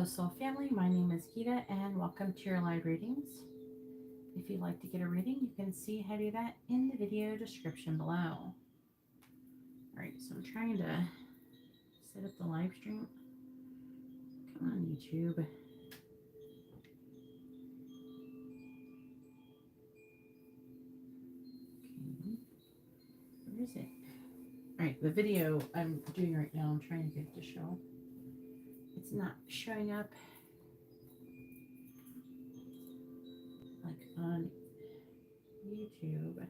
Hello, Soul Family. My name is Geeta, and welcome to your live readings. If you'd like to get a reading, you can see how to do that in the video description below. All right, so I'm trying to set up the live stream. Come on, YouTube. Okay, where is it? All right, the video I'm doing right now, I'm trying to get it to show. It's not showing up like on YouTube.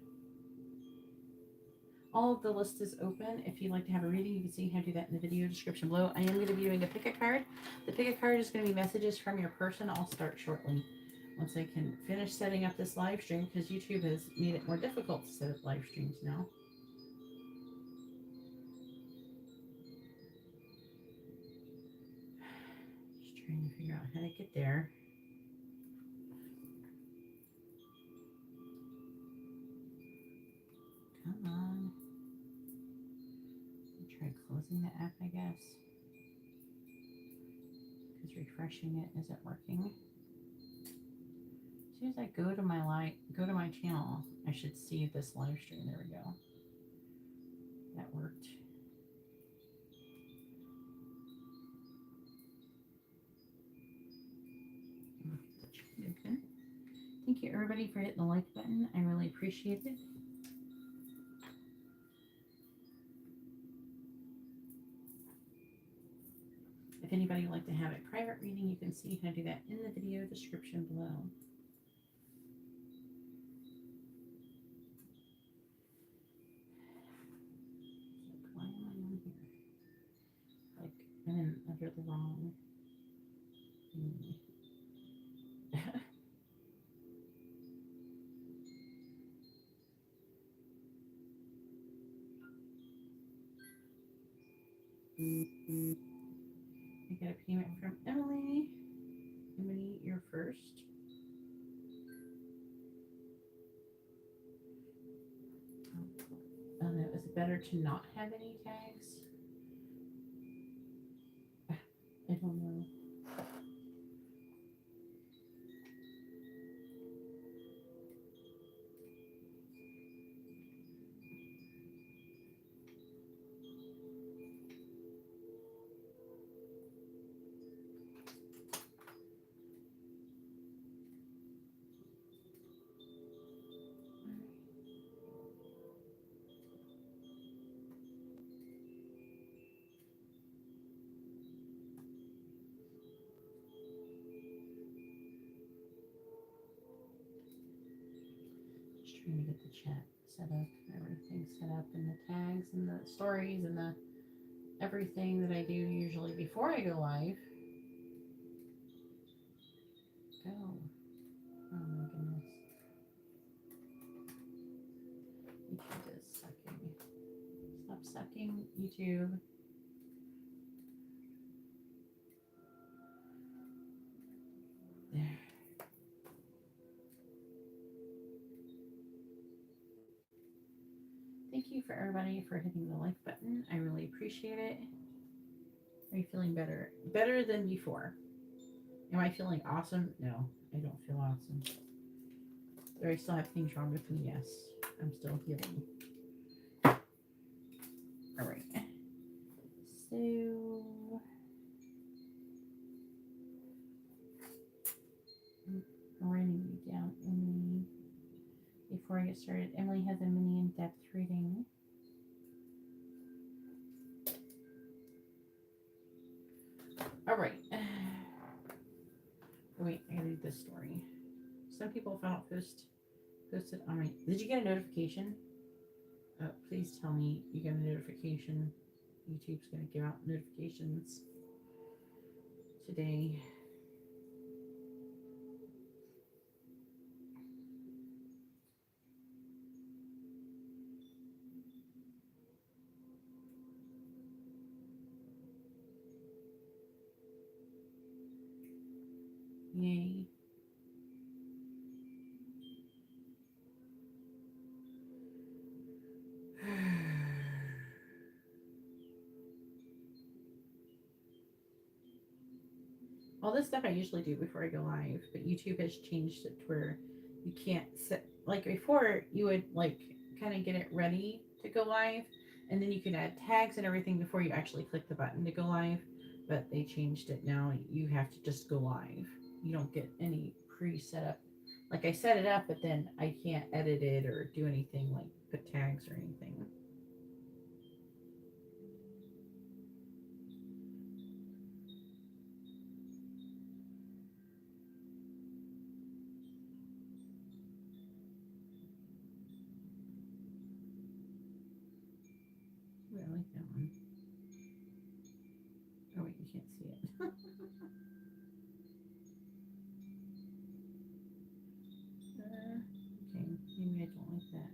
All of the list is open. If you'd like to have a reading, you can see how to do that in the video description below. I am going to be doing a pick a card. The pick a card is going to be messages from your person. I'll start shortly once I can finish setting up this live stream, because YouTube has made it more difficult to set up live streams now. Just trying to figure out how to get there. Come on. I'll try closing the app, I guess, because refreshing it isn't working. As soon as I go to my channel, I should see this live stream. There we go. That worked. Okay. Thank you, everybody, for hitting the like button. I really appreciate it. If anybody would like to have a private reading, you can see how to do that in the video description below. Like, why am I on here? Like, I'm in under the wrong thing. I got a payment from Emily. Emily, you're first. Is it better to not have any tags? I don't know. Trying to get the chat set up, everything set up, and the tags and the stories and the everything that I do usually before I go live. Go. Oh my goodness. YouTube is sucking. Stop sucking, YouTube. There. Thank you for everybody for hitting the like button. I really appreciate it. Are you feeling better? Better than before? Am I feeling awesome? No, I don't feel awesome. Do I still have things wrong with me? Yes. I'm still healing. All right. So I'm writing you down, Emily. Before I get started, Emily has a mini in-depth reading. All right. Wait, I gotta read this story. Some people found out posted on my. Did you get a notification? Please tell me you got a notification. YouTube's gonna give out notifications today. Yay. All this stuff I usually do before I go live, but YouTube has changed it to where you can't set, like before you would like kind of get it ready to go live, and then you could add tags and everything before you actually click the button to go live. But they changed it now. You have to just go live. You don't get any pre-set up. Like I set it up, but then I can't edit it or do anything like put tags or anything. Ooh, I like that one. Oh wait, you can't see it. Okay, maybe I don't like that.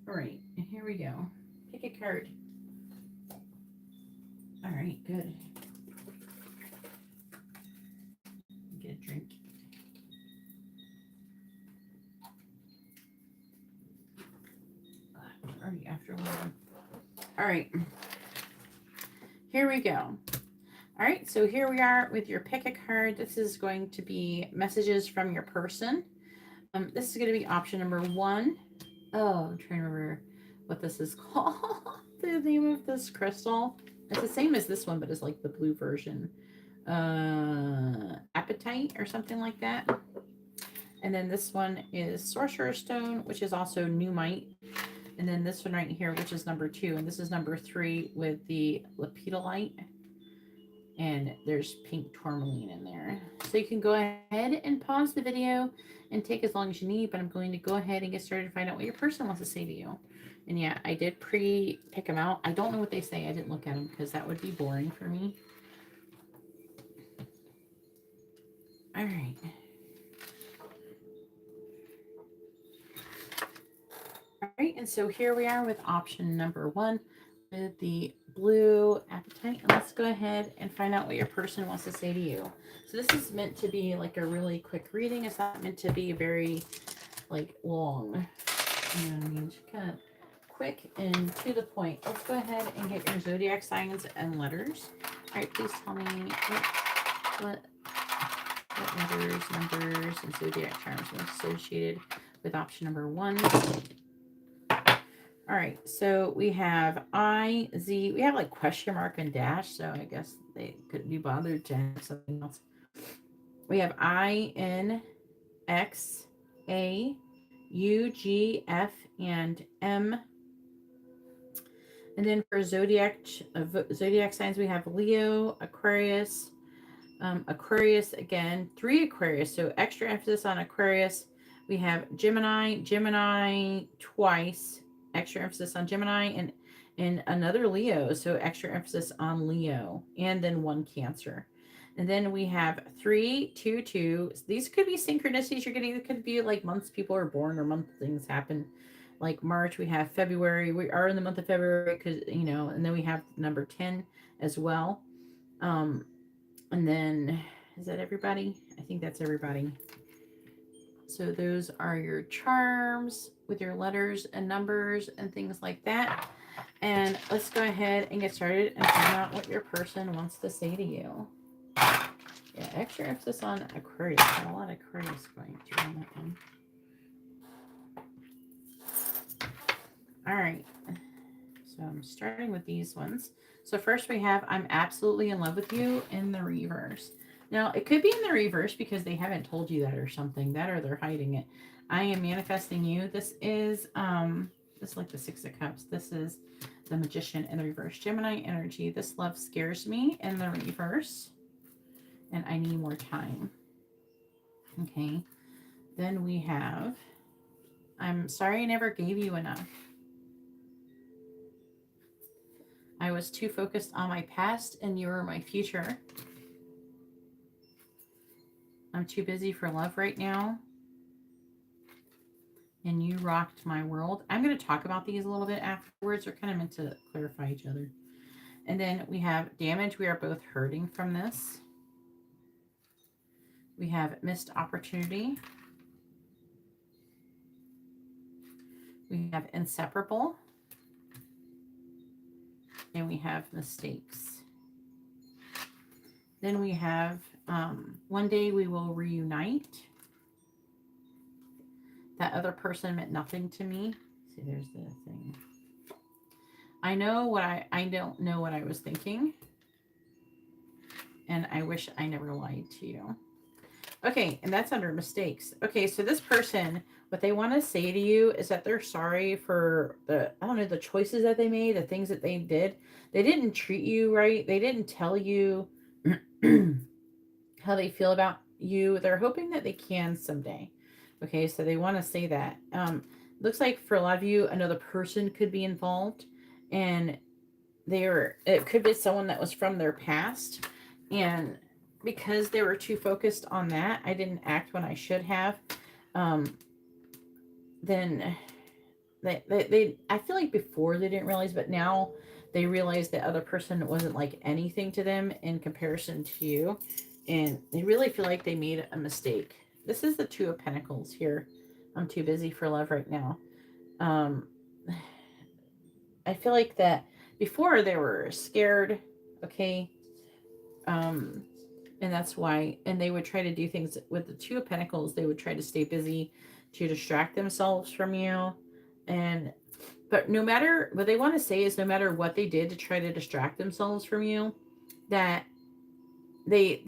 All right, here we go. Pick a card. All right, good. Get a drink. Already after 11. All right, here we go. All right, so here we are with your pick a card. This is going to be messages from your person. This is going to be option number 1. Oh, I'm trying to remember what this is called. The name of this crystal. It's the same as this one, but it's like the blue version. Appetite or something like that. And then this one is Sorcerer's Stone, which is also Numite. And then this one right here, which is number 2. And this is number 3 with the Lepidolite. And there's pink tourmaline in there. So you can go ahead and pause the video and take as long as you need, but I'm going to go ahead and get started to find out what your person wants to say to you. And yeah, I did pre-pick them out. I don't know what they say. I didn't look at them because that would be boring for me. All right. All right, and so here we are with option number 1 with the blue appetite. And let's go ahead and find out what your person wants to say to you. So this is meant to be like a really quick reading. It's not meant to be very like long. You know what I mean? Just kind of quick and to the point. Let's go ahead and get your zodiac signs and letters. All right, please tell me what letters, numbers, and zodiac charms are associated with option number 1. All right, so we have I, Z. We have like question mark and dash, so I guess they couldn't be bothered to have something else. We have I, N, X, A, U, G, F, and M. And then for zodiac signs, we have Leo, Aquarius, Aquarius again, 3 Aquarius, so extra emphasis on Aquarius. We have Gemini twice, extra emphasis on Gemini, and another Leo, so extra emphasis on Leo, and then 1 Cancer. And then we have 3, 2, 2. These could be synchronicities you're getting. It could be like months people are born or month things happen. Like March, we have February. We are in the month of February because, you know, and then we have number 10 as well. And then, is that everybody? I think that's everybody. So those are your charms with your letters and numbers and things like that. And let's go ahead and get started and find out what your person wants to say to you. Yeah, extra emphasis on Aquarius. A lot of Aquarius going through on that one. All right. So I'm starting with these ones. So first we have I'm absolutely in love with you in the reverse. Now it could be in the reverse because they haven't told you that or something, that or they're hiding it. I am manifesting you. This is like the 6 of Cups. This is the Magician in the reverse. Gemini energy. This love scares me in the reverse. And I need more time. Okay. Then we have I'm sorry I never gave you enough. I was too focused on my past and you were my future. I'm too busy for love right now. and you rocked my world. I'm going to talk about these a little bit afterwards. They're kind of meant to clarify each other. And then we have damage. We are both hurting from this. We have missed opportunity. We have inseparable. And we have mistakes. Then we have one day we will reunite. That other person meant nothing to me. See, there's the thing. I know what I don't know what I was thinking. And I wish I never lied to you. Okay, and that's under mistakes. Okay, so this person, what they want to say to you is that they're sorry for the, I don't know, the choices that they made, the things that they did. They didn't treat you right. They didn't tell you how they feel about you. They're hoping that they can someday. Okay, so they want to say that. Looks like for a lot of you, another person could be involved, and it could be someone that was from their past, and because they were too focused on that, I didn't act when I should have. Then they I feel like before they didn't realize, but now they realize the other person wasn't like anything to them in comparison to you, and they really feel like they made a mistake. This is the Two of Pentacles here. I'm too busy for love right now. I feel like that before they were scared, okay, and that's why, and they would try to do things with the Two of Pentacles. They would try to stay busy to distract themselves from you. But no matter what they want to say is, no matter what they did to try to distract themselves from you, that they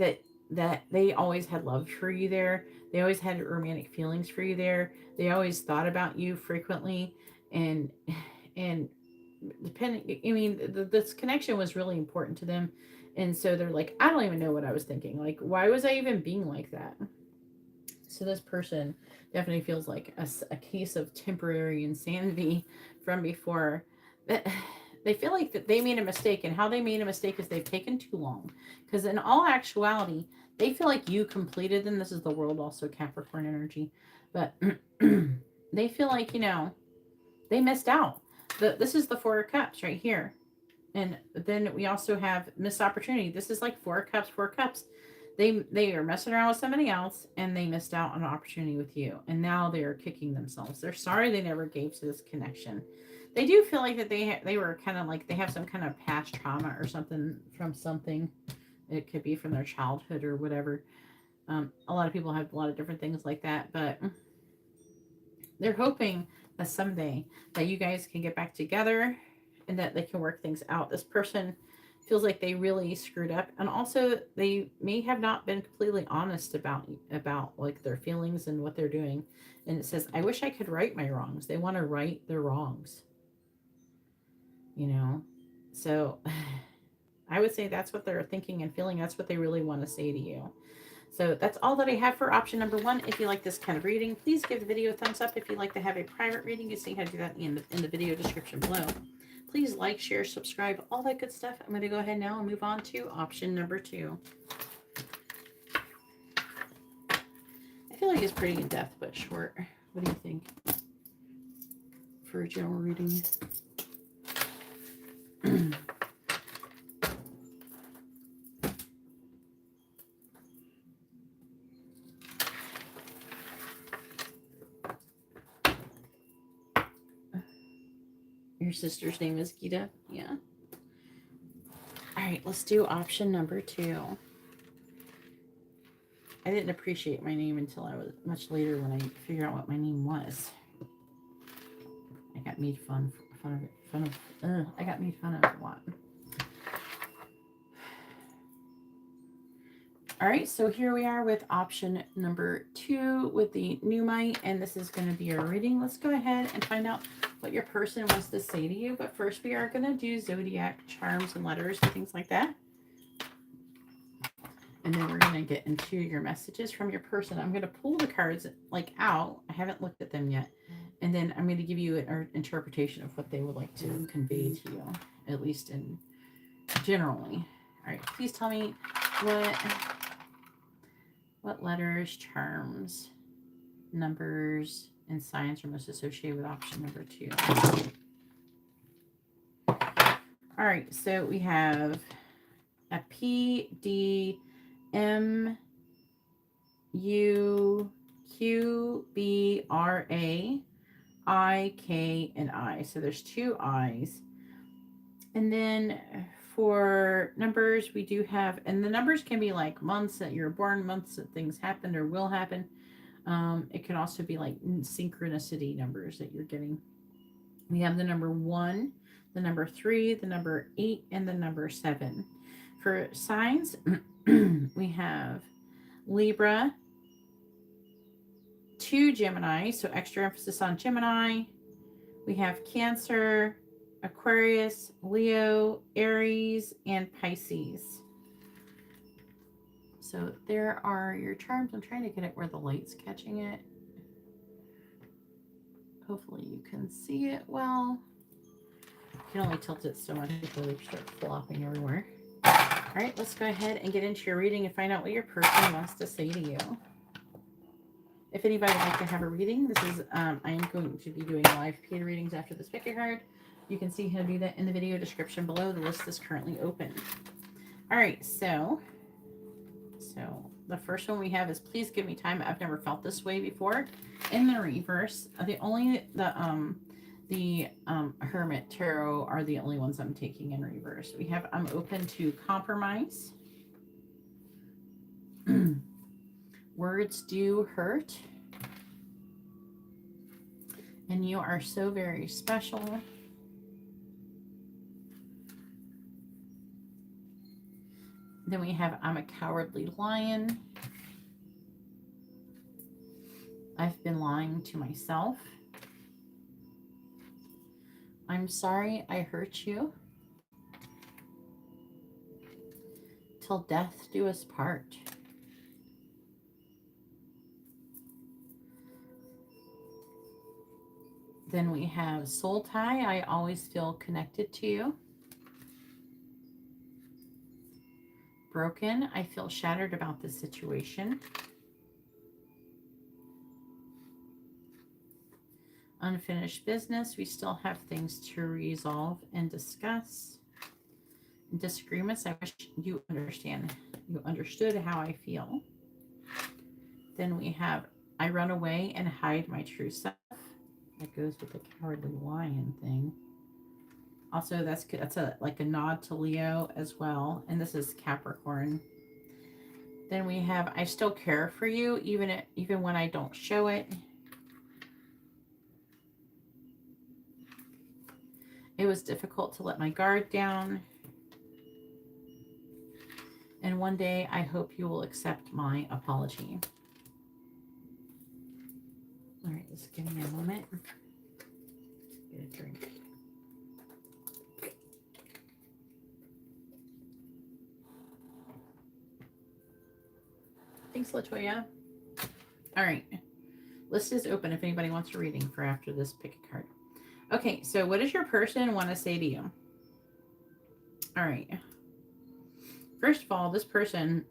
always had love for you there. They always had romantic feelings for you there. They always thought about you frequently, and depending, I mean, this connection was really important to them. And so they're like, I don't even know what I was thinking. Like, why was I even being like that? So this person definitely feels like a case of temporary insanity from before. That they feel like that they made a mistake, and how they made a mistake is they've taken too long. Because in all actuality, they feel like you completed them. This is the world, also Capricorn energy. But they feel like, they missed out. This is the Four of Cups right here. And then we also have missed opportunity. This is like Four of Cups. They are messing around with somebody else, and they missed out on an opportunity with you. And now they are kicking themselves. They're sorry they never gave to this connection. They do feel like that they were kind of like they have some kind of past trauma or something from something. It could be from their childhood or whatever. A lot of people have a lot of different things like that, but they're hoping that someday that you guys can get back together and that they can work things out. This person feels like they really screwed up, and also they may have not been completely honest about like their feelings and what they're doing. And it says, I wish I could right my wrongs. They want to right their wrongs, so I would say that's what they're thinking and feeling. That's what they really want to say to you. So that's all that I have for option number 1. If you like this kind of reading, please give the video a thumbs up. If you'd like to have a private reading, you see how to do that in the video description below. Please like, share, subscribe, all that good stuff. I'm going to go ahead now and move on to option number 2. I feel like it's pretty in-depth but short. What do you think for a general reading? Your sister's name is Geeta? Yeah. All right, let's do option number 2. I didn't appreciate my name until I was much later when I figured out what my name was. I got made fun of. I got made fun of a lot. All right, so here we are with option number 2 with the Numite, and this is going to be our reading. Let's go ahead and find out what your person wants to say to you. But first, we are going to do zodiac charms and letters and things like that. And then we're going to get into your messages from your person. I'm going to pull the cards out. I haven't looked at them yet. And then I'm going to give you an interpretation of what they would like to convey to you, at least in generally. All right, please tell me what letters, charms, numbers, and signs are most associated with option number 2. All right, so we have a P, D, M, U, Q, B, R, A, I, K, and I. So there's 2 I's. And then for numbers, we do have, and the numbers can be like months that you're born, months that things happened or will happen. It can also be like synchronicity numbers that you're getting. We have the number 1, the number 3, the number 8, and the number 7. For signs, we have Libra, 2 Gemini, so extra emphasis on Gemini. We have Cancer, Aquarius, Leo, Aries, and Pisces. So there are your charms. I'm trying to get it where the light's catching it. Hopefully you can see it well. You can only tilt it so much before they start flopping everywhere. All right, let's go ahead and get into your reading and find out what your person wants to say to you. If anybody would like to have a reading, this is, I am going to be doing live paid readings after this pick a card. You can see how to do that in the video description below. The list is currently open. All right, so the first one we have is please give me time. I've never felt this way before. In the reverse, the Hermit Tarot are the only ones I'm taking in reverse. We have I'm open to compromise. Words do hurt. And you are so very special. Then we have I'm a cowardly lion. I've been lying to myself. I'm sorry I hurt you. Till death do us part. Then we have soul tie. I always feel connected to you. Broken. I feel shattered about this situation. Unfinished business. We still have things to resolve and discuss. Disagreements. I wish you understood how I feel. Then we have I run away and hide my true self. That goes with the cowardly lion thing. Also, that's like a nod to Leo as well. And this is Capricorn. Then we have I still care for you, even when I don't show it. It was difficult to let my guard down. And one day I hope you will accept my apology. All right, just give me a moment. Get a drink. Thanks, Latoya. All right. List is open if anybody wants a reading for after this pick a card. Okay, so what does your person want to say to you? All right. First of all, this person,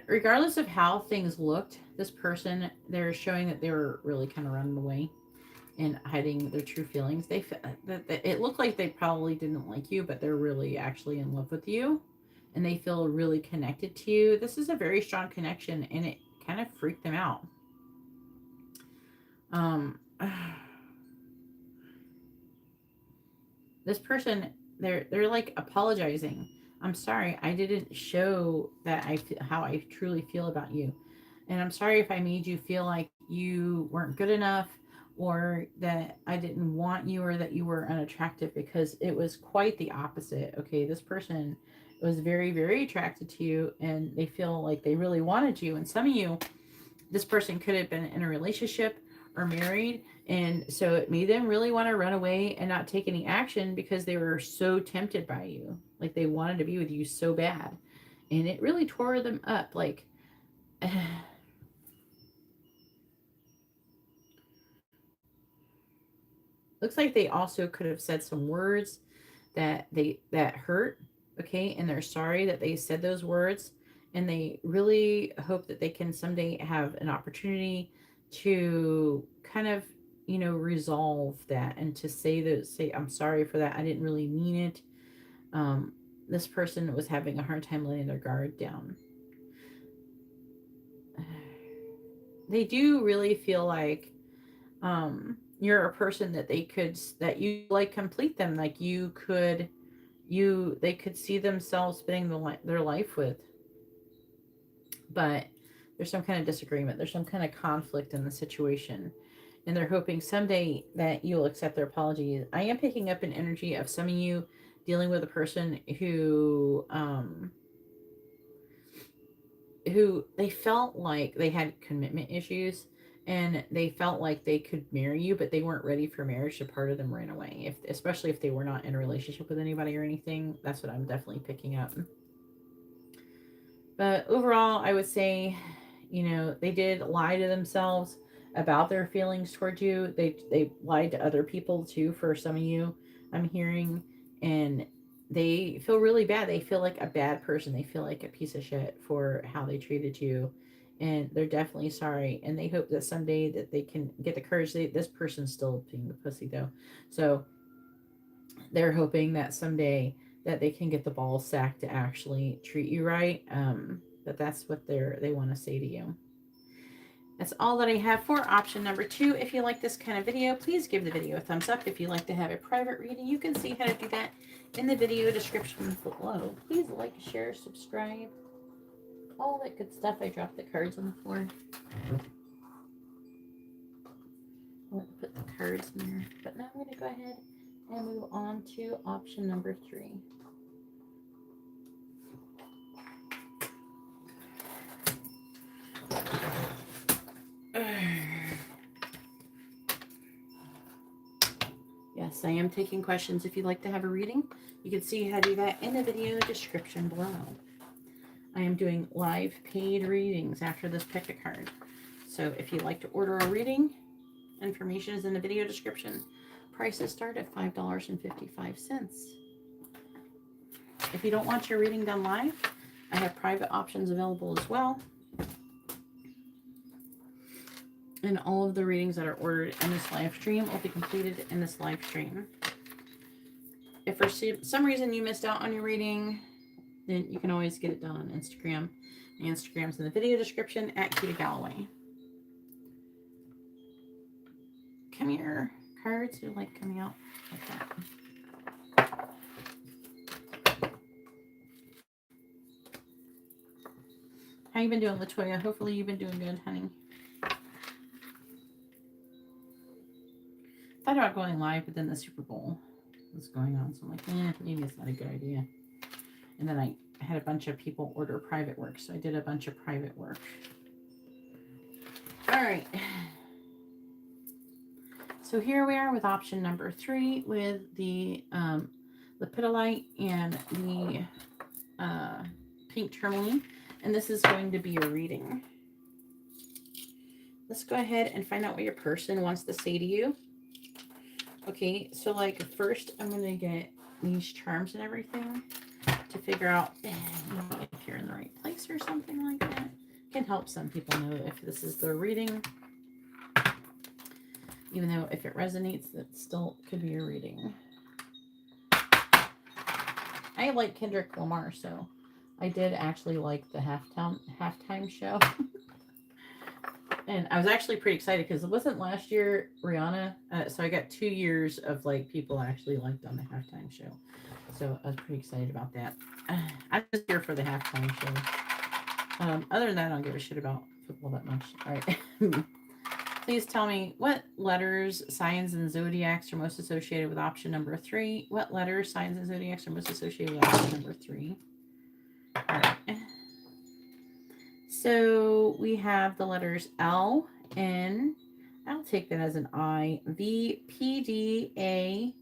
regardless of how things looked, this person, they're showing that they were really kind of running away and hiding their true feelings. It looked like they probably didn't like you, but they're really actually in love with you. And they feel really connected to you. This is a very strong connection, and it kind of freaked them out. This person, they're like apologizing. I'm sorry, I didn't show that how I truly feel about you. And I'm sorry if I made you feel like you weren't good enough, or that I didn't want you, or that you were unattractive, because it was quite the opposite. Okay, this person was very, very attracted to you, and they feel like they really wanted you. And some of you, this person could have been in a relationship or married, and so it made them really want to run away and not take any action because they were so tempted by you. Like they wanted to be with you so bad, and it really tore them up. Like looks like they also could have said some words that hurt. Okay, and they're sorry that they said those words, and they really hope that they can someday have an opportunity to kind of, you know, resolve that, and to say I'm sorry for that, I didn't really mean it. This person was having a hard time letting their guard down. They do really feel like you're a person that that you like complete them, like they could see themselves spending their life with. But there's some kind of disagreement, there's some kind of conflict in the situation, and they're hoping someday that you'll accept their apology. I am picking up an energy of some of you dealing with a person who they felt like they had commitment issues, and they felt like they could marry you, but they weren't ready for marriage, so part of them ran away, especially if they were not in a relationship with anybody or anything. That's what I'm definitely picking up. But overall, I would say, you know, they did lie to themselves about their feelings towards you. They lied to other people too, for some of you, I'm hearing, and they feel really bad. They feel like a bad person. They feel like a piece of shit for how they treated you, and they're definitely sorry. And they hope that someday that they can get the courage. This person's still being the pussy though, so they're hoping that someday that they can get the ball sack to actually treat you right. But that's what they want to say to you. That's all that I have for option number 2. If you like this kind of video, please give the video a thumbs up. If you'd like to have a private reading, you can see how to do that in the video description below. Please like, share, subscribe, all that good stuff. I dropped the cards on the floor. I want to put the cards in there. But now I'm going to go ahead and move on to option number 3. Yes, I am taking questions. If you'd like to have a reading, you can see how to do that in the video description below. I am doing live paid readings after this pick a card. So if you'd like to order a reading, information is in the video description. Prices start at $5.55. If you don't want your reading done live, I have private options available as well. And all of the readings that are ordered in this live stream will be completed in this live stream. If for some reason you missed out on your reading, then you can always get it done on Instagram. My Instagram's in the video description at GeetaGalaway. Come here, cards. You like coming out like that. How you been doing, Latoya? Hopefully you've been doing good, honey. Thought about going live, but then the Super Bowl was going on, so I'm like, maybe it's not a good idea. And then I had a bunch of people order private work, so I did a bunch of private work. All right. So here we are with option number 3 with the lepidolite and the pink tourmaline, and this is going to be a reading. Let's go ahead and find out what your person wants to say to you. Okay, so like first I'm going to get these charms and everything to figure out if you're in the right place or something like that. It can help some people know if this is their reading. Even though if it resonates, that still could be a reading. I like Kendrick Lamar, so I did actually like the halftime show. And I was actually pretty excited because it wasn't last year Rihanna. So I got 2 years of like people actually liked on the halftime show. So I was pretty excited about that. I'm just here for the halftime show. Other than that, I don't give a shit about football that much. All right. Please tell me what letters, signs, and zodiacs are most associated with option number 3. What letters, signs, and zodiacs are most associated with option number 3? All right. So we have the letters L, N, I'll take that as an I, V, P, D, A,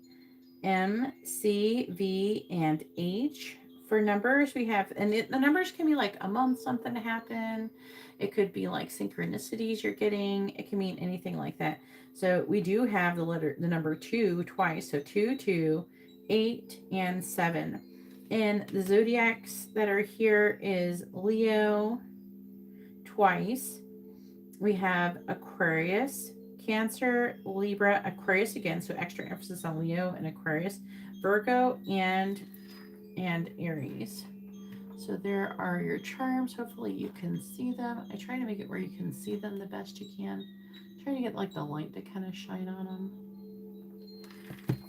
M, C, V, and H. For numbers, we have, and the numbers can be like a month, something to happen. It could be like synchronicities you're getting. It can mean anything like that. So we do have the number 2 twice. So 2, 2, 8, and 7. And the zodiacs that are here is Leo twice. We have Aquarius, Cancer, Libra, Aquarius again, so extra emphasis on Leo and Aquarius, Virgo, and Aries. So there are your charms. Hopefully you can see them. I try to make it where you can see them the best you can. Try to get like the light to kind of shine on them.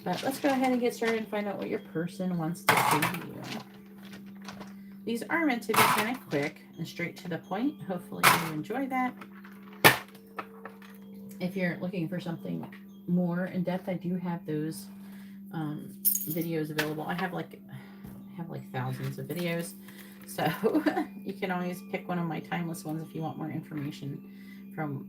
But let's go ahead and get started and find out what your person wants to say to you. These are meant to be kind of quick and straight to the point. Hopefully you enjoy that. If you're looking for something more in depth, I do have those videos available. I have like thousands of videos, so you can always pick one of my timeless ones if you want more information from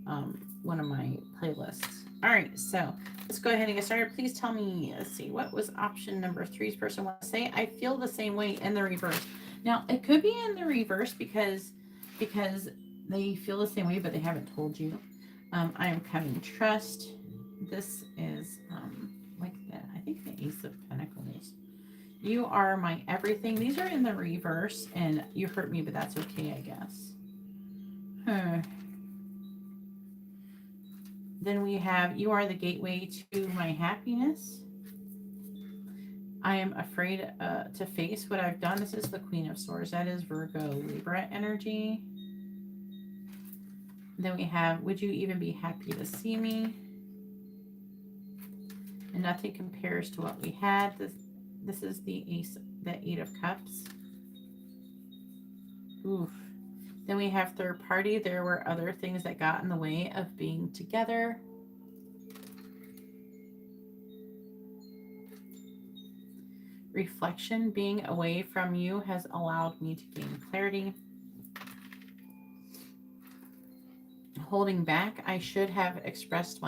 one of my playlists. All right, so let's go ahead and get started. Please tell me, let's see, what was option number 3's person want to say? I feel the same way in the reverse. Now, it could be in the reverse because they feel the same way, but they haven't told you. I am coming trust. This is like that. I think the Ace of Pentacles. You are my everything. These are in the reverse, and you hurt me, but that's okay, I guess. Then we have, you are the gateway to my happiness. I am afraid to face what I've done. This is the Queen of Swords. That is Virgo, Libra energy. Then we have, would you even be happy to see me? And nothing compares to what we had. This is the Eight of Cups. Oof. Then we have third party. There were other things that got in the way of being together. Reflection, being away from you has allowed me to gain clarity. Holding back, I should have expressed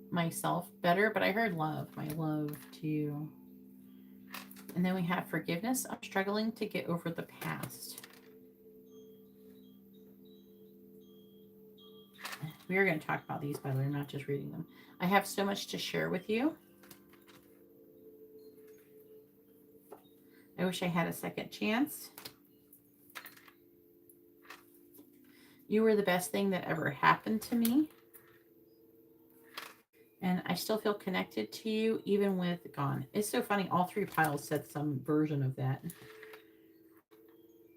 myself better, but I heard love, my love to you. And then we have forgiveness. I'm struggling to get over the past. We are going to talk about these, by the way. I'm not just reading them. I have so much to share with you. I wish I had a second chance. You were the best thing that ever happened to me. And I still feel connected to you, even with gone. It's so funny. All 3 piles said some version of that.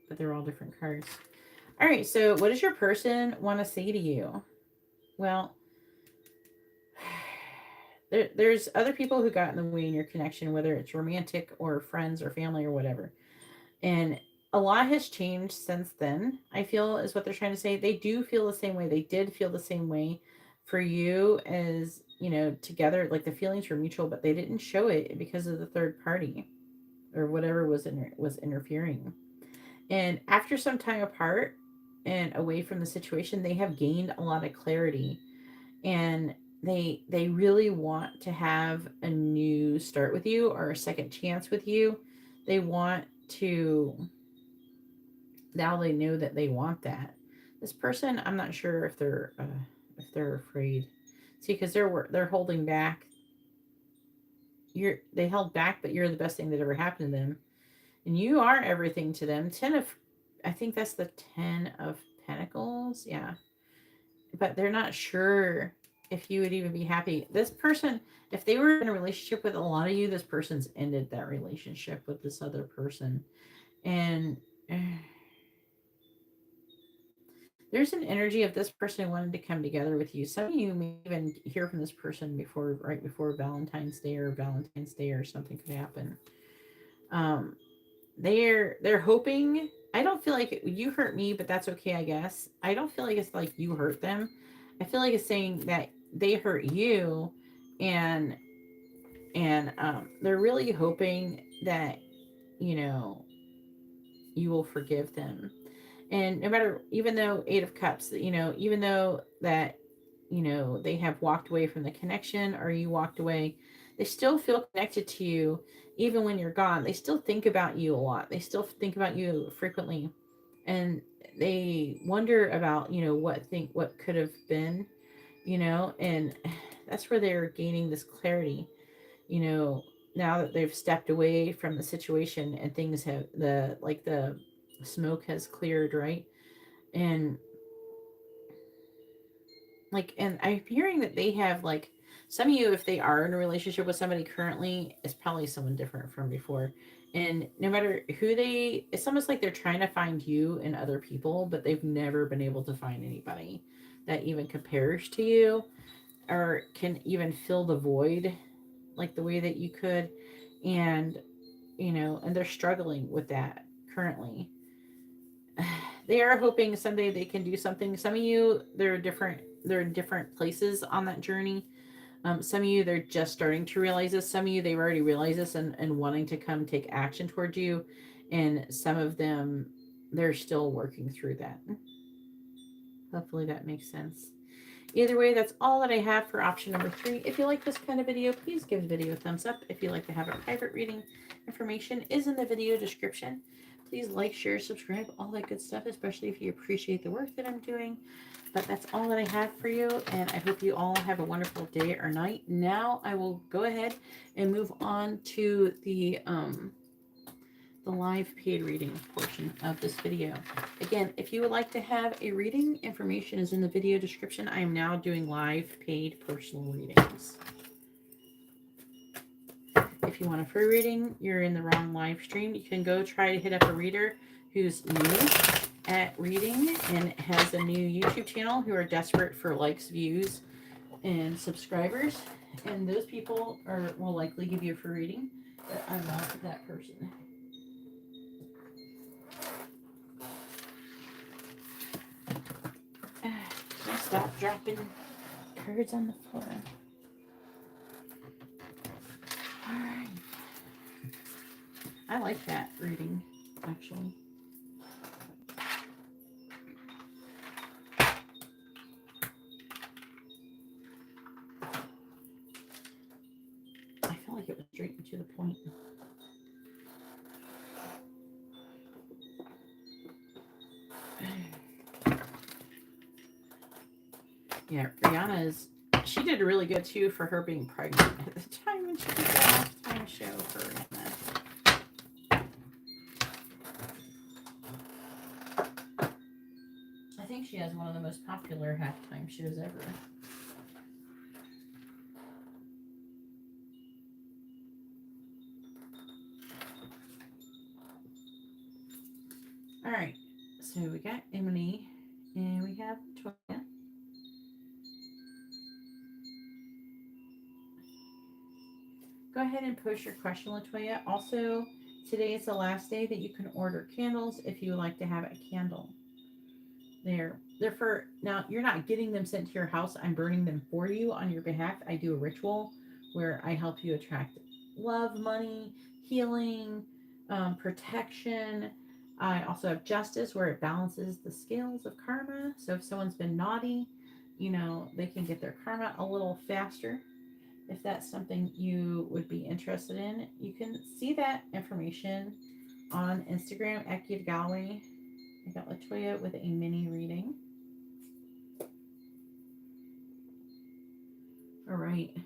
But they're all different cards. All right, so what does your person want to say to you? Well, there's other people who got in the way in your connection, whether it's romantic or friends or family or whatever. And a lot has changed since then, I feel, is what they're trying to say. They do feel the same way. They did feel the same way for you as, you know, together. Like the feelings were mutual, but they didn't show it because of the third party or whatever was interfering. And after some time apart and away from the situation, they have gained a lot of clarity. And they really want to have a new start with you or a second chance with you. They want to... Now they know that they want that. This person, I'm not sure if they're afraid. See, because they're holding back. They held back, but you're the best thing that ever happened to them, and you are everything to them. I think that's the 10 of Pentacles. Yeah, but they're not sure if you would even be happy. This person, if they were in a relationship with a lot of you, this person's ended that relationship with this other person, and there's an energy of this person wanting to come together with you. Some of you may even hear from this person right before Valentine's Day or something could happen. They're hoping. I don't feel like you hurt me, but that's okay, I guess. I don't feel like it's like you hurt them. I feel like it's saying that they hurt you, and they're really hoping that, you know, you will forgive them. And no matter, even though 8 of Cups, you know, even though that, you know, they have walked away from the connection or you walked away, they still feel connected to you. Even when you're gone, they still think about you a lot. They still think about you frequently. And they wonder about, you know, what could have been, you know, and that's where they're gaining this clarity. You know, now that they've stepped away from the situation and things have the smoke has cleared, right? And and I'm hearing that they have some of you, if they are in a relationship with somebody currently, is probably someone different from before. And no matter who it's almost like they're trying to find you and other people, but they've never been able to find anybody that even compares to you or can even fill the void like the way that you could. And, and they're struggling with that currently. They are hoping someday they can do something. Some of you, they're in different places on that journey. Some of you, they're just starting to realize this. Some of you, they've already realized this and wanting to come take action towards you. And some of them, they're still working through that. Hopefully that makes sense. Either way, that's all that I have for option number 3. If you like this kind of video, please give the video a thumbs up. If you'd like to have a private reading, information is in the video description. Please like, share, subscribe, all that good stuff, especially if you appreciate the work that I'm doing. But that's all that I have for you, and I hope you all have a wonderful day or night. Now I will go ahead and move on to the live paid reading portion of this video. Again, if you would like to have a reading, information is in the video description. I am now doing live paid personal readings. If you want a free reading, you're in the wrong live stream. You can go try to hit up a reader who's new at reading and has a new YouTube channel, who are desperate for likes, views, and subscribers. And those people will likely give you a free reading, but I'm not that person. Stop dropping cards on the floor. All right. I like that reading, actually. I feel like it was straight and to the point. Yeah, she did really good too for her being pregnant at the time when she did that halftime show for Rihanna. I think she has one of the most popular halftime shows ever. All right, so we got Emily and we have Latoya. Go ahead and post your question, Latoya. Also, today is the last day that you can order candles if you would like to have a candle. They're for, now you're not getting them sent to your house. I'm burning them for you on your behalf. I do a ritual where I help you attract love, money, healing, protection. I also have justice, where it balances the scales of karma. So if someone's been naughty, they can get their karma a little faster. If that's something you would be interested in, you can see that information on Instagram at GeetaGalaway. I got Latoya with a mini reading. All right.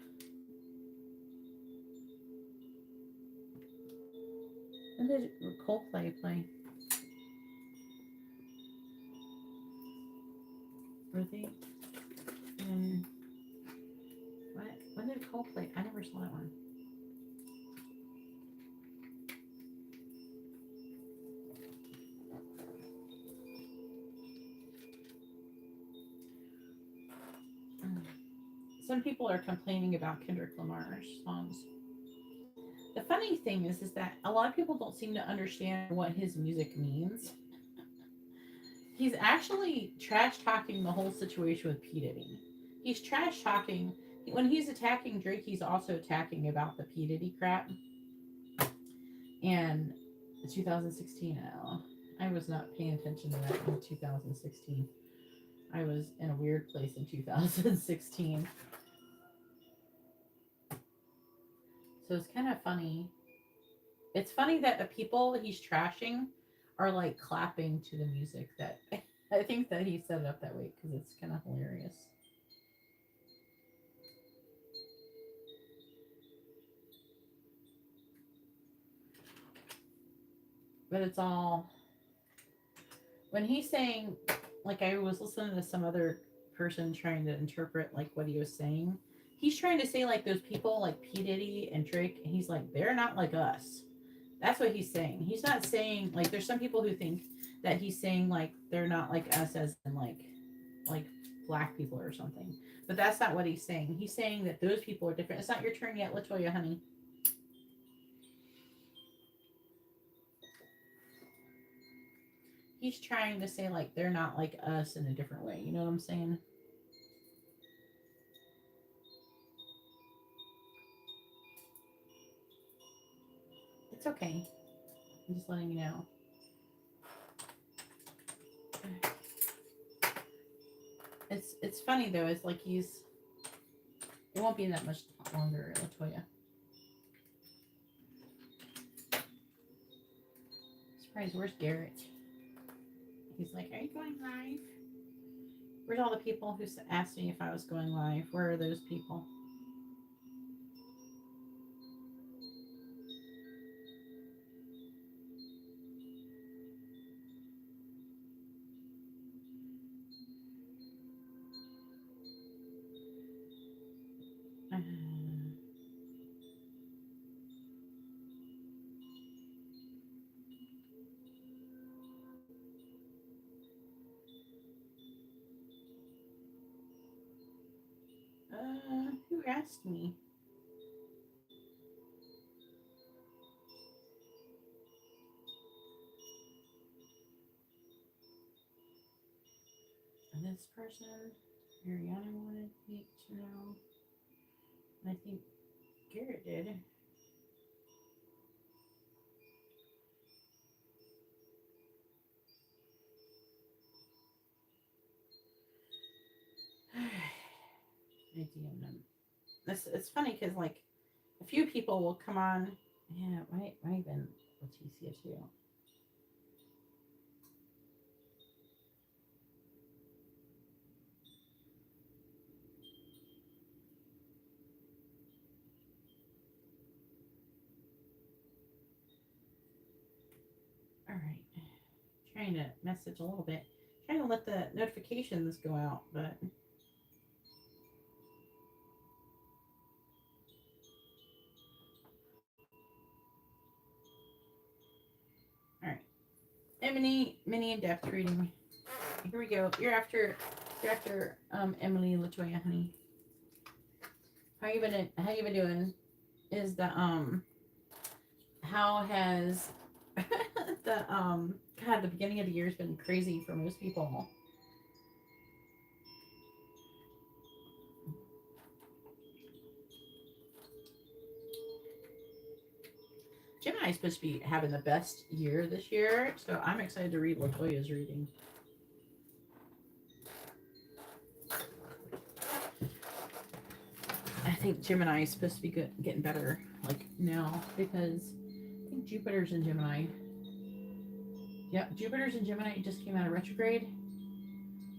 When did Coldplay play? Were they? What? When did Coldplay? I never saw that one. Some people are complaining about Kendrick Lamar's songs. The funny thing is that a lot of people don't seem to understand what his music means. He's actually trash talking the whole situation with P. Diddy. He's trash talking. When he's attacking Drake, he's also attacking about the P. Diddy crap. And 2016, I was not paying attention to that in 2016. I was in a weird place in 2016. So it's kind of funny. It's funny that the people he's trashing are like clapping to the music. That I think that he set it up that way because it's kind of hilarious. But it's all, when he's saying, like, I was listening to some other person trying to interpret like what he was saying. He's trying to say like those people like P. Diddy and Drake, and he's like, they're not like us. That's what he's saying. He's not saying like, there's some people who think that he's saying like they're not like us, as in like black people or something. But that's not what he's saying. He's saying that those people are different. It's not your turn yet, Latoya, honey. He's trying to say like they're not like us in a different way. You know what I'm saying? It's okay. I'm just letting you know. It's funny though. It's like he's. It won't be that much longer, Latoya. Surprise! Where's Garrett? He's like, "Are you going live?" Where's all the people who asked me if I was going live? Where are those people? Who asked me? This person, Ariana wanted me to know. And I think Garrett did. I DM them. It's funny because like a few people will come on. Yeah, it might have been Laticia too. All right, trying to message a little bit, trying to let the notifications go out, but all right. Emily, mini in-depth reading. Here we go. You're after Emily Latoya, honey. How you been doing? Is the how has the God, the beginning of the year has been crazy for most people. Gemini's supposed to be having the best year this year, so I'm excited to read Latoya's reading. I think Gemini is supposed to be good, getting better, like now, because I think Jupiter's in Gemini. Yep, Jupiter's in Gemini. It just came out of retrograde,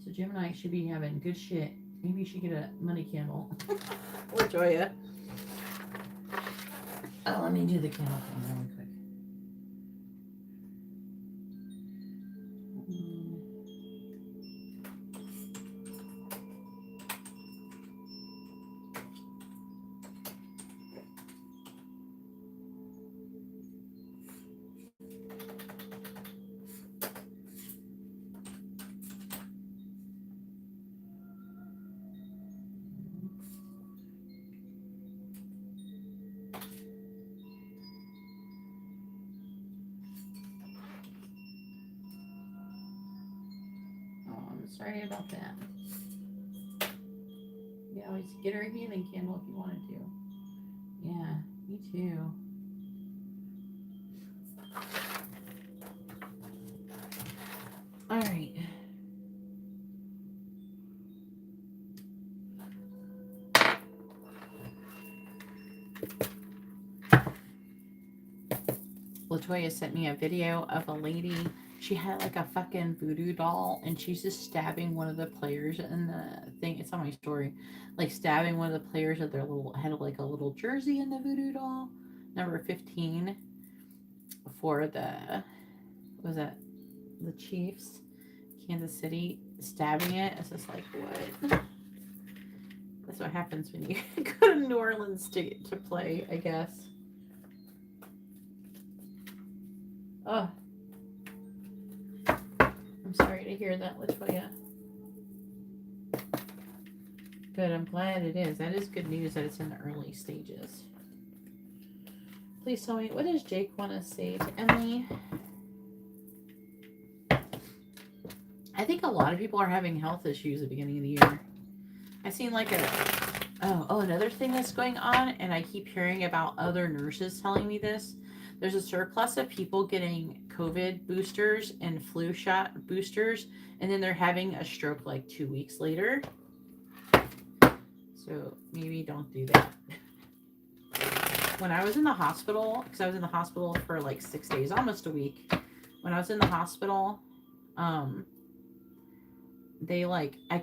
so Gemini should be having good shit. Maybe you should get a money candle. Latoya. Oh, let me do the candle thing really quick. Sorry about that. You can always get her a healing candle if you wanted to. Yeah, me too. All right. Latoya sent me a video of a lady. She had like a fucking voodoo doll, and she's just stabbing one of the players in the thing. It's on my story, like stabbing one of the players at their little had like a little jersey in the voodoo doll, number 15 for the was that the Chiefs, Kansas City, stabbing it. It's just like, what? That's what happens when you go to New Orleans to play, I guess. Oh, I'm sorry to hear that, Latoya. Good, I'm glad it is. That is good news that it's in the early stages. Please tell me, what does Jake want to say to Emily? I think a lot of people are having health issues at the beginning of the year. I've seen like another thing that's going on, and I keep hearing about other nurses telling me this. There's a surplus of people getting COVID boosters and flu shot boosters, and then they're having a stroke like 2 weeks later. So maybe don't do that. When I was in the hospital, because I was in the hospital for like 6 days, almost a week. When I was in the hospital, I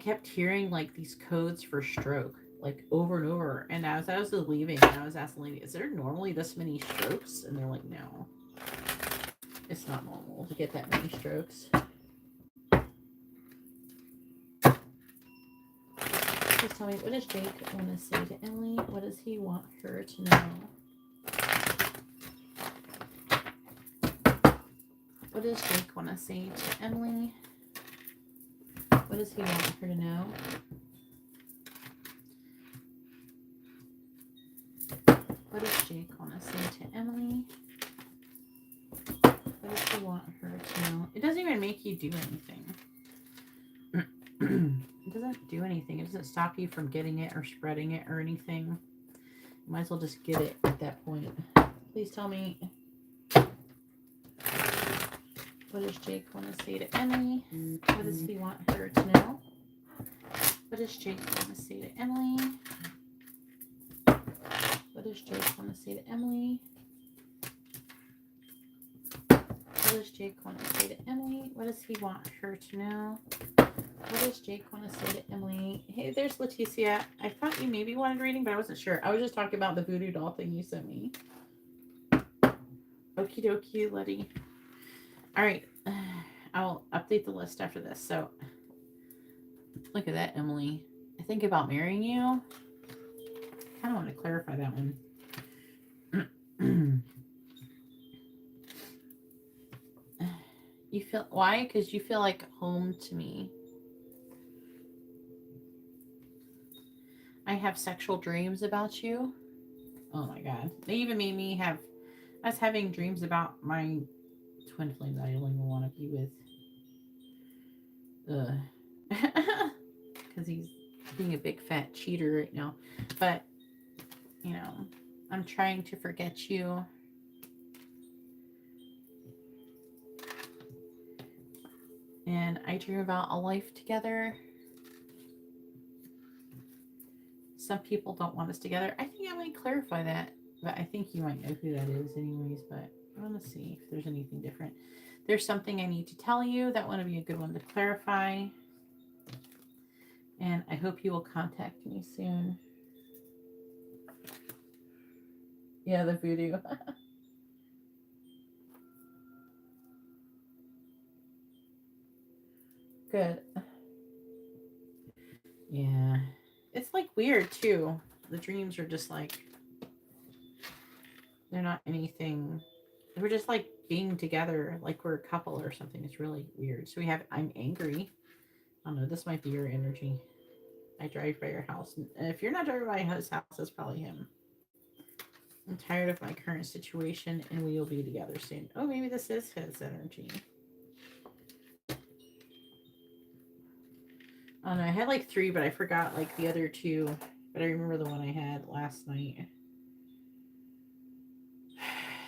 kept hearing like these codes for stroke, like over and over. And as I was leaving, I was asking the lady, is there normally this many strokes? And they're like, no, it's not normal to get that many strokes. Please tell me, what does Jake want to say to Emily? What does he want her to know? What does Jake want to say to Emily? What does he want her to know? What does Jake want to say to Emily? What does he want her to know? It doesn't even make you do anything. It doesn't do anything. It doesn't stop you from getting it or spreading it or anything. You might as well just get it at that point. Please tell me, what does Jake want to say to Emily? What does he want her to know? What does Jake want to say to Emily? What does Jake want to say to Emily? What does Jake want to say to Emily? What does he want her to know? What does Jake want to say to Emily? Hey, there's Laticia. I thought you maybe wanted a reading, but I wasn't sure. I was just talking about the voodoo doll thing you sent me. Okie dokie, Letty. All right. I'll update the list after this. So, look at that, Emily. I think about marrying you. I kind of want to clarify that one. You feel, why? Because you feel like home to me. I have sexual dreams about you. Oh my God. They even made me have, I was having dreams about my twin flame that I don't even want to be with. Because he's being a big fat cheater right now. But, you know, I'm trying to forget you. And I dream about a life together. Some people don't want us together. I think I might clarify that. But I think you might know who that is anyways. But I want to see if there's anything different. There's something I need to tell you. That would be a good one to clarify. And I hope you will contact me soon. Yeah, the voodoo. Good. Yeah. It's like weird too. The dreams are just like, they're not anything. We're just like being together, like we're a couple or something. It's really weird. So we have, I'm angry. I don't know. This might be your energy. I drive by your house. And if you're not driving by his house, that's probably him. I'm tired of my current situation and we will be together soon. Oh, maybe this is his energy. I don't know. I had like 3, but I forgot like the other 2. But I remember the one I had last night.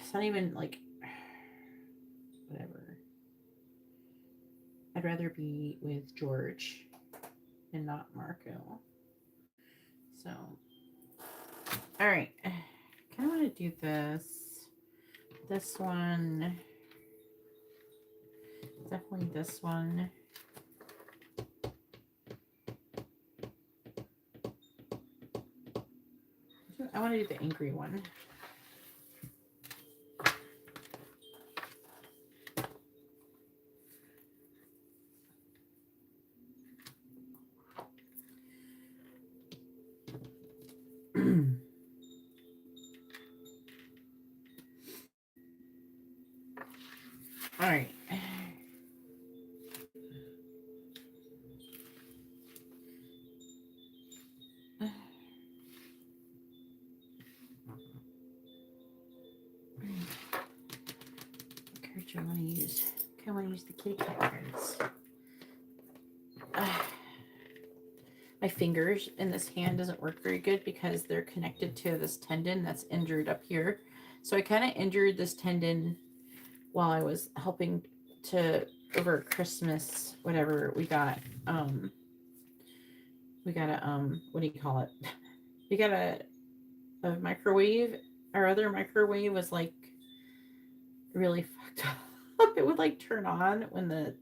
It's not even like, whatever. I'd rather be with George and not Marco. So, all right. I kind of want to do this. This one. Definitely this one. I want to do the angry one. do I want to use? Okay, I want to use the kitty cat cards. My fingers in this hand doesn't work very good because they're connected to this tendon that's injured up here. So I kind of injured this tendon while I was helping to, over Christmas, whatever, we got a, what do you call it? We got a microwave. Our other microwave was like really fucked up. It would like turn on when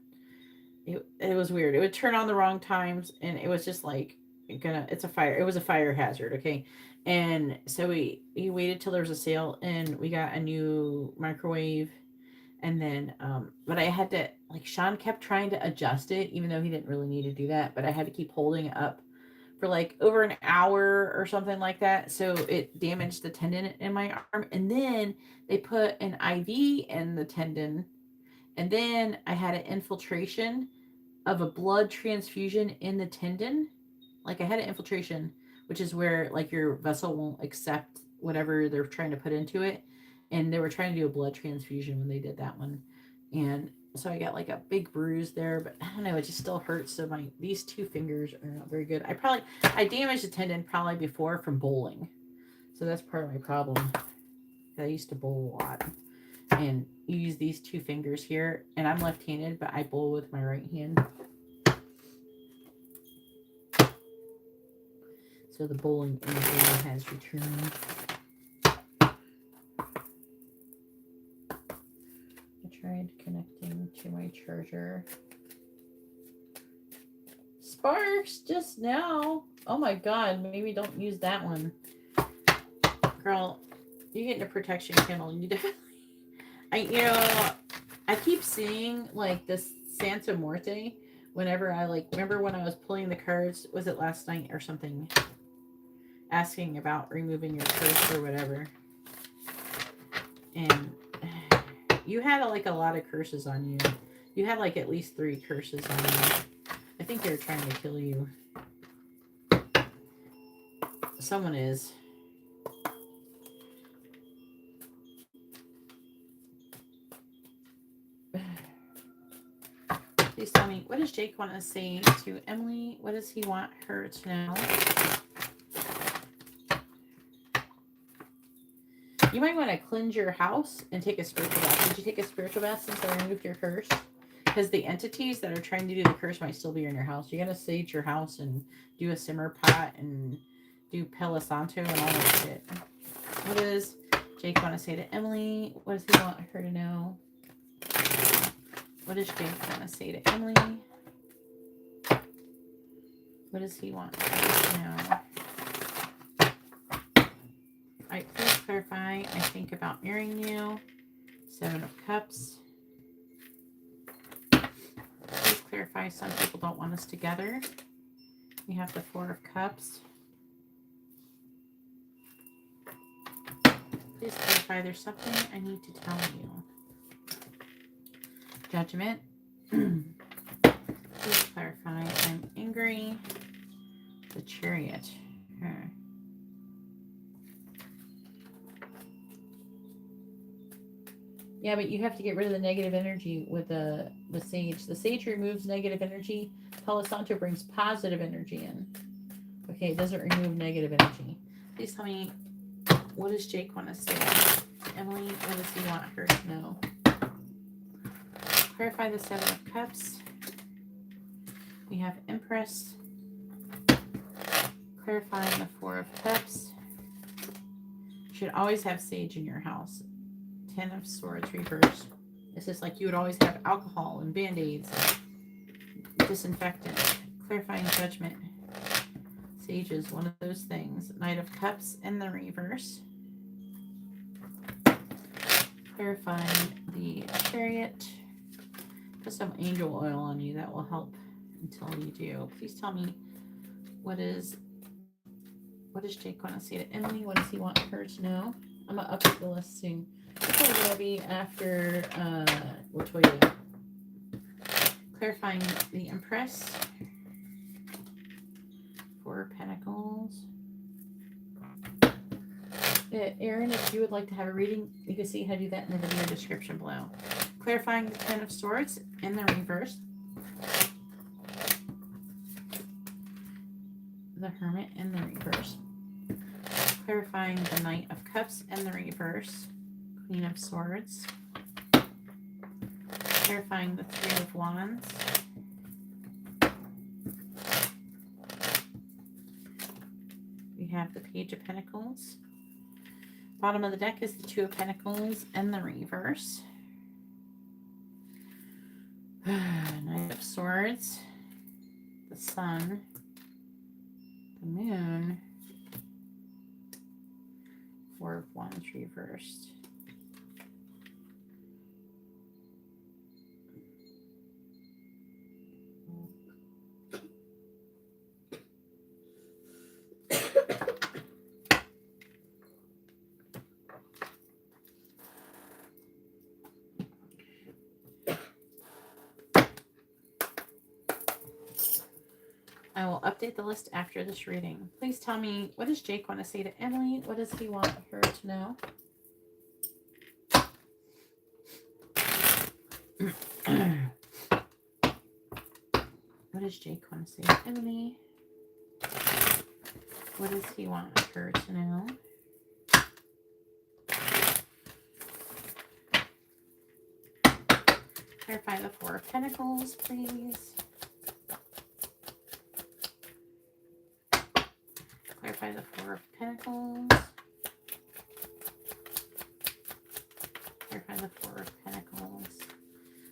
it was weird. It would turn on the wrong times, and it was just like it's a fire. It was a fire hazard, okay? And so we waited till there was a sale, and we got a new microwave. And then but I had to, like, Sean kept trying to adjust it, even though he didn't really need to do that, but I had to keep holding it up for like over an hour or something like that. So it damaged the tendon in my arm. And then they put an IV in the tendon. And then I had an infiltration of a blood transfusion in the tendon. Like, I had an infiltration, which is where like your vessel won't accept whatever they're trying to put into it. And they were trying to do a blood transfusion when they did that one. And so I got like a big bruise there, but I don't know, it just still hurts. So these two fingers are not very good. I damaged the tendon probably before from bowling. So that's part of my problem. I used to bowl a lot. And you use these two fingers here, and I'm left-handed, but I bowl with my right hand. So the bowling injury has returned. I tried connecting to my charger. Sparks just now. Oh my god, maybe don't use that one. Girl, you get in a protection kennel. You definitely... I keep seeing like this Santa Muerte whenever I remember when I was pulling the cards, was it last night or something, asking about removing your curse or whatever. And you had like a lot of curses on you. You had like at least 3 curses on you. I think they're trying to kill you. Someone is. Please tell me, what does Jake want to say to Emily? What does he want her to know? You might want to cleanse your house and take a spiritual bath. Did you take a spiritual bath since I removed your curse? Because the entities that are trying to do the curse might still be in your house. You're going to sage your house and do a simmer pot and do Palo Santo and all that shit. What does Jake want to say to Emily? What does he want her to know? What does Jake want to say to Emily? What does he want her to know? Alright, please clarify. I think about marrying you. 7 of Cups. Please clarify. Some people don't want us together. We have the 4 of Cups. Please clarify. There's something I need to tell you. Judgment. Please clarify. I'm angry. The Chariot. Yeah, but you have to get rid of the negative energy with the sage. The sage removes negative energy. Palo Santo brings positive energy in. Okay, it doesn't remove negative energy. Please tell me, what does Jake want to say? Emily, what does he want her to know? Clarify the 7 of Cups. We have Empress. Clarifying the 4 of Cups. You should always have sage in your house. 10 of Swords reverse. It's just like you would always have alcohol and band-aids, disinfectant. Clarifying Judgment. Sage is one of those things. Knight of Cups in the reverse. Clarifying the Chariot. Put some angel oil on you. That will help until you do. Please tell me, what does Jake want to say to Emily? What does he want her to know? I'm going to update the list soon. It's probably going to be after Latoya. Clarifying the Empress. 4 of Pentacles. Aaron, if you would like to have a reading, you can see how to do that in the video description below. Clarifying the Ten of Swords in the reverse. The Hermit in the reverse. Clarifying the Knight of Cups in the reverse. Queen of Swords. Clarifying the Three of Wands. We have the Page of Pentacles. Bottom of the deck is the Two of Pentacles in the reverse. Knight of Swords. The Sun. The Moon. Four of Wands reversed. I will update the list after this reading. Please tell me, what does Jake want to say to Emily? What does he want her to know? What does Jake want to say to Emily? What does he want her to know? Clarify the Four of Pentacles, please. Clarify the Four of Pentacles. Clarify the Four of Pentacles.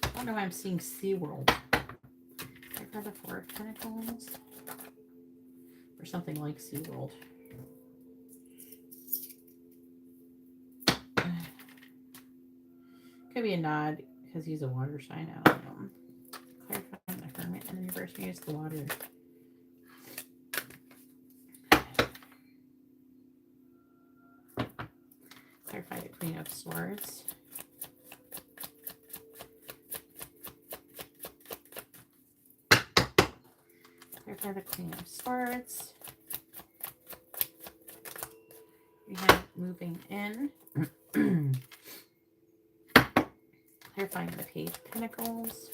I don't know why I'm seeing SeaWorld. Clarify the Four of Pentacles. Or something like SeaWorld. Could be a nod because he's a water sign. I don't know. Clarifying the Hermit and the reverse. Maybe it's the water. Clarify the Queen of Swords. Clarify the Queen of Swords. We have moving in. Clarifying the Page of Pentacles.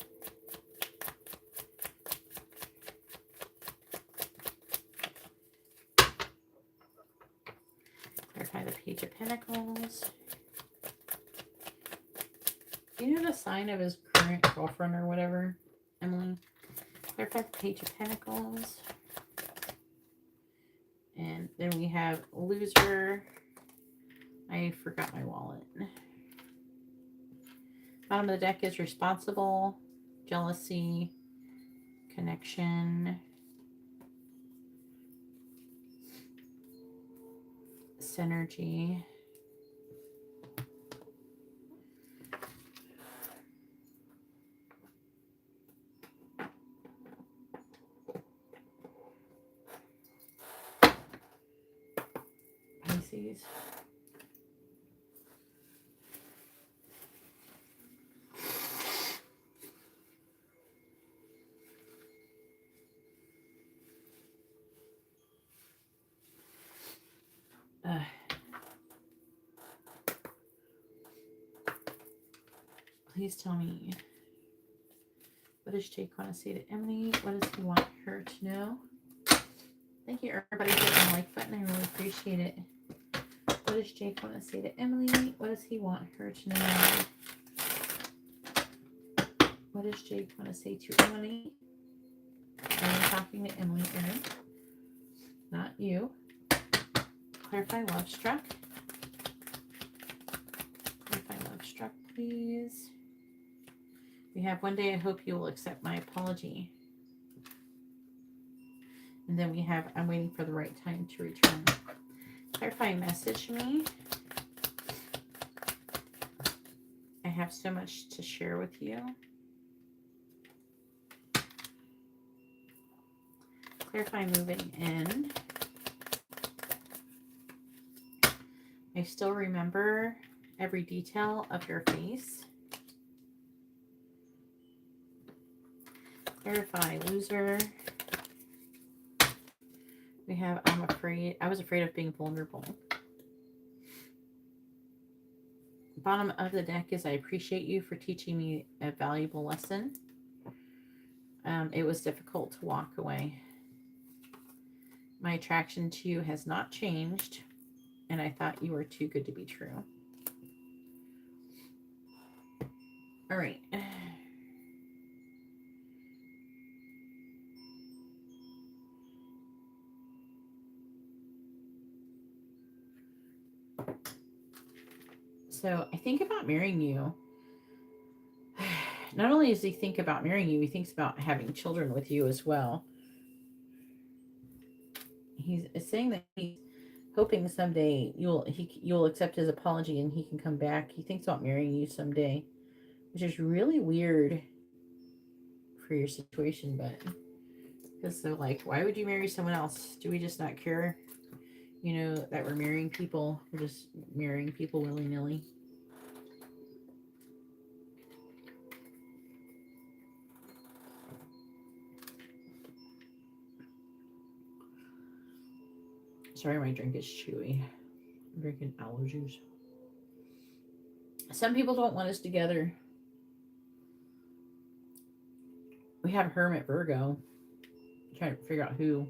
Clarify the Page of Pentacles. Do you know the sign of his current girlfriend or whatever, Emily? Clarify the Page of Pentacles. And then we have Loser. I forgot my wallet. Bottom of the deck is Responsible, Jealousy, Connection, Synergy, Pisces. Please tell me, what does Jake want to say to Emily? What does he want her to know? Thank you, everybody, for hitting the like button. I really appreciate it. What does Jake want to say to Emily? What does he want her to know? What does Jake want to say to Emily? I'm talking to Emily, Erin, not you. Clarify Love Struck. Clarify Love Struck, please. We have One Day I Hope You Will Accept My Apology. And then we have I'm Waiting for the Right Time to Return. Clarify Message Me. I have so much to share with you. Clarify Moving In. I still remember every detail of your face. Clarify Loser. We have I'm afraid. I was afraid of being vulnerable. Bottom of the deck is I appreciate you for teaching me a valuable lesson. It was difficult to walk away. My attraction to you has not changed, and I thought you were too good to be true. All right. So I think about marrying you. Not only does he think about marrying you, he thinks about having children with you as well. He's saying that he's hoping someday you'll accept his apology and he can come back. He thinks about marrying you someday, which is really weird for your situation, but because they're like, why would you marry someone else? Do we just not care? You know, that we're marrying people. We're just marrying people willy-nilly. Sorry, my drink is chewy. I'm drinking aloe juice. Some people don't want us together. We have Hermit Virgo. I'm trying to figure out who.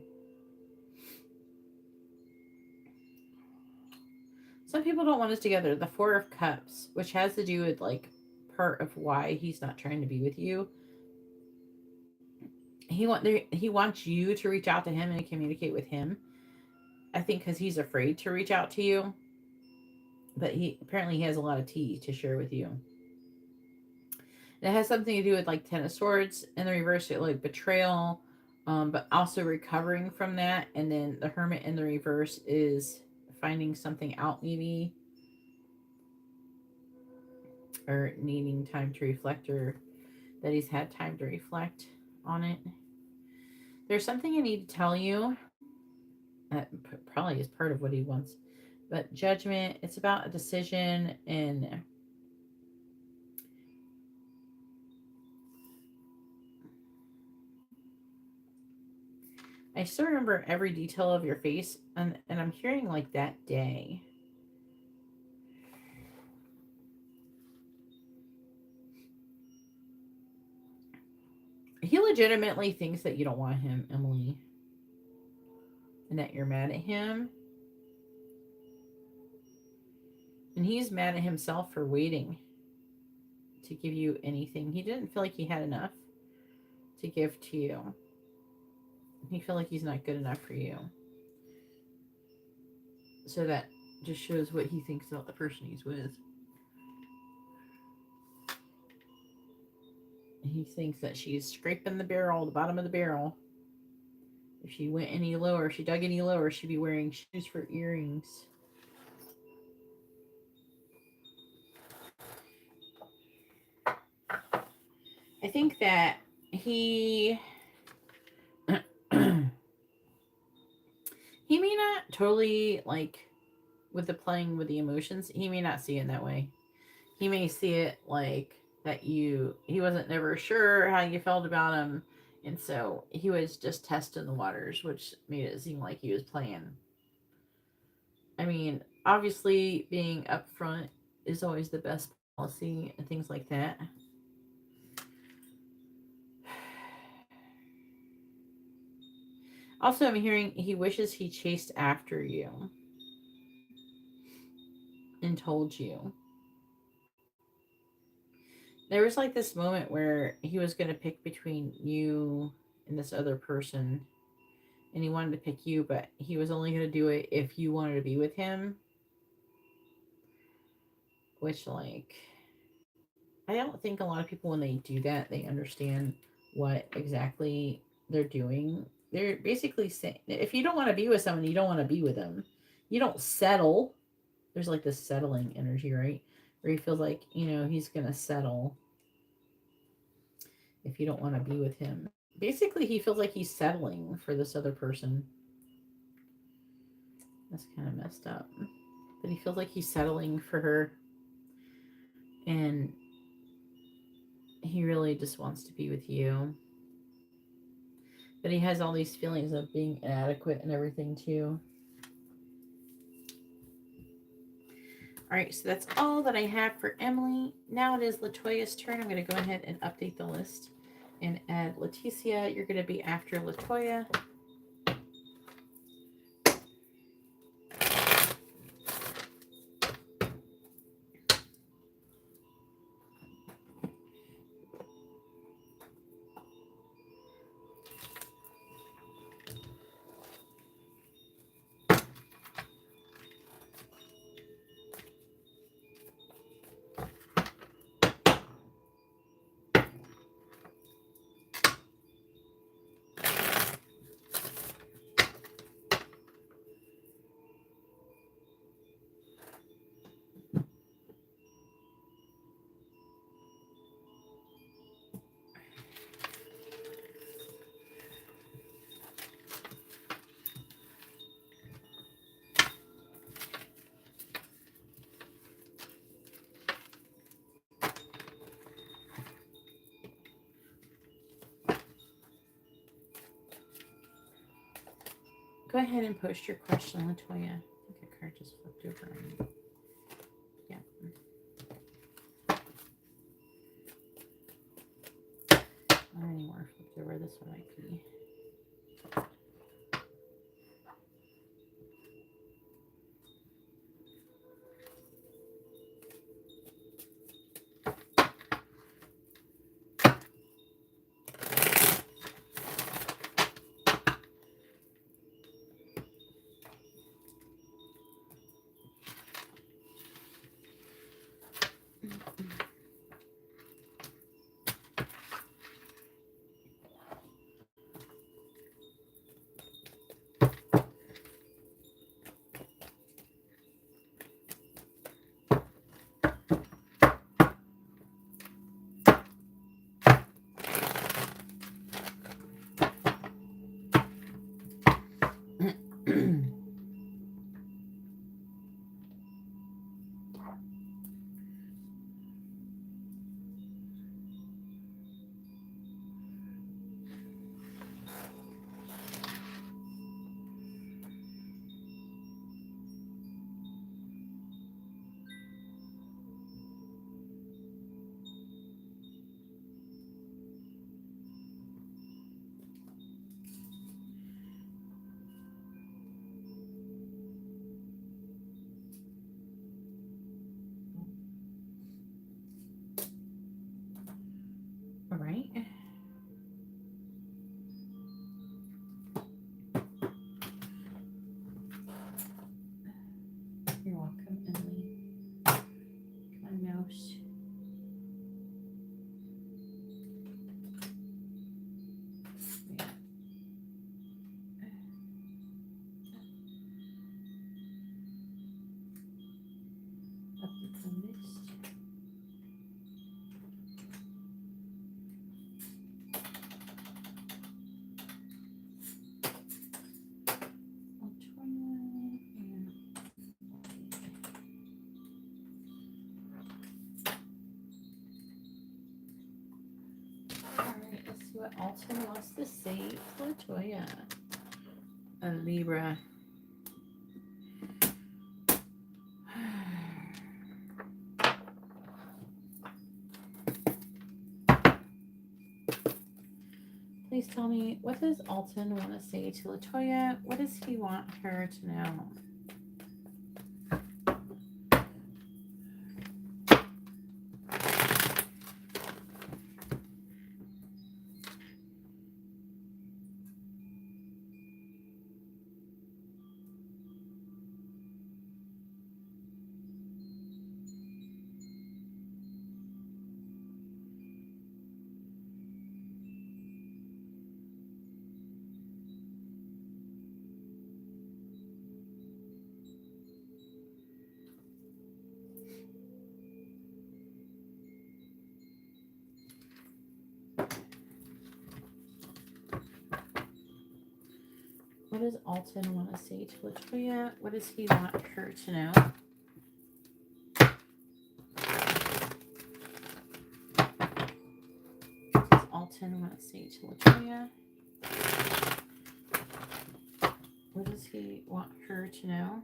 Some people don't want us together. The Four of Cups, which has to do with like part of why he's not trying to be with you. He wants you to reach out to him and communicate with him. I think because he's afraid to reach out to you. But he has a lot of tea to share with you. It has something to do with like Ten of Swords and the reverse, like betrayal, but also recovering from that. And then the Hermit in the reverse is finding something out, maybe, or needing time to reflect, or that he's had time to reflect on it. There's something I need to tell you. That probably is part of what he wants. But judgment, it's about a decision, and I still remember every detail of your face, and I'm hearing like that day. He legitimately thinks that you don't want him, Emily, and that you're mad at him. And he's mad at himself for waiting to give you anything. He didn't feel like he had enough to give to you. He feel like he's not good enough for you. So that just shows what he thinks about the person he's with. He thinks that she's scraping the barrel, the bottom of the barrel. If she went any lower, if she dug any lower, she'd be wearing shoes for earrings. I think that he he may not totally like with the playing with the emotions. He may not see it that way. He may see it like that he wasn't never sure how you felt about him, and so he was just testing the waters, which made it seem like he was playing. I mean, obviously being upfront is always the best policy and things like that. Also, I'm hearing he wishes he chased after you and told you. There was like this moment where he was going to pick between you and this other person, and he wanted to pick you, but he was only going to do it if you wanted to be with him. Which, like, I don't think a lot of people, when they do that, they understand what exactly they're doing. They're basically saying, if you don't want to be with someone, you don't want to be with them. You don't settle. There's like this settling energy, right? Where he feels like, he's going to settle if you don't want to be with him. Basically, he feels like he's settling for this other person. That's kind of messed up. But he feels like he's settling for her. And he really just wants to be with you. But he has all these feelings of being inadequate and everything too. All right, so that's all that I have for Emily. Now it is Latoya's turn. I'm going to go ahead and update the list and add Laticia. You're going to be after Latoya. Go ahead and post your question, Latoya. I think a card just flipped over on me. Yeah. Not anymore. Flipped over. This one might be. All right. You're welcome, Emily. My mouse. Yeah. Update the list. What Alton wants to say to Latoya. A Libra. Please tell me, what does Alton want to say to Latoya? What does he want her to know? What does Alton want to say to Latoya? What does he want her to know? What does Alton want to say to Latoya? What does he want her to know?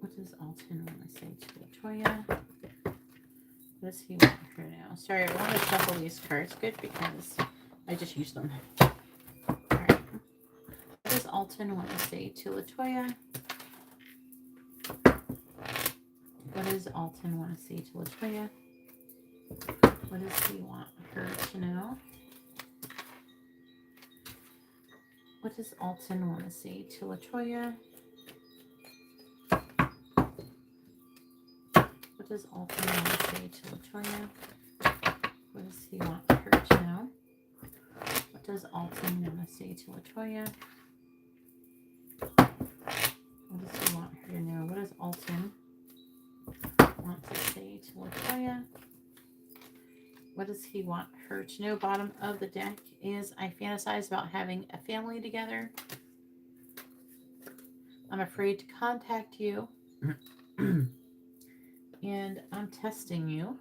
What does Alton want to say to Latoya? What does he want her now? Sorry, I want to shuffle these cards. Good, because I just used them. Alright. What does Alton want to say to Latoya? What does Alton want to say to Latoya? What does he want her to know? What does Alton want to say to Latoya? What does Alton want to say to Latoya? What does he want her to know? What does Alton want to say to Latoya? What does he want her to know? What does Alton want to say to Latoya? What does he want her to know? Bottom of the deck is, I fantasize about having a family together. I'm afraid to contact you. And I'm testing you.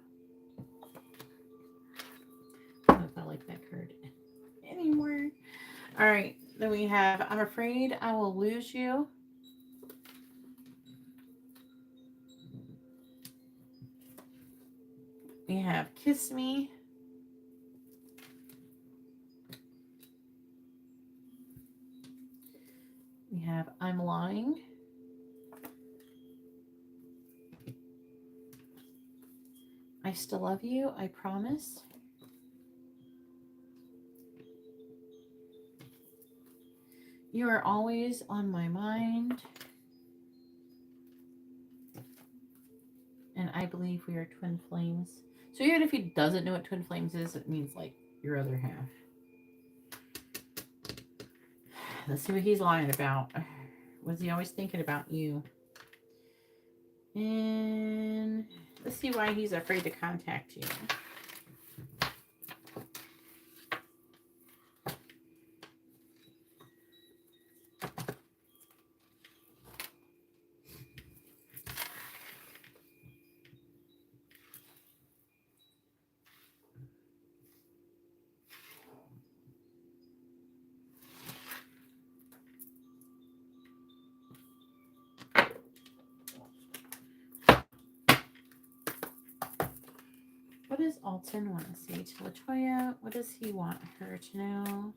I don't know if I like that card anymore. All right. Then we have, I'm afraid I will lose you. We have kiss me. We have I'm lying. I still love you, I promise. You are always on my mind. And I believe we are twin flames. So even if he doesn't know what twin flames is, it means like your other half. Let's see what he's lying about. Was he always thinking about you? And let's see why he's afraid to contact you. What does Alton want to say to Latoya? What does he want her to know?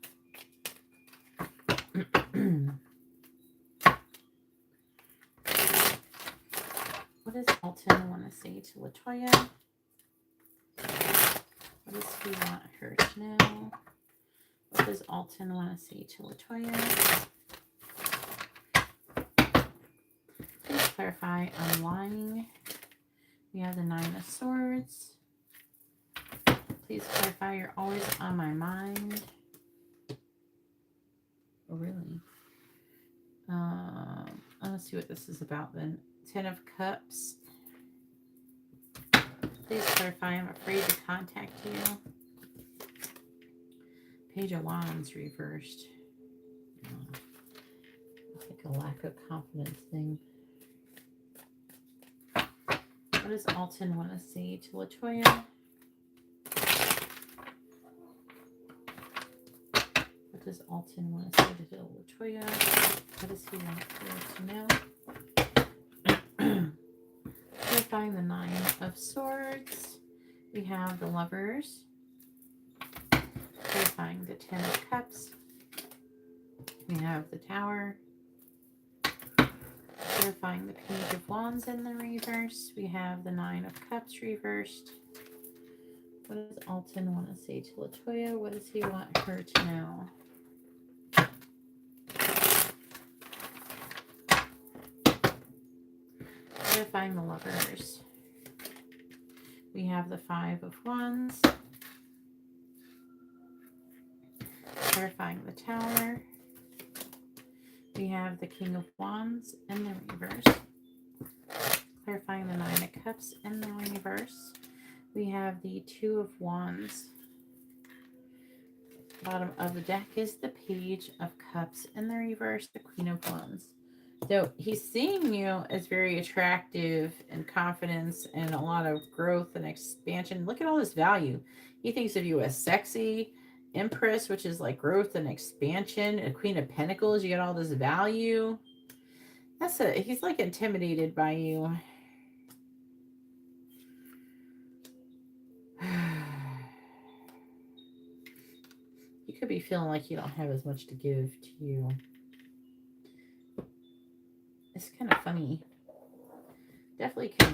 What does Alton want to say to Latoya? What does he want her to know? What does Alton want to say to Latoya? Please clarify, I'm lying. We have the 9 of Swords. Please clarify, you're always on my mind. Oh, really? Let's see what this is about then. 10 of Cups. Please clarify, I'm afraid to contact you. Page of Wands reversed. It's like a lack of confidence thing. What does Alton want to say to Latoya? What does Alton want to say to Latoya? What does he want her to know? Clarifying the 9 of Swords. We have the Lovers. Clarifying the 10 of Cups. We have the Tower. Clarifying the Page of Wands in the reverse. We have the 9 of Cups reversed. What does Alton want to say to Latoya? What does he want her to know? Clarifying the Lovers. We have the 5 of Wands. Clarifying the Tower. We have the King of Wands in the reverse. Clarifying the 9 of Cups in the reverse. We have the 2 of Wands. Bottom of the deck is the Page of Cups in the reverse, the Queen of Wands. So he's seeing you as very attractive and confidence and a lot of growth and expansion. Look at all this value. He thinks of you as sexy, Empress, which is like growth and expansion, a Queen of Pentacles. You get all this value. He's like intimidated by you. You could be feeling like you don't have as much to give to you. It's kind of funny. Definitely can.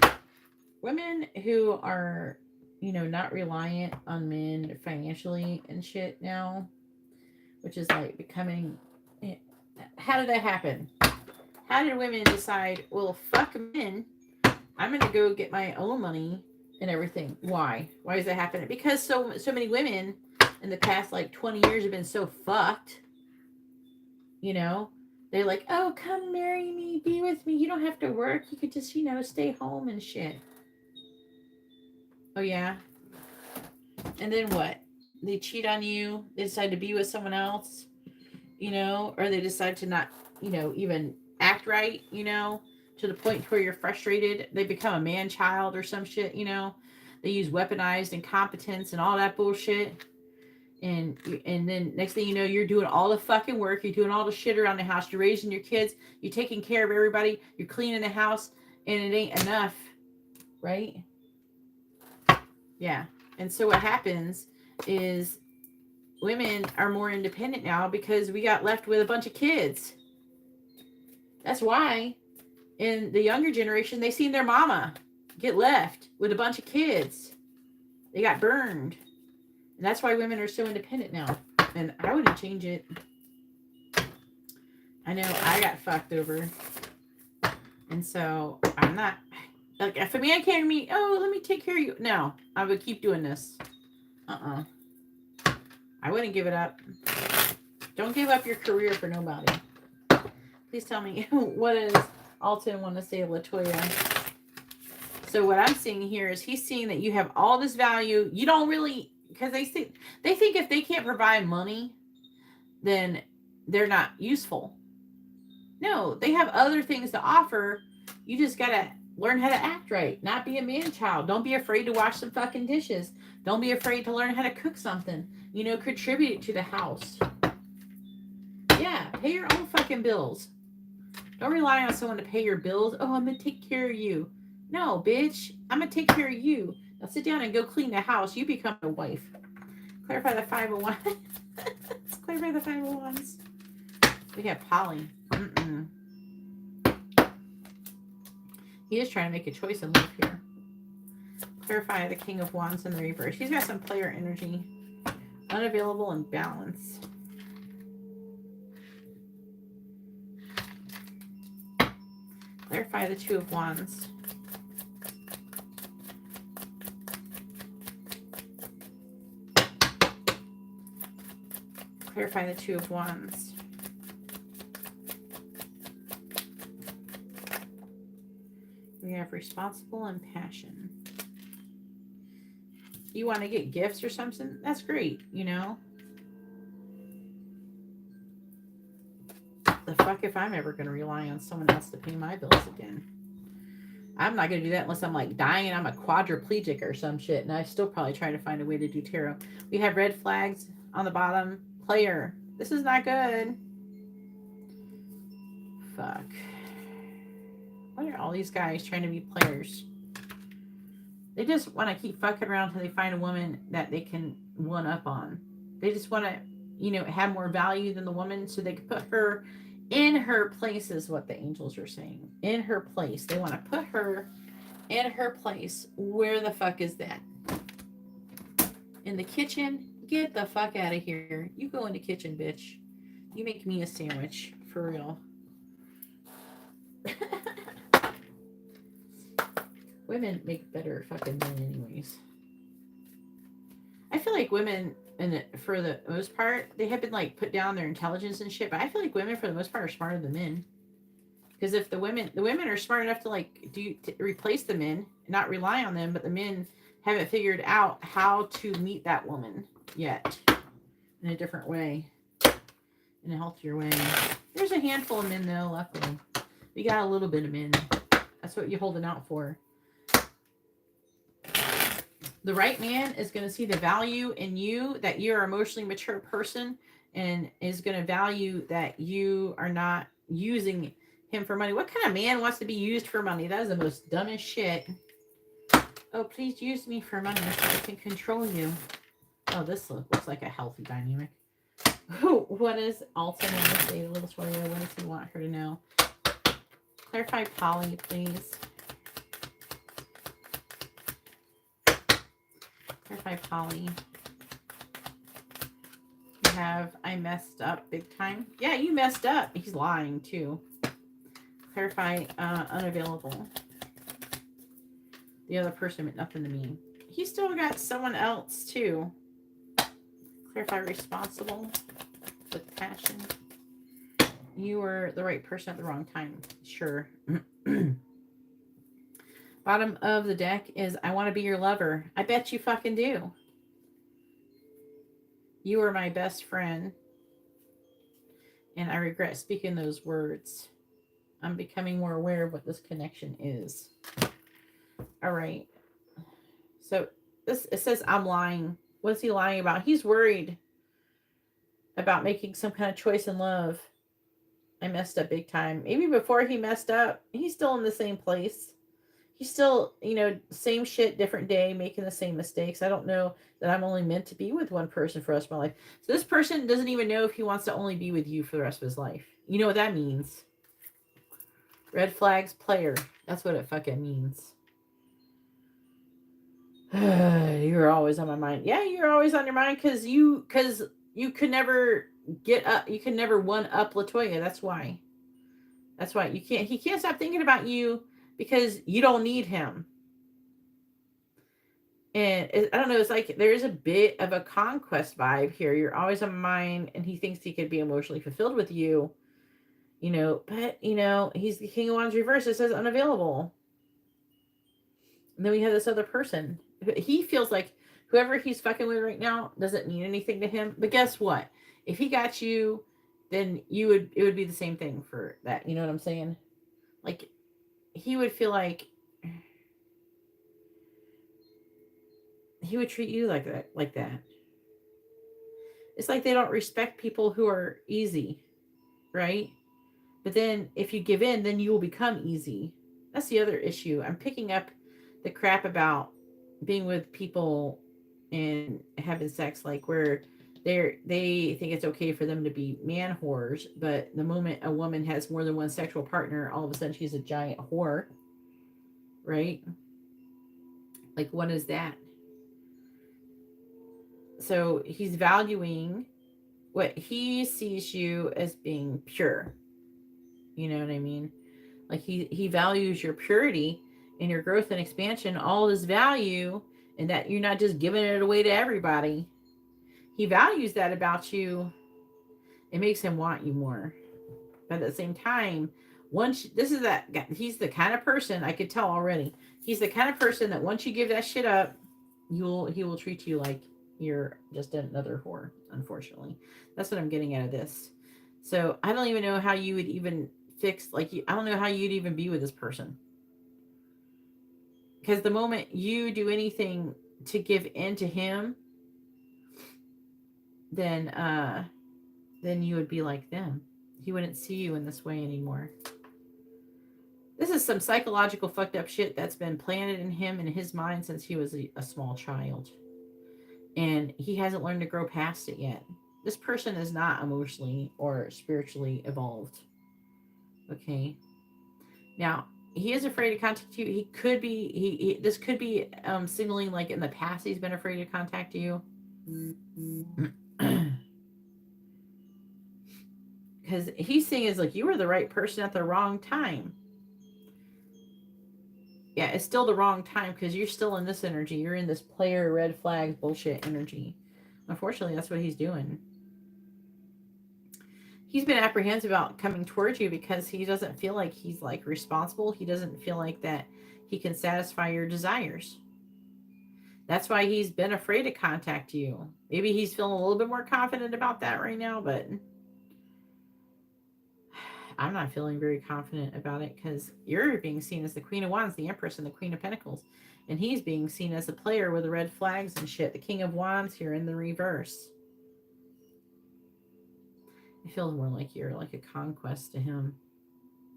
Women who are, not reliant on men financially and shit now, which is like becoming. How did that happen? How did women decide, well, fuck men, I'm going to go get my own money and everything? Why? Why is that happening? Because so many women in the past like 20 years have been so fucked. They're like, oh, come marry me, be with me. You don't have to work. You could just, stay home and shit. Oh, yeah. And then what? They cheat on you. They decide to be with someone else, or they decide to not, even act right, to the point where you're frustrated. They become a man child or some shit, They use weaponized incompetence and all that bullshit. And then next thing you know, you're doing all the fucking work. You're doing all the shit around the house. You're raising your kids. You're taking care of everybody. You're cleaning the house. And it ain't enough. Right? Yeah. And so what happens is women are more independent now because we got left with a bunch of kids. That's why in the younger generation, they seen their mama get left with a bunch of kids. They got burned. And that's why women are so independent now. And I wouldn't change it. I know I got fucked over. And so I'm not, like, if a man came to me, oh, let me take care of you. No, I would keep doing this. I wouldn't give it up. Don't give up your career for nobody. Please tell me, what does Alton want to say, Latoya? So what I'm seeing here is he's seeing that you have all this value. You don't really, because they think if they can't provide money, then they're not useful. No, they have other things to offer. You just got to learn how to act right. Not be a man child. Don't be afraid to wash some fucking dishes. Don't be afraid to learn how to cook something. Contribute to the house. Yeah, pay your own fucking bills. Don't rely on someone to pay your bills. Oh, I'm going to take care of you. No, bitch. I'm going to take care of you. Now sit down and go clean the house. You become a wife. Clarify the 501. Let's clarify the 501s. We have Polly. He is trying to make a choice in life here. Clarify the King of Wands in the reverse. He's got some player energy. Unavailable and balance. Clarify the Two of Wands. Clarify the Two of Wands. We have responsible and passion. You want to get gifts or something? That's great, The fuck if I'm ever going to rely on someone else to pay my bills again. I'm not going to do that unless I'm like dying and I'm a quadriplegic or some shit. And I still probably try to find a way to do tarot. We have red flags on the bottom. Player. This is not good. Fuck. Why are all these guys trying to be players? They just want to keep fucking around until they find a woman that they can one up on. They just want to, have more value than the woman so they can put her in her place is what the angels are saying. In her place. They want to put her in her place. Where the fuck is that? In the kitchen? Get the fuck out of here. You go in the kitchen, bitch. You make me a sandwich. For real. Women make better fucking men anyways. I feel like women, for the most part, they have been like put down their intelligence and shit, but I feel like women for the most part are smarter than men. Because if the women are smart enough to like to replace the men, not rely on them, but the men haven't figured out how to meet that woman yet in a different way, in a healthier way. There's a handful of men though, luckily. We got a little bit of men. That's what you're holding out for. The right man is going to see the value in you, that you're an emotionally mature person, and is going to value that you are not using him for money. What kind of man wants to be used for money? That is the most dumbest shit. Oh, please use me for money so I can control you. Oh, this looks like a healthy dynamic. What is Alton want to say to Latoya? What does he want her to know? Clarify Polly, please. Clarify Polly. You have, I messed up big time. Yeah, you messed up. He's lying too. Clarify unavailable. The other person meant nothing to me. He still got someone else too. Clarify responsible with passion. You were the right person at the wrong time. Sure. Bottom of the deck is I want to be your lover. I bet you fucking do. You are my best friend. And I regret speaking those words. I'm becoming more aware of what this connection is. All right. So it says I'm lying. What's he lying about? He's worried about making some kind of choice in love. I messed up big time. Maybe before he messed up, he's still in the same place. He's still, same shit, different day, making the same mistakes. I don't know that I'm only meant to be with one person for the rest of my life. So this person doesn't even know if he wants to only be with you for the rest of his life. You know what that means? Red flags player. That's what it fucking means. You're always on my mind. Yeah, you're always on your mind because you could never get up. You can never one up Latoya. That's why. He can't stop thinking about you because you don't need him. And I don't know, it's like there is a bit of a conquest vibe here. You're always on my mind, and he thinks he could be emotionally fulfilled with you. But he's the King of Wands reverse. It says unavailable. And then we have this other person. He feels like whoever he's fucking with right now doesn't mean anything to him. But guess what? If he got you, then it would be the same thing for that. You know what I'm saying? Like, he would feel like he would treat you like that. It's like they don't respect people who are easy, right? But then if you give in, then you will become easy. That's the other issue. I'm picking up the crap about being with people and having sex, like where they think it's okay for them to be man whores, but the moment a woman has more than one sexual partner, all of a sudden she's a giant whore, right? Like, what is that? So he's valuing what he sees you as being pure. You know what I mean? Like he values your purity and your growth and expansion, all this value, and that you're not just giving it away to everybody. He values that about you. It makes him want you more. But at the same time, he's the kind of person, I could tell already. He's the kind of person that once you give that shit up, he will treat you like you're just another whore, unfortunately. That's what I'm getting out of this. So I don't even know how you would even fix, I don't know how you'd even be with this person. Because the moment you do anything to give in to him, then you would be like them. He wouldn't see you in this way anymore. This is some psychological fucked up shit that's been planted in him and his mind since he was a small child. And he hasn't learned to grow past it yet. This person is not emotionally or spiritually evolved. Okay. Now, he is afraid to contact you. He could be, this could be signaling like in the past he's been afraid to contact you. Because he's saying is like, you were the right person at the wrong time. Yeah, it's still the wrong time because you're still in this energy. You're in this player red flag bullshit energy. Unfortunately, that's what he's doing. He's been apprehensive about coming towards you because he doesn't feel like he's like responsible. He doesn't feel like that he can satisfy your desires. That's why he's been afraid to contact you. Maybe he's feeling a little bit more confident about that right now, but I'm not feeling very confident about it because you're being seen as the Queen of Wands, the Empress, and the Queen of Pentacles. And he's being seen as a player with the red flags and shit. The King of Wands here in the reverse. It feels more like you're like a conquest to him.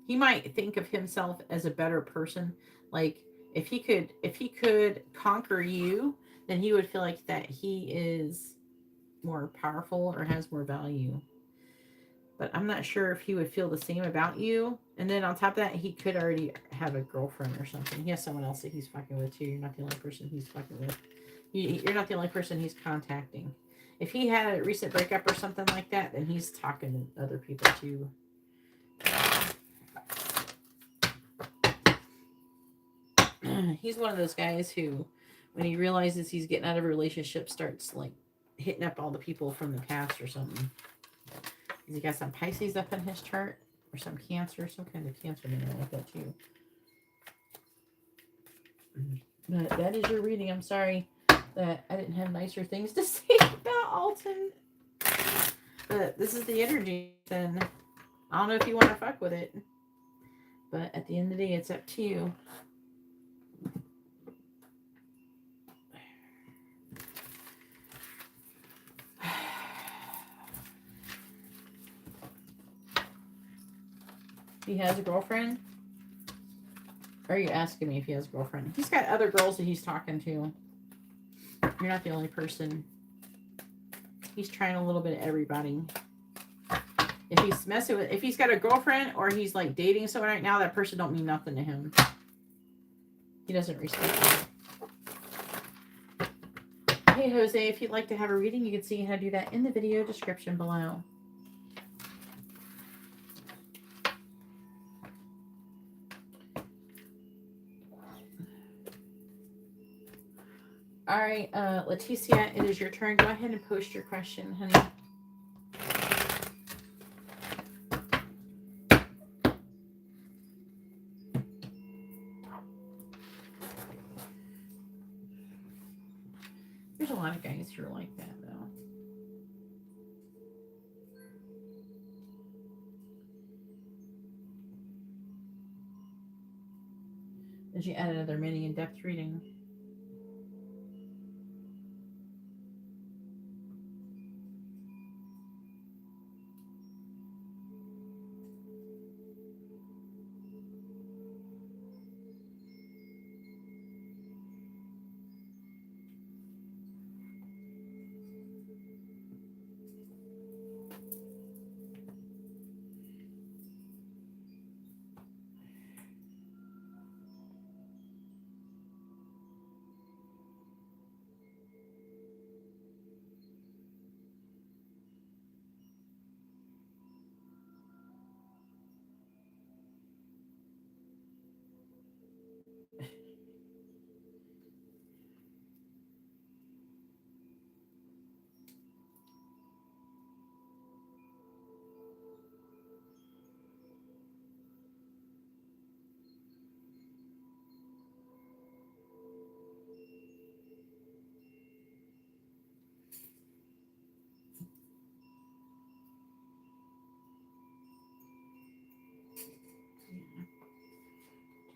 he might think of himself as a better person. Like if he could conquer you, then he would feel like that he is more powerful or has more value. But I'm not sure if he would feel the same about you. And then on top of that, he could already have a girlfriend or something. He has someone else that he's fucking with too. You're not the only person he's fucking with. You're not the only person he's contacting. If he had a recent breakup or something like that, then he's talking to other people too. He's one of those guys who, when he realizes he's getting out of a relationship, starts like hitting up all the people from the past or something. He got some Pisces up in his chart, or some Cancer, some kind of Cancer mineral like that too. But that is your reading. I'm sorry that I didn't have nicer things to say about Alton. But this is the energy, and I don't know if you want to fuck with it. But at the end of the day, it's up to you. He has a girlfriend? Or are you asking me if he has a girlfriend? He's got other girls that he's talking to. You're not the only person. He's trying a little bit of everybody. If he's messing with, if he's got a girlfriend or he's like dating someone right now, that person don't mean nothing to him. He doesn't respect you. Hey Jose, if you'd like to have a reading, you can see how to do that in the video description below. All right, Laticia, it is your turn. Go ahead and post your question, honey. There's a lot of guys who are like that, though. Did you add another mini in-depth reading?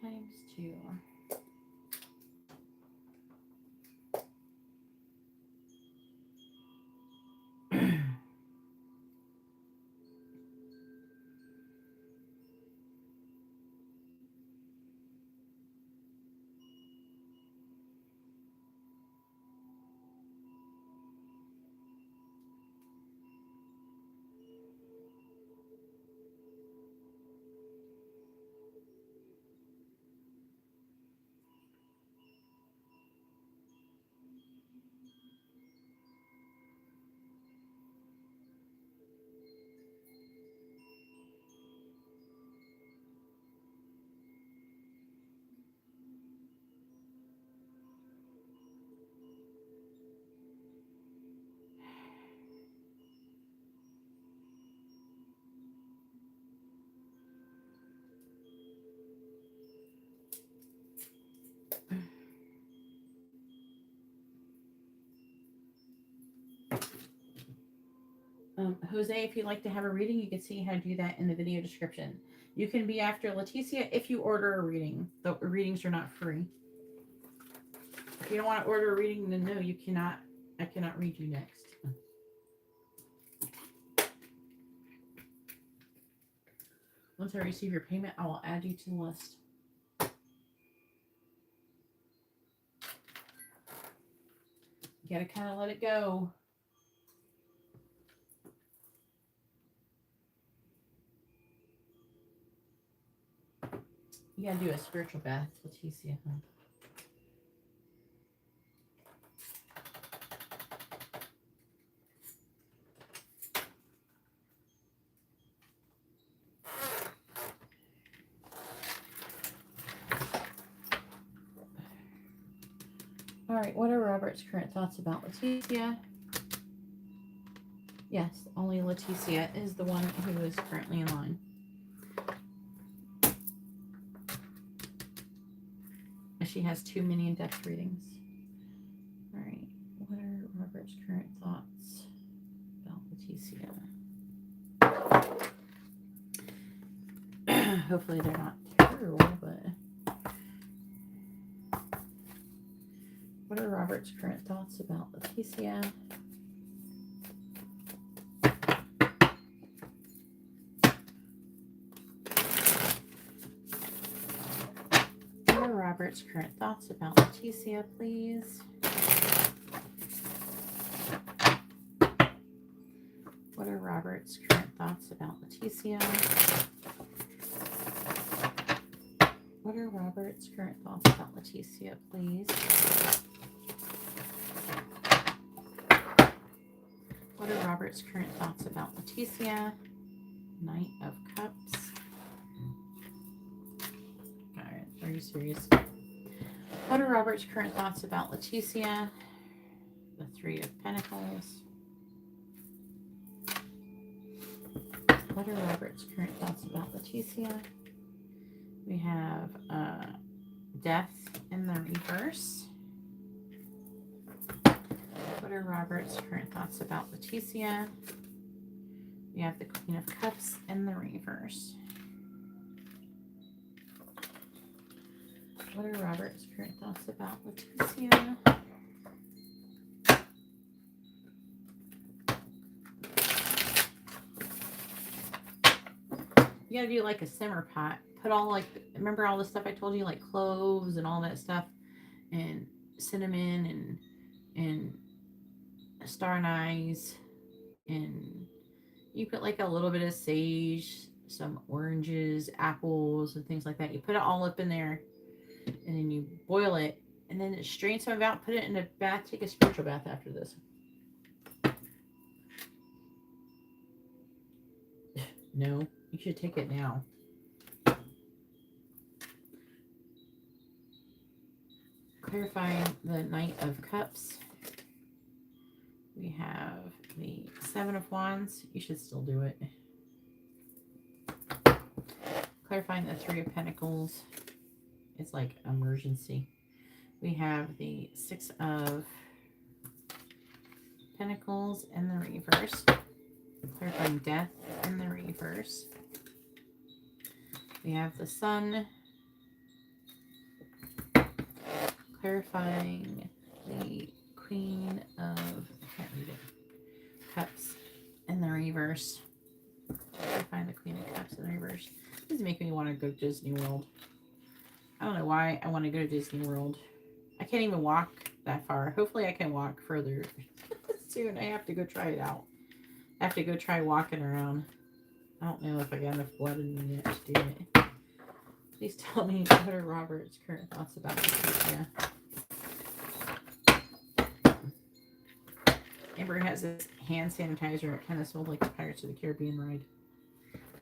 Times 2. Jose, if you'd like to have a reading, you can see how to do that in the video description. You can be after Laticia if you order a reading. The readings are not free. If you don't want to order a reading, then no, you cannot. I cannot read you next. Once I receive your payment, I will add you to the list. You gotta kind of let it go. You gotta do a spiritual bath, Laticia. Huh? All right, what are Robert's current thoughts about Laticia? Yes, only Laticia is the one who is currently in line. She has too many in-depth readings. All right, what are Robert's current thoughts about Laticia? Hopefully they're not terrible, but what are Robert's current thoughts about Laticia? What are Robert's current thoughts about Laticia, please? What are Robert's current thoughts about Laticia? What are Robert's current thoughts about Laticia, please? What are Robert's current thoughts about Laticia? Knight of Cups. Alright, are you serious? What are Robert's current thoughts about Laticia? The Three of Pentacles. What are Robert's current thoughts about Laticia? We have Death in the reverse. What are Robert's current thoughts about Laticia? We have the Queen of Cups in the reverse. What are Robert's current thoughts about Laticia? You gotta do like a simmer pot. Put all like, remember all the stuff I told you, like cloves and all that stuff, and cinnamon and star anise, and you put like a little bit of sage, some oranges, apples, and things like that. You put it all up in there, and then you boil it, and then strain some of it out, put it in a bath, take a spiritual bath after this. No, you should take it now. Clarifying the Knight of Cups. We have the Seven of Wands. You should still do it. Clarifying the Three of Pentacles. It's like emergency. We have the Six of Pentacles in the reverse. Clarifying Death in the reverse. We have the Sun. Clarifying the Queen of, I can't read it, Cups in the reverse. Clarifying the Queen of Cups in the reverse. This is making me want to go to Disney World. I don't know why I want to go to Disney World. I can't even walk that far. Hopefully I can walk further soon. I have to go try it out. I have to go try walking around. I don't know if I got enough blood in me yet to do it. Please tell me what are Robert's current thoughts about this. Yeah. Amber has this hand sanitizer. It kind of smells like the Pirates of the Caribbean ride.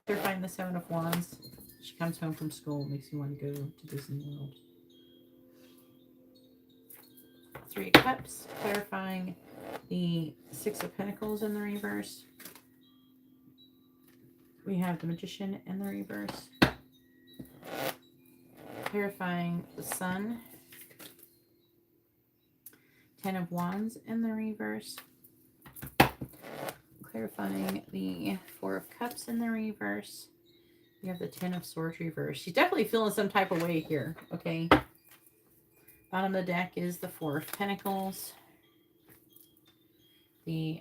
They're finding the Seven of Wands. She comes home from school. It makes me want to go to Disney World. Three of Cups. Clarifying the Six of Pentacles in the reverse. We have the Magician in the reverse. Clarifying the Sun. Ten of Wands in the reverse. Clarifying the Four of Cups in the reverse. We have the Ten of Swords reverse. She's definitely feeling some type of way here, okay? Bottom of the deck is the Four of Pentacles. The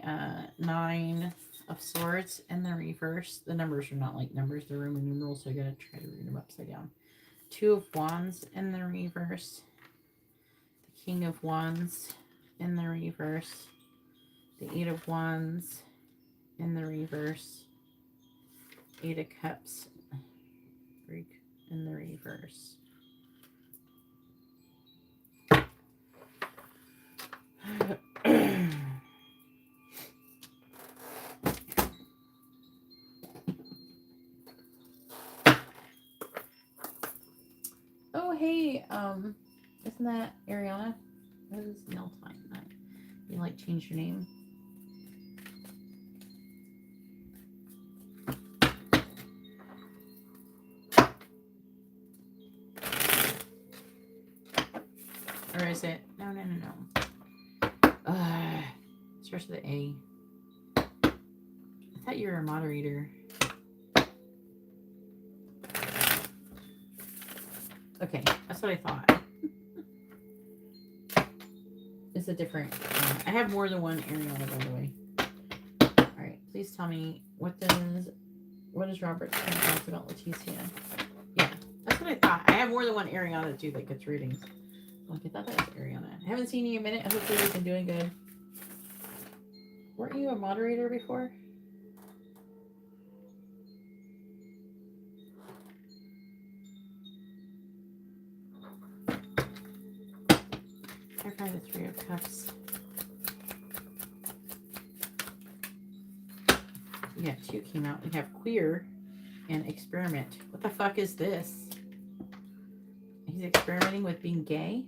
Nine of Swords in the reverse. The numbers are not like numbers, they're Roman numerals, so I gotta try to read them upside down. Two of Wands in the reverse. The King of Wands in the reverse. The Eight of Wands in the reverse. Eight of Cups in the reverse. Oh, hey, isn't that Ariana? What is nail time? You like change your name? Or is it? No. Starts with an A. I thought you were a moderator. Okay, that's what I thought. It's a different. I have more than one Ariana, by the way. All right, please tell me what is Robert's thoughts about Laticia? Yeah, that's what I thought. I have more than one Ariana too that gets readings. Like, I thought that was Ariana. I haven't seen you in a minute. Hopefully you've been doing good. Weren't you a moderator before? I find the Three of Cups. Yeah, two came out. We have Queer and Experiment. What the fuck is this? He's experimenting with being gay?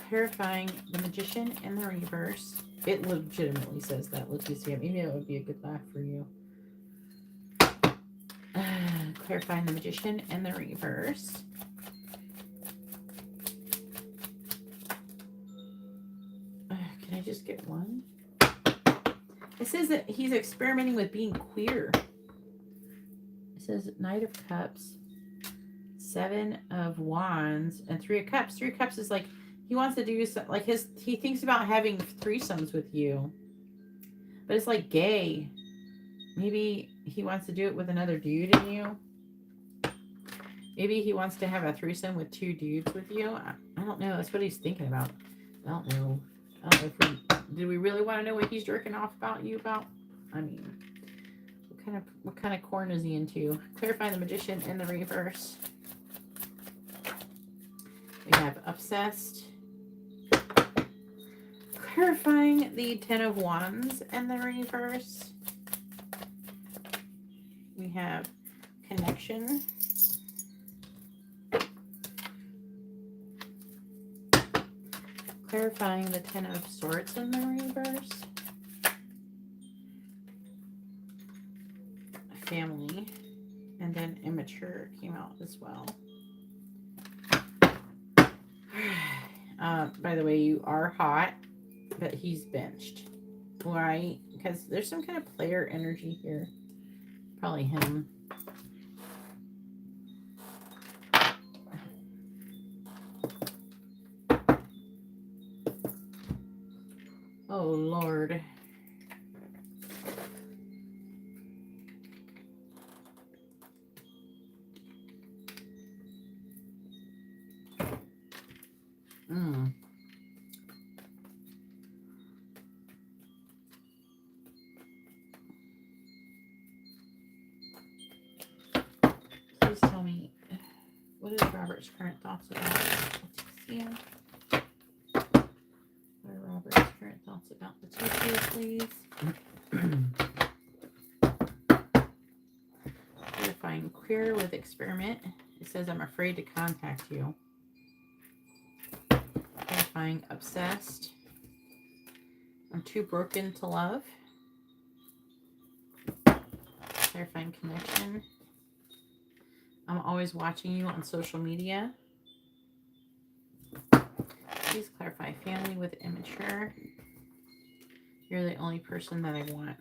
Clarifying the Magician in the reverse. It legitimately says that, Laticia. Maybe that would be a good laugh for you. Clarifying the Magician in the reverse. Can I just get one? It says that he's experimenting with being queer. It says Knight of Cups, Seven of Wands, and Three of Cups. Three of Cups is like he wants to do like he thinks about having threesomes with you, but it's like gay. Maybe he wants to do it with another dude in you. Maybe he wants to have a threesome with two dudes with you. I don't know. That's what he's thinking about. I don't know. Did we really want to know what he's jerking off about you about? I mean, what kind of corn is he into? Clarifying the Magician in the reverse. We have Obsessed. Clarifying the Ten of Wands in the reverse. We have Connection. Clarifying the Ten of Swords in the reverse. Family. And then Immature came out as well. By the way, you are hot, but he's benched. Right? Because there's some kind of player energy here. Probably him. Oh, Lord. Please tell me, what is Robert's current thoughts about Laticia? What are Robert's current thoughts about Laticia, please? Clarifying Queer with Experiment. It says, I'm afraid to contact you. Clarifying Obsessed. I'm too broken to love. Clarifying Connection. I'm always watching you on social media. Please clarify Family with Immature. You're the only person that I want.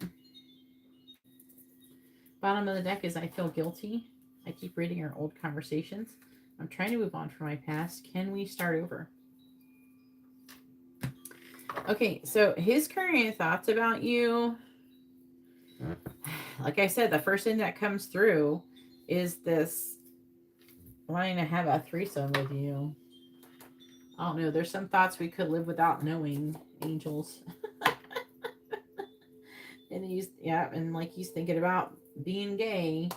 Bottom of the deck is I feel guilty. I keep reading our old conversations. I'm trying to move on from my past. Can we start over? Okay, so his current thoughts about you, like I said, the first thing that comes through is this wanting to have a threesome with you. I don't know. There's some thoughts we could live without knowing, angels. And he's, yeah, and like he's thinking about being gay.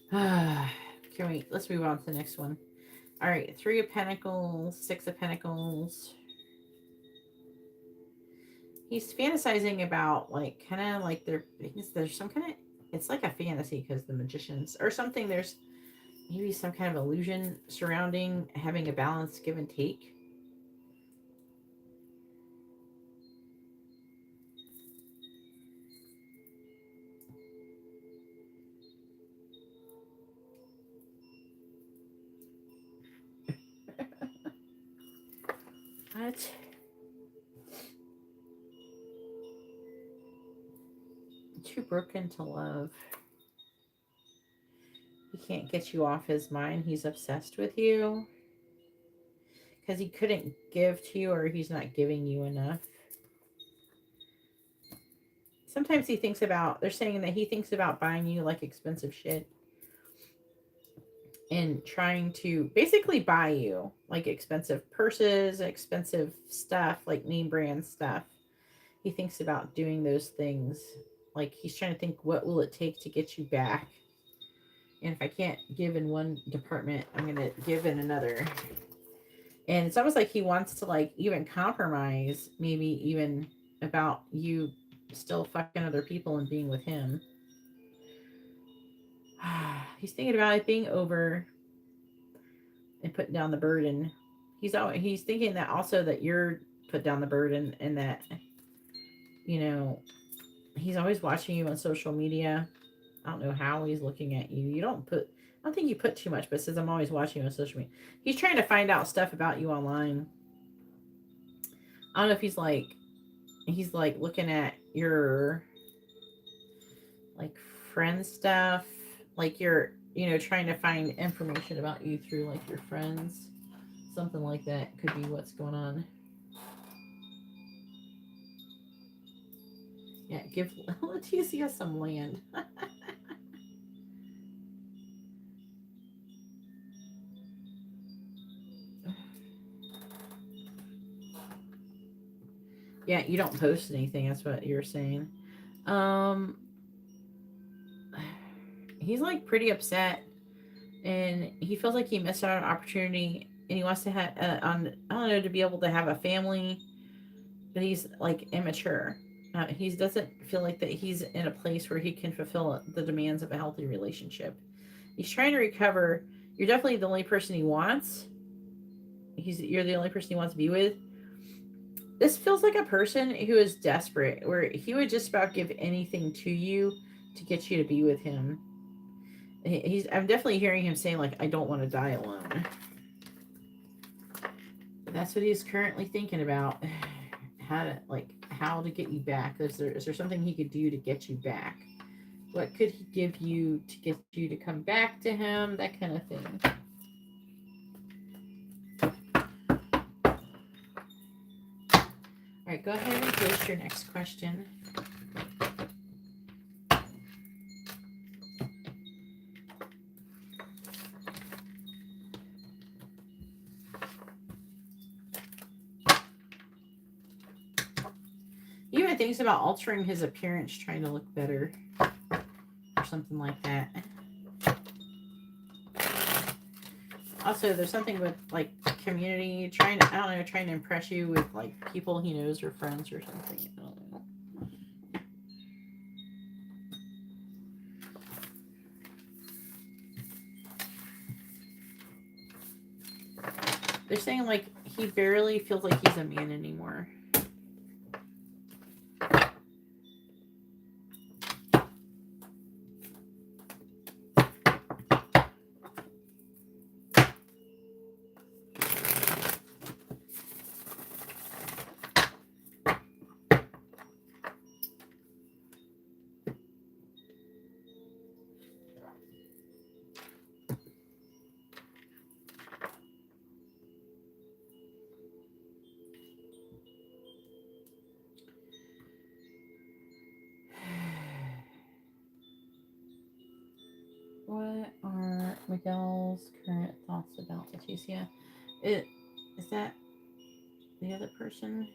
Can we, let's move on to the next one. All right, 3 of Pentacles, 6 of Pentacles. He's fantasizing about like kind of like there's some kind of, it's like a fantasy because the Magicians or something. There's maybe some kind of illusion surrounding having a balanced give and take. What? Too broken to love. He can't get you off his mind. He's obsessed with you because he couldn't give to you, or he's not giving you enough. Sometimes he thinks about, they're saying that he thinks about buying you like expensive shit and trying to basically buy you like expensive purses, expensive stuff, like name brand stuff. He thinks about doing those things. Like he's trying to think, what will it take to get you back? And if I can't give in one department, I'm going to give in another. And it's almost like he wants to like even compromise, maybe even about you still fucking other people and being with him. He's thinking about it being over and putting down the burden. He's thinking that also that you're put down the burden, and that, you know, he's always watching you on social media. I don't know how he's looking at you. I don't think you put too much, but it says I'm always watching you on social media. He's trying to find out stuff about you online. I don't know if he's like looking at your like friend stuff, like you're, you know, trying to find information about you through like your friends. Something like that could be what's going on. Yeah, give Laticia some land. Yeah, you don't post anything. That's what you're saying. He's like pretty upset, and he feels like he missed out on an opportunity, and he wants to have I don't know, to be able to have a family, but he's like immature. He doesn't feel like that he's in a place where he can fulfill the demands of a healthy relationship. He's trying to recover. You're definitely the only person he wants. You're the only person he wants to be with. This feels like a person who is desperate, where he would just about give anything to you to get you to be with him. I'm definitely hearing him saying like, I don't want to die alone. That's what he's currently thinking about. How to get you back. Is there something he could do to get you back? What could he give you to get you to come back to him? That kind of thing. All right, go ahead and post your next question. He even thinks about altering his appearance, trying to look better or something like that. Also, there's something with like community, trying to impress you with like people he knows or friends or something. I don't know. They're saying like he barely feels like he's a man anymore. Miguel's current thoughts about Laticia? Is that the other person?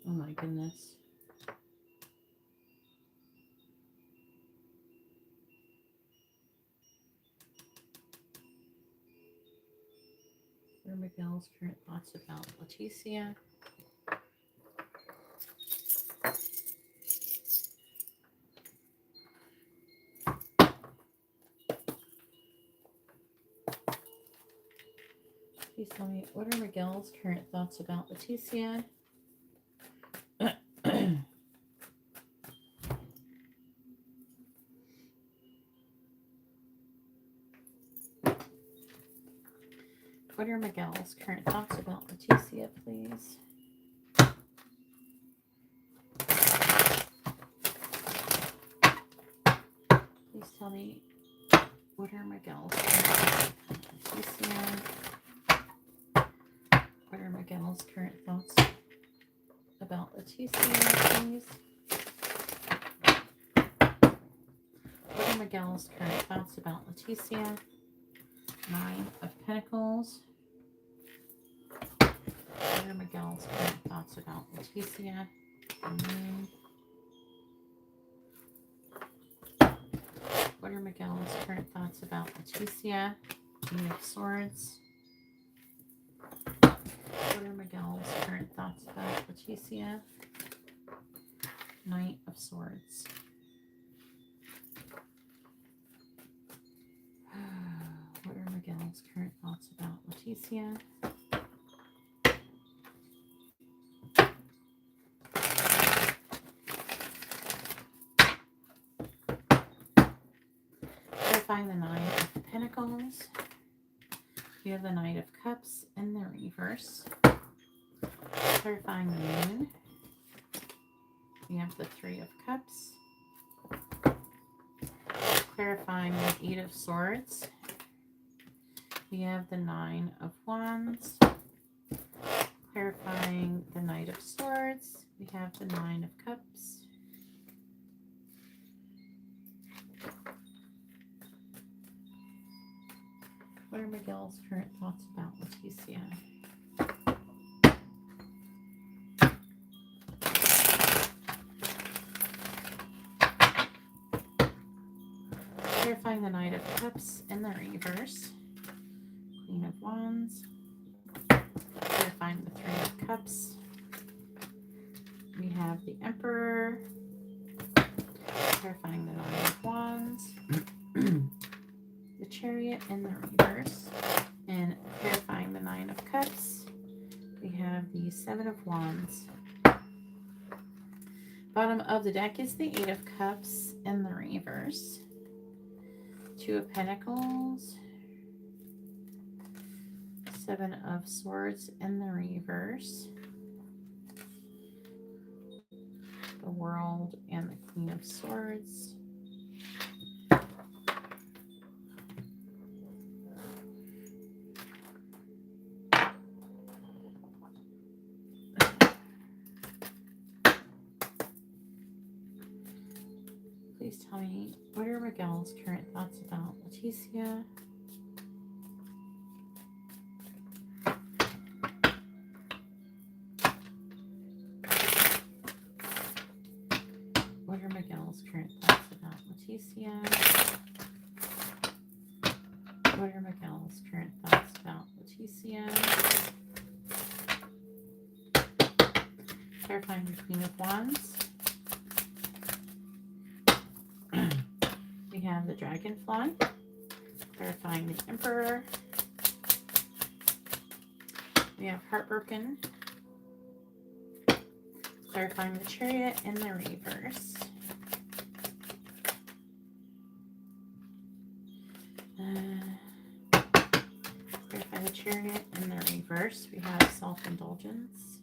Oh my goodness. What are Miguel's current thoughts about Laticia? Please tell me, what are Miguel's current thoughts about Laticia? What are Miguel's current thoughts about Laticia, please? Please tell me, what are Miguel's current thoughts about Laticia? What are Miguel's current thoughts about Laticia, please? What are Miguel's current thoughts about Laticia? 9 of Pentacles. What are Miguel's current thoughts about Laticia? What are Miguel's current thoughts about Laticia? King of Swords. What are Miguel's current thoughts about Laticia? Knight of Swords. What are Miguel's current thoughts about Laticia? Clarifying the 9 of Pentacles. You have the Knight of Cups in the reverse. Clarifying the Moon. You have the 3 of Cups. Clarifying the 8 of Swords. We have the 9 of Wands. Clarifying the Knight of Swords. We have the 9 of Cups. What are Miguel's current thoughts about Laticia? Clarifying the Knight of Cups in the reverse. Queen of Wands. Clarifying the 3 of Cups. We have the Emperor. Clarifying the 9 of Wands. The Chariot in the reverse. And clarifying the 9 of Cups. We have the 7 of Wands. Bottom of the deck is the 8 of Cups in the reverse. 2 of Pentacles. 7 of Swords in the reverse. The World and the Queen of Swords. Please tell me, what are Miguel's current thoughts about Laticia? Laticia. What are Miguel's current thoughts about Laticia? Clarifying the Queen of Wands. We have the Dragonfly. Clarifying the Emperor. We have Heartbroken. Clarifying the Chariot in the reverse. Clarify the Chariot in the reverse. We have Self-Indulgence.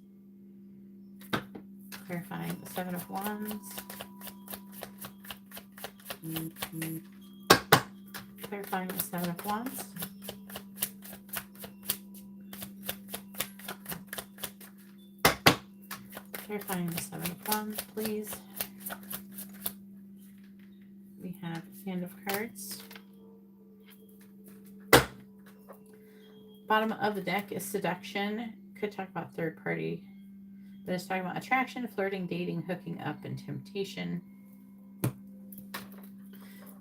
Clarifying the Seven of Wands. Clarifying the Seven of Wands. Clarifying the Seven of Wands, please. We have Hand of Cards. Bottom of the deck is Seduction. Could talk about third party, but it's talking about attraction, flirting, dating, hooking up, and temptation.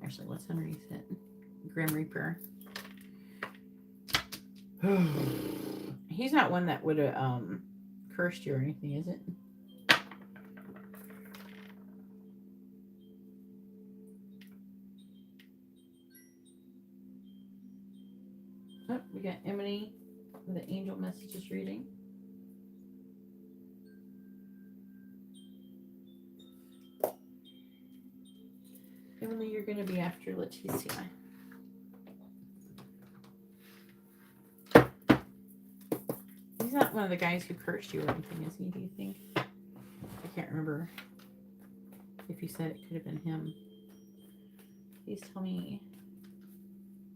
Actually, what's underneath it? Grim Reaper. He's not one that would have cursed you or anything, is it? Oh, we got Emily with the angel messages reading. Emily, you're going to be after Laticia. He's not one of the guys who cursed you or anything, is he, do you think? I can't remember if you said it could have been him. Please tell me,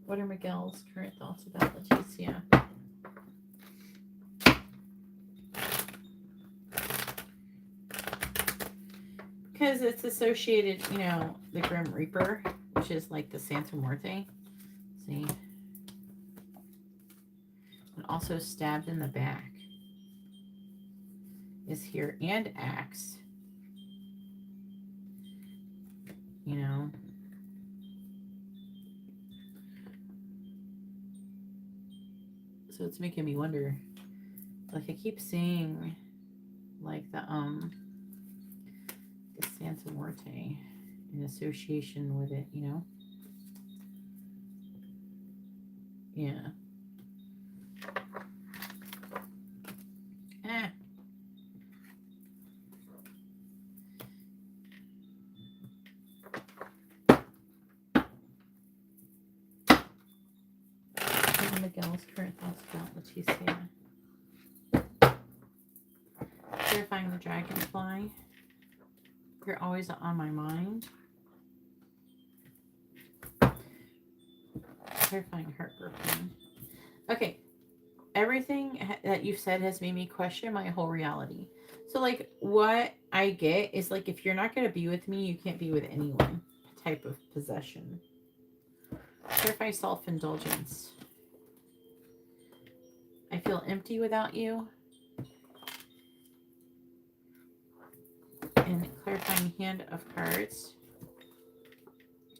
what are Miguel's current thoughts about Laticia? Because it's associated, you know, the Grim Reaper, which is like the Santa Muerte. See? And also stabbed in the back is here, and axe. You know? So it's making me wonder. Like, I keep seeing like the Santa Muerte in association with it, you know? Yeah. Ah. Miguel's current thoughts about Laticia. Clarifying the Dragonfly. You're always on my mind. Clarifying Heartbroken. Okay. Everything that you've said has made me question my whole reality. So, like, what I get is, like, if you're not going to be with me, you can't be with anyone type of possession. Clarify Self-Indulgence. I feel empty without you. And clarifying Hand of Cards.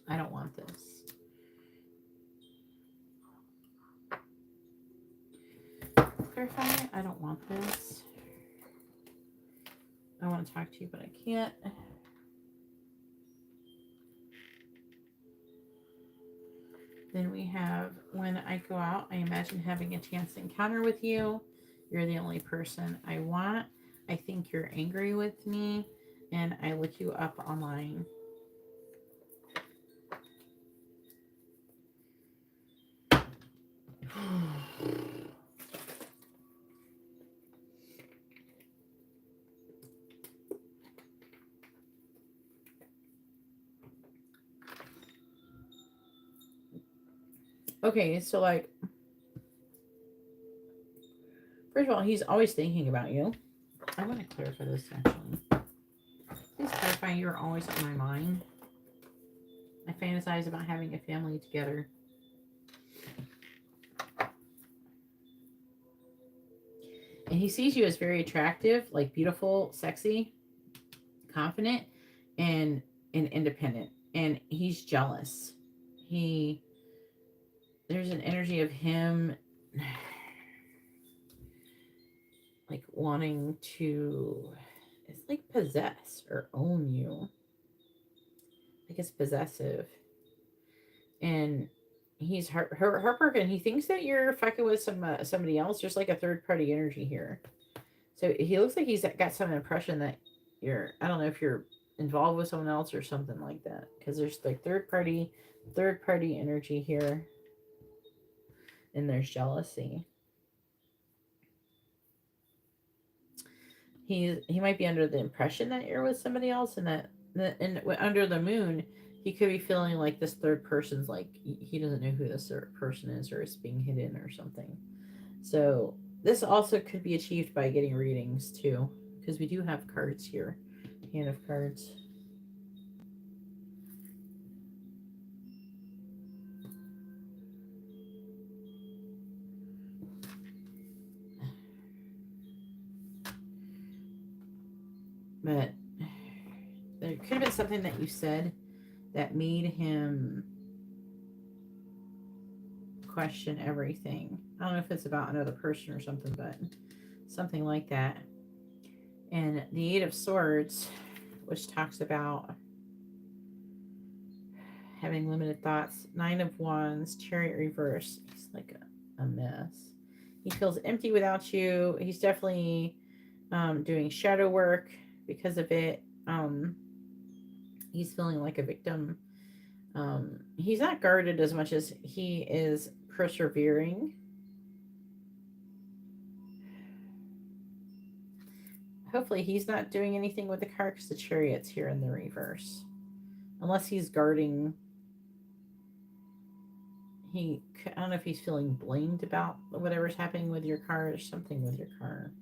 I don't want this. Clarifying, I don't want this. I want to talk to you, but I can't. Then we have, when I go out, I imagine having a chance to encounter with you. You're the only person I want. I think you're angry with me, and I look you up online. Okay, so, like, first of all, he's always thinking about you. I want to clarify this, actually. Please clarify you're always on my mind. I fantasize about having a family together. And he sees you as very attractive, like beautiful, sexy, confident, and independent. and he's jealous. There's an energy of him like wanting to, it's like possess or own you. Like it's possessive. And he's heartbroken. He thinks that you're fucking with somebody else. There's like a third party energy here. So he looks like he's got some impression that I don't know if you're involved with someone else or something like that. Because there's like third party energy here. And there's jealousy. He might be under the impression that you're with somebody else, and under the moon, he could be feeling like this third person's like he doesn't know who this third person is, or it's being hidden or something. So this also could be achieved by getting readings too, because we do have cards here, hand of cards. But there could have been something that you said that made him question everything. I don't know if it's about another person or something, but something like that. And the Eight of Swords, which talks about having limited thoughts. Nine of Wands, Chariot reverse. He's like a mess. He feels empty without you. He's definitely doing shadow work because of it. He's feeling like a victim. He's not guarded as much as he is persevering. Hopefully he's not doing anything with the car because the Chariot's here in the reverse. Unless he's guarding. I don't know if he's feeling blamed about whatever's happening with your car or something with your car.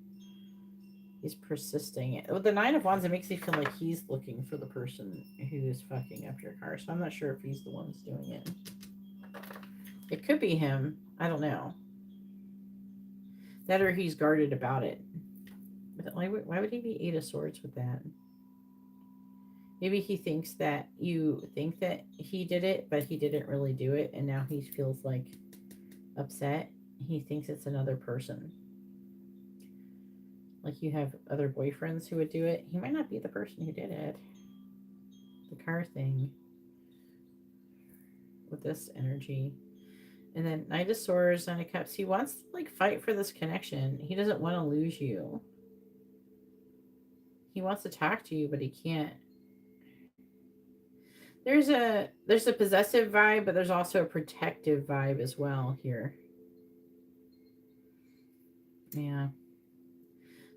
He's persisting. With the Nine of Wands, it makes me feel like he's looking for the person who's fucking up your car. So I'm not sure if he's the one who's doing it. It could be him. I don't know. That or he's guarded about it. But why would he be Eight of Swords with that? Maybe he thinks that you think that he did it, but he didn't really do it. And now he feels like upset. He thinks it's another person. Like you have other boyfriends who would do it. He might not be the person who did it. The car thing. With this energy. And then Knight of Swords, Nine of Cups. He wants to like fight for this connection. He doesn't want to lose you. He wants to talk to you, but he can't. There's a possessive vibe, but there's also a protective vibe as well here. Yeah.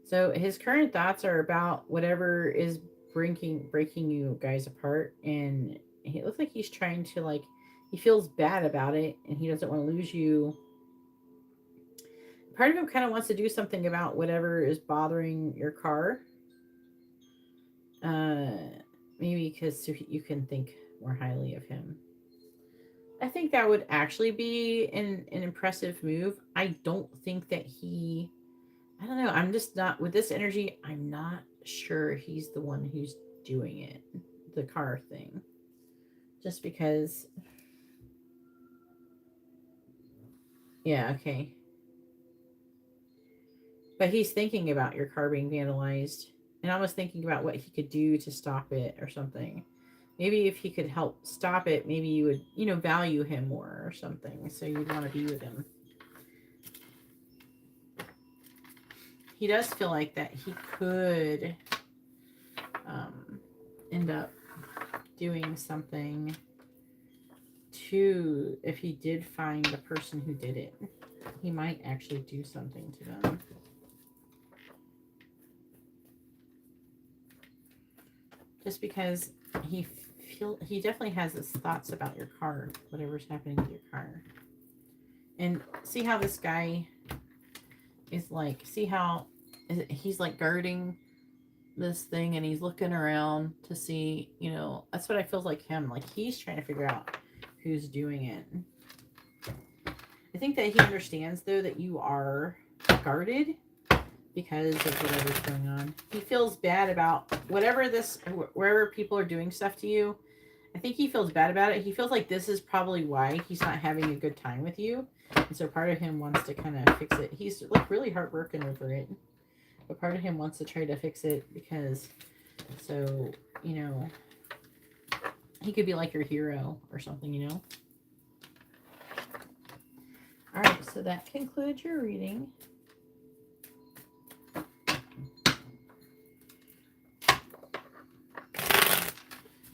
So his current thoughts are about whatever is breaking you guys apart, and it looks like he's trying to like, he feels bad about it, and he doesn't want to lose you. Part of him kind of wants to do something about whatever is bothering your car. Maybe because you can think more highly of him. I think that would actually be an impressive move. I don't think that I don't know. I'm just not, with this energy, I'm not sure he's the one who's doing it. The car thing. Just because. Yeah, okay. But he's thinking about your car being vandalized. And I was thinking about what he could do to stop it or something. Maybe if he could help stop it, maybe you would, value him more or something. So you'd want to be with him. He does feel like that he could end up doing something to, if he did find the person who did it, he might actually do something to them. Just because he definitely has his thoughts about your car, whatever's happening with your car. And see how this guy is like, see how he's like guarding this thing and he's looking around to see, that's what I feel like him. Like he's trying to figure out who's doing it. I think that he understands though that you are guarded because of whatever's going on. He feels bad about wherever people are doing stuff to you. I think he feels bad about it. He feels like this is probably why he's not having a good time with you. And so part of him wants to kind of fix it. He's like really heartbroken over it. But part of him wants to try to fix it because, so, you know, he could be like your hero or something, you know. All right, so that concludes your reading.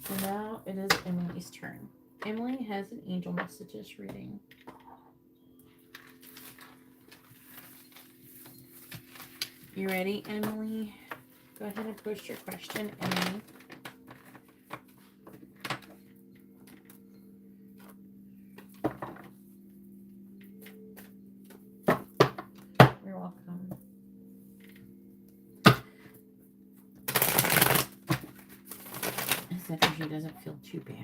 So now it is Emily's turn. Emily has an angel messages reading. You ready, Emily? Go ahead and post your question, Emily. You're welcome. His energy doesn't feel too bad.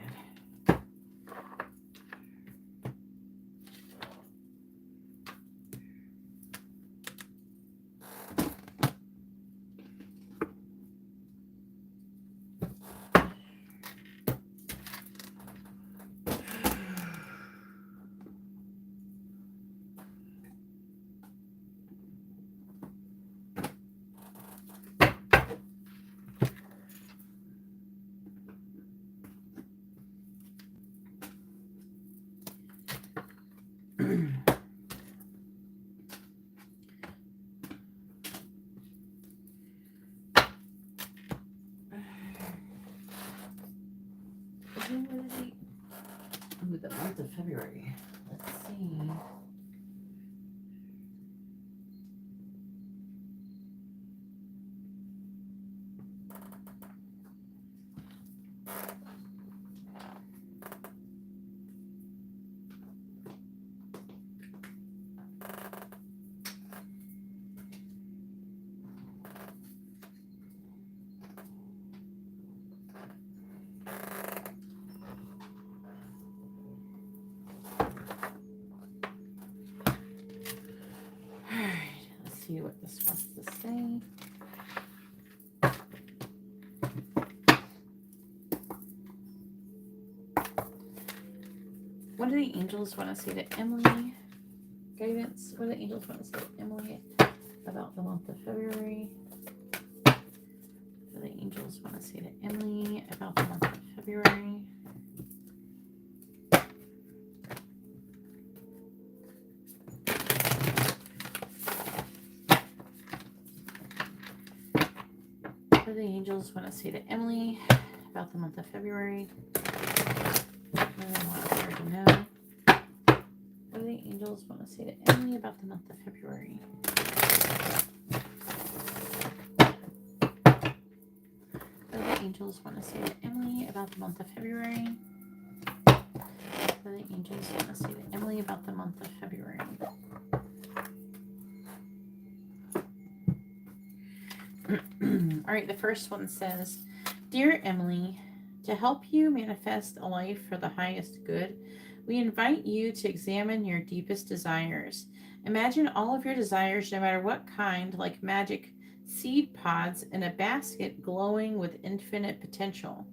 Ooh, the month of February. Let's see. See what this wants to say. What do the angels want to say to Emily? Guidance. What do the angels want to say to Emily about the month of February? What do the angels want to say to Emily about the month of February? What do the angels want to say to Emily about the month of February? What do they want her to know? What do the angels want to say to Emily about the month of February? What do the angels want to say to Emily about the month of February? What do the angels want to say to Emily about the month of February? All right, the first one says, Dear Emily, to help you manifest a life for the highest good, we invite you to examine your deepest desires. Imagine all of your desires, no matter what kind, like magic seed pods in a basket glowing with infinite potential.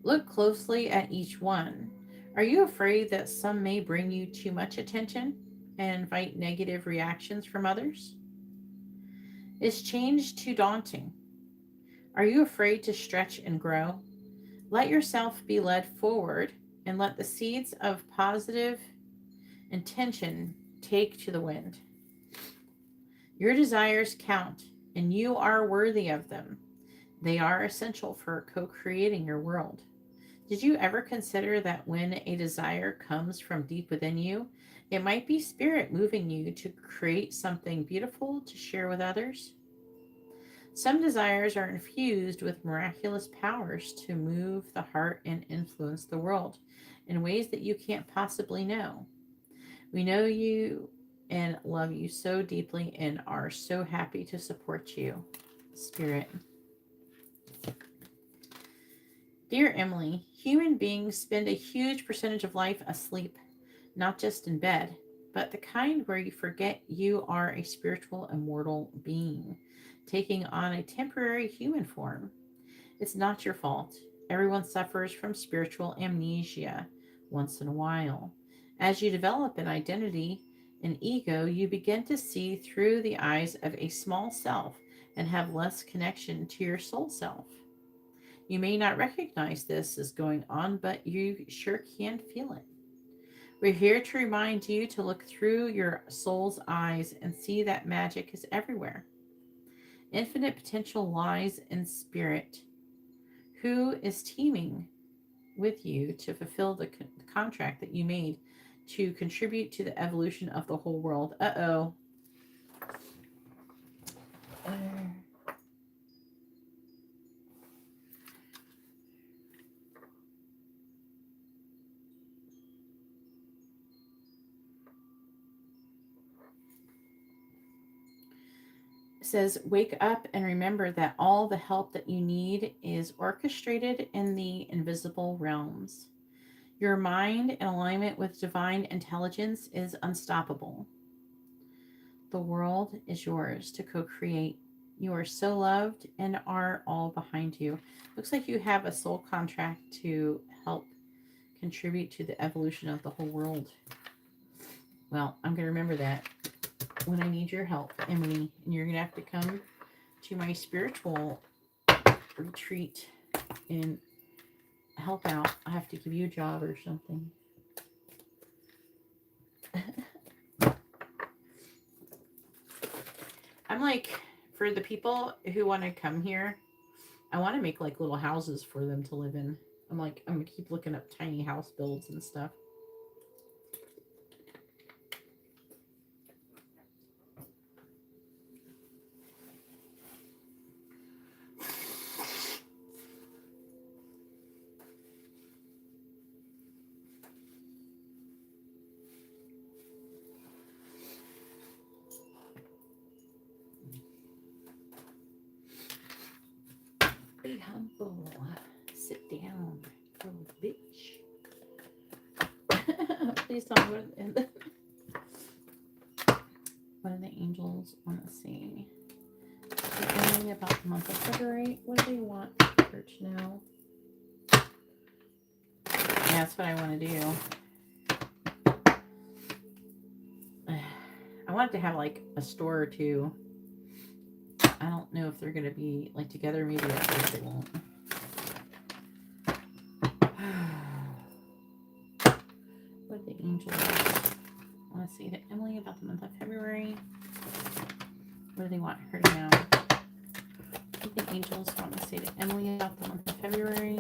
Look closely at each one. Are you afraid that some may bring you too much attention and invite negative reactions from others? Is change too daunting? Are you afraid to stretch and grow? Let yourself be led forward and let the seeds of positive intention take to the wind. Your desires count, and you are worthy of them. They are essential for co-creating your world. Did you ever consider that when a desire comes from deep within you, it might be spirit moving you to create something beautiful to share with others? Some desires are infused with miraculous powers to move the heart and influence the world in ways that you can't possibly know. We know you and love you so deeply and are so happy to support you, Spirit. Dear Emily, human beings spend a huge percentage of life asleep, not just in bed, but the kind where you forget you are a spiritual, immortal being, taking on a temporary human form. It's not your fault. Everyone suffers from spiritual amnesia once in a while. As you develop an identity, an ego, you begin to see through the eyes of a small self and have less connection to your soul self. You may not recognize this as going on, but you sure can feel it. We're here to remind you to look through your soul's eyes and see that magic is everywhere. Infinite potential lies in spirit, who is teaming with you to fulfill the contract that you made to contribute to the evolution of the whole world. Uh-oh. Says, wake up and remember that all the help that you need is orchestrated in the invisible realms. Your mind in alignment with divine intelligence is unstoppable. The world is yours to co-create. You are so loved and are all behind you. Looks like you have a soul contract to help contribute to the evolution of the whole world. Well, I'm going to remember that when I need your help, Emily. And you're going to have to come to my spiritual retreat and help out. I have to give you a job or something. I'm like, for the people who want to come here, I want to make like little houses for them to live in. I'm going to keep looking up tiny house builds and stuff. Be humble. Sit down, little bitch. Please tell me what do the angels want to say? Something about the month of February. What do they want church now? Yeah, that's what I want to do. I want it to have like a store or two. I don't know if they're going to be like together. Maybe at first they won't. What the angels want to say to Emily about the month of February? What do they want her to know? What do the angels want to say to Emily about the month of February?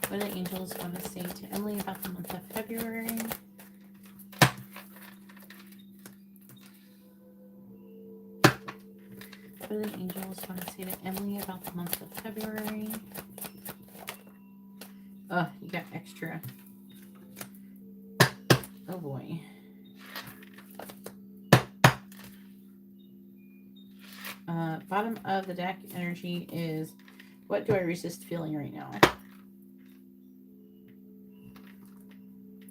What do the angels want to say to Emily about the month of February? What do the angels want to say to Emily about the month of February? Oh, you got extra. Oh boy. Bottom of the deck energy is, what do I resist feeling right now?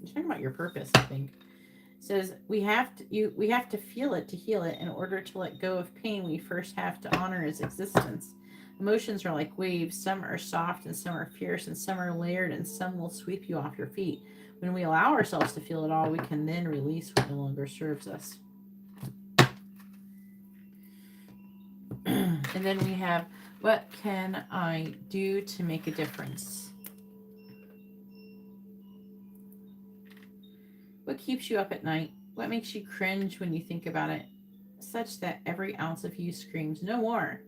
You're talking about your purpose, I think. It says we have to feel it to heal it. In order to let go of pain, we first have to honor its existence. Emotions are like waves. Some are soft and some are fierce and some are layered and some will sweep you off your feet. When we allow ourselves to feel it all, we can then release what no longer serves us. And then we have, what can I do to make a difference? What keeps you up at night? What makes you cringe when you think about it? Such that every ounce of you screams, no more.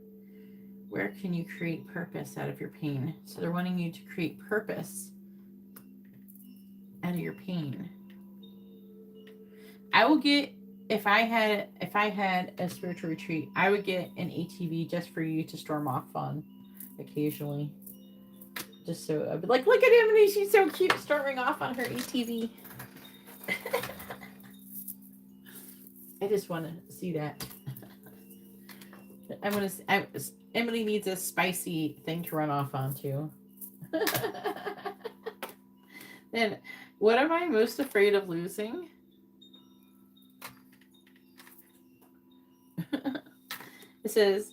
Where can you create purpose out of your pain? So they're wanting you to create purpose out of your pain. I will get, if I had a spiritual retreat, I would get an ATV just for you to storm off on occasionally. Just so I'd be like, look at Emily, she's so cute storming off on her ATV. I just want to see that. Emily needs a spicy thing to run off onto. Then, what am I most afraid of losing? It says,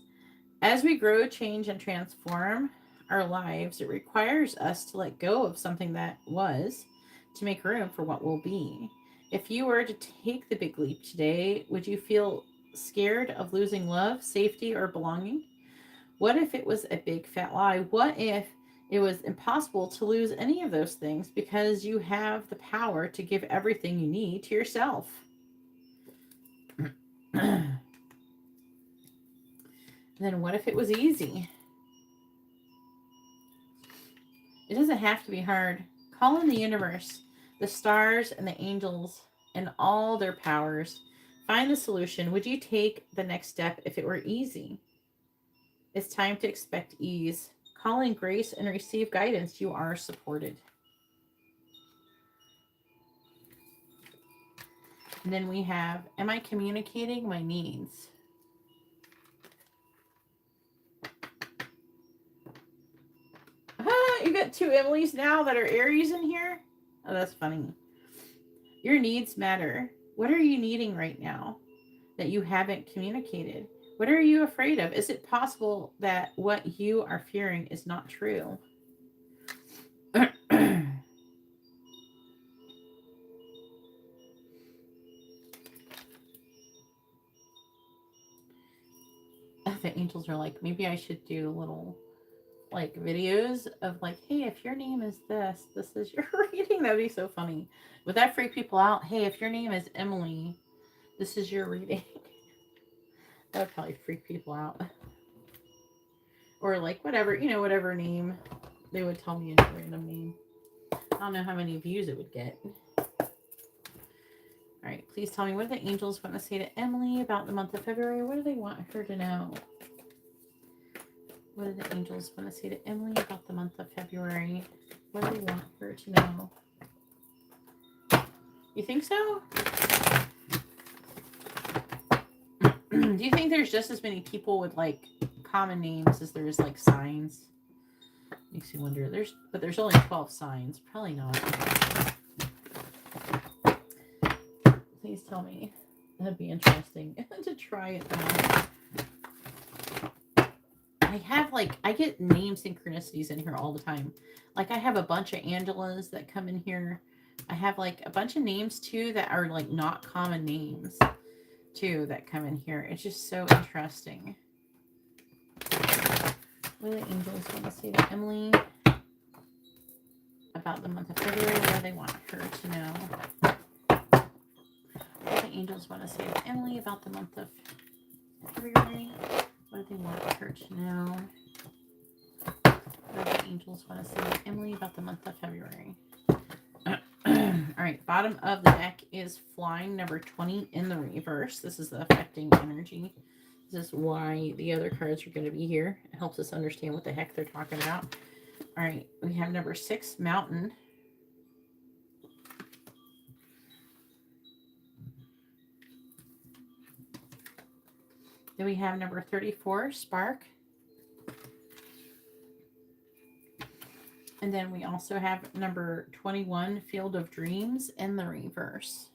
as we grow, change, and transform our lives, it requires us to let go of something that was to make room for what will be. If you were to take the big leap today, would you feel scared of losing love, safety, or belonging? What if it was a big fat lie? What if it was impossible to lose any of those things because you have the power to give everything you need to yourself? Then what if it was easy? It doesn't have to be hard. Call in the universe, the stars and the angels and all their powers. Find the solution. Would you take the next step if it were easy? It's time to expect ease. Call in grace and receive guidance. You are supported. And then we have, am I communicating my needs? You got two Emilys now that are Aries in here? Oh, that's funny. Your needs matter. What are you needing right now that you haven't communicated? What are you afraid of? Is it possible that what you are fearing is not true? The angels are like, maybe I should do little like videos of like, hey, if your name is this, this is your reading. That'd be so funny. Would that freak people out? Hey, if your name is Emily, this is your reading. That would probably freak people out. Or like whatever, you know, whatever name they would tell me, a random name. I don't know how many views it would get. All right, please tell me, what do the angels want to say to Emily about the month of February? What do they want her to know? What do the angels want to say to Emily about the month of February? What do they want her to know? You think so? Do you think there's just as many people with like common names as there's like signs? Makes you wonder. But there's only 12 signs. Probably not. Please tell me. That'd be interesting to try it out. I get name synchronicities in here all the time. Like I have a bunch of Angelas that come in here. I have like a bunch of names too that are like not common names too that come in here. It's just so interesting. What do the angels want to say to Emily about the month of February? What do they want her to know? What do the angels want to say to Emily about the month of February? What do they want her to know? What do the angels want to say to Emily about the month of February? All right, bottom of the deck is flying, number 20 in the reverse. This is the affecting energy. This is why the other cards are going to be here. It helps us understand what the heck they're talking about. All right, we have number 6, mountain. Then we have number 34, spark. And then we also have number 21, field of dreams in the reverse.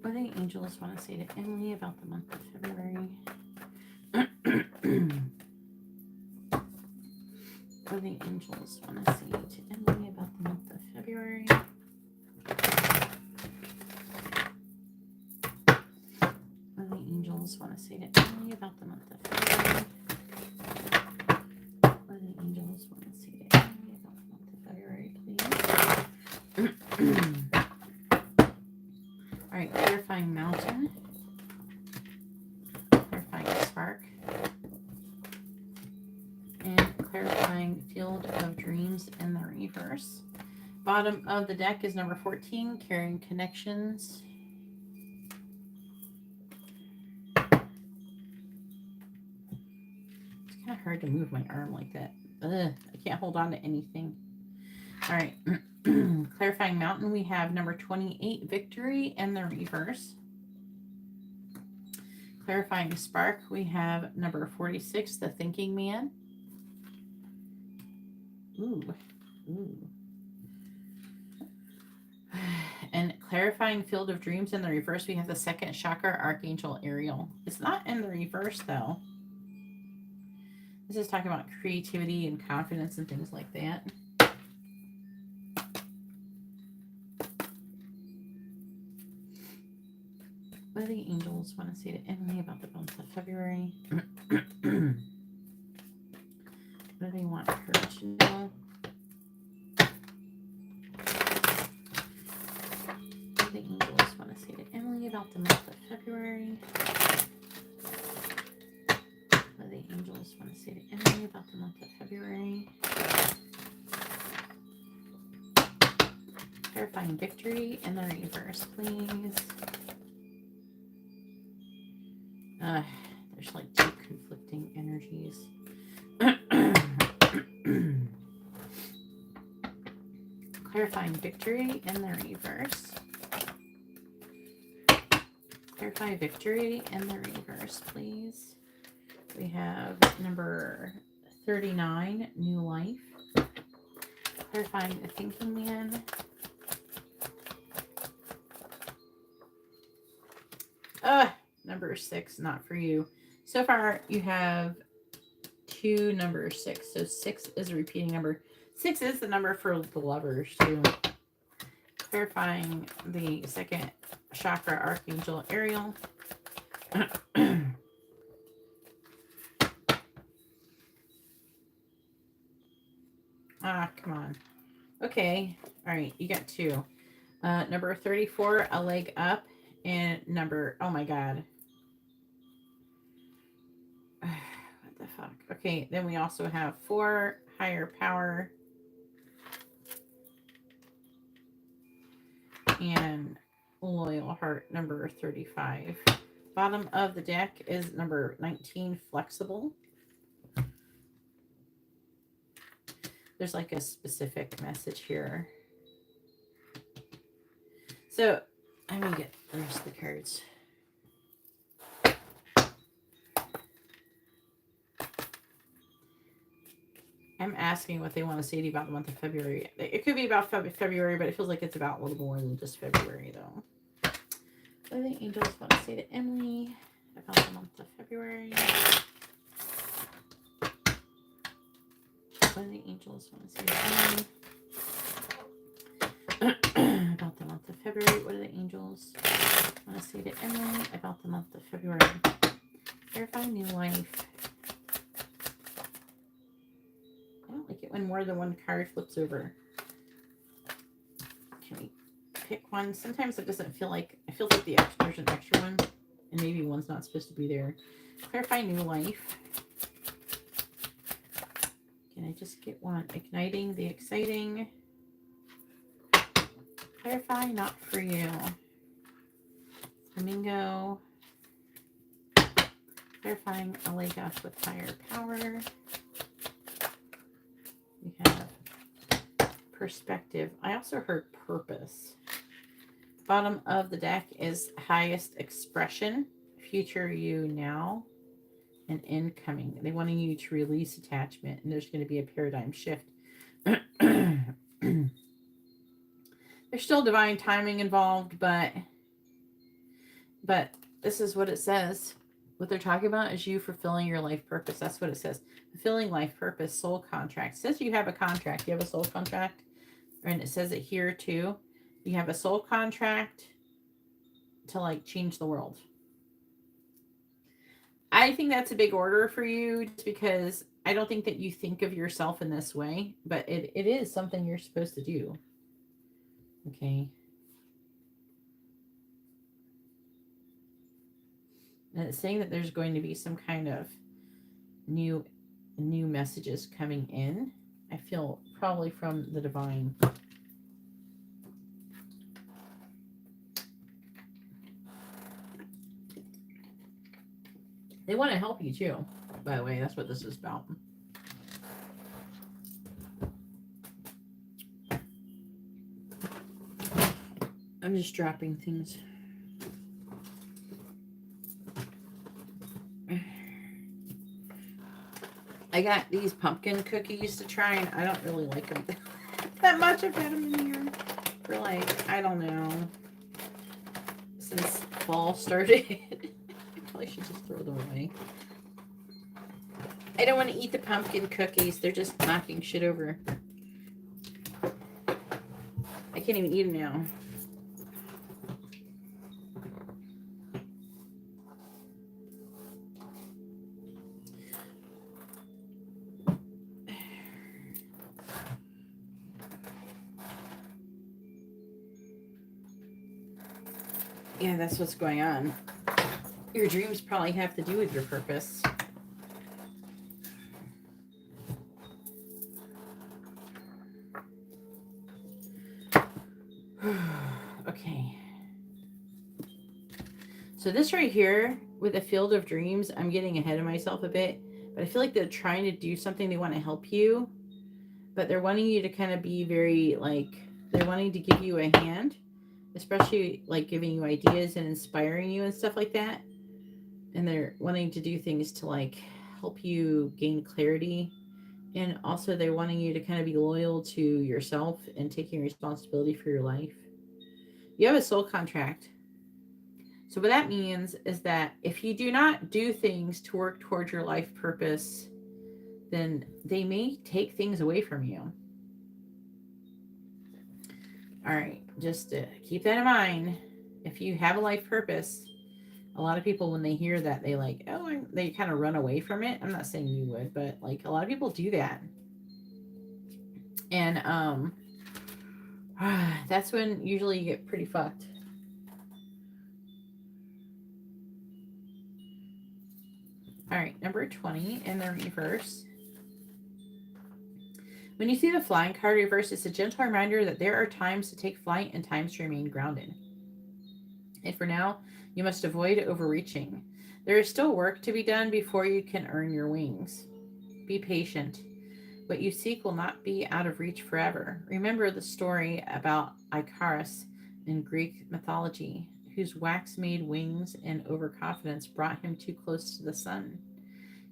What do the angels want to say to Emily about the month of February? What do the angels want to say to Emily about the month of February? What do the angels want to say to Emily about the month of February? What do the angels want to say to Emily about the month of February, please? All right, clarifying mountain, clarifying spark, and clarifying field of dreams in the reverse. Bottom of the deck is number 14, carrying connections. It's kind of hard to move my arm like that. I can't hold on to anything. All right. Clarifying mountain, we have number 28, victory in the reverse. Clarifying spark, we have number 46, the thinking man. Ooh. Ooh. And clarifying field of dreams in the reverse, we have the second chakra, Archangel Ariel. It's not in the reverse, though. This is talking about creativity and confidence and things like that. What do the angels want to say to Emily about the month of February? What do they want her to know? What do the angels want to say to Emily about the month of February? What do the angels want to say to Emily about the month of February? Clarifying victory in the reverse, please. There's like two conflicting energies. Clarifying victory in the reverse. Clarify victory in the reverse, please. We have number 39, new life. Clarifying the thinking man. Number 6, not for you. So far, you have 2 number 6. So 6 is a repeating number. 6 is the number for the lovers, too. Clarifying the second chakra, Archangel Ariel. Come on. Okay. All right. You got 2. Number 34, a leg up. And number, oh my God. What the fuck? Okay, then we also have 4, higher power. And loyal heart, number 35. Bottom of the deck is number 19, flexible. There's like a specific message here. So, I'm going to get the rest of the cards. I'm asking what they want to say to you about the month of February. It could be about February, but it feels like it's about a little more than just February, though. What do the angels want to say to Emily about the month of February? What do the angels want to say to Emily about the month of February? What do the angels want to say to Emily about the month of February? Clarify new life. I don't like it when more than one card flips over. Can we pick one? Sometimes it doesn't feel like, I feel like there's an extra one, and maybe one's not supposed to be there. Clarify new life. Can I just get one? Igniting the exciting. Clarify not for you. Flamingo. Clarifying a leg up with higher power. We have perspective. I also heard purpose. Bottom of the deck is highest expression, future you now, and incoming. They want you to release attachment, and there's going to be a paradigm shift. There's still divine timing involved, but this is what it says. What they're talking about is you fulfilling your life purpose. That's what it says. Fulfilling life purpose, soul contract. It says you have a contract. You have a soul contract. And it says it here too. You have a soul contract to like change the world. I think that's a big order for you just because I don't think that you think of yourself in this way, but it is something you're supposed to do. Okay. And it's saying that there's going to be some kind of new messages coming in. I feel probably from the divine. They want to help you too, by the way. That's what this is about. I'm just dropping things. I got these pumpkin cookies to try, and I don't really like them that much. I've had them in here for like, I don't know, since fall started. I probably should just throw them away. I don't want to eat the pumpkin cookies. They're just knocking shit over. I can't even eat them now. Yeah, that's what's going on. Your dreams probably have to do with your purpose. Okay. So this right here with the field of dreams, I'm getting ahead of myself a bit, but I feel like they're trying to do something. They want to help you, but they're wanting you to kind of be very like, they're wanting to give you a hand, especially like giving you ideas and inspiring you and stuff like that. And they're wanting to do things to like help you gain clarity. And also they're wanting you to kind of be loyal to yourself and taking responsibility for your life. You have a soul contract. So what that means is that if you do not do things to work towards your life purpose, then they may take things away from you. All right, just keep that in mind. If you have a life purpose, a lot of people, when they hear that, they like, oh, they kind of run away from it. I'm not saying you would, but like a lot of people do that. And that's when usually you get pretty fucked. All right, number 20 in the reverse. When you see the flying card reverse, it's a gentle reminder that there are times to take flight and times to remain grounded. And for now, you must avoid overreaching. There is still work to be done before you can earn your wings. Be patient. What you seek will not be out of reach forever. Remember the story about Icarus in Greek mythology, whose wax-made wings and overconfidence brought him too close to the sun.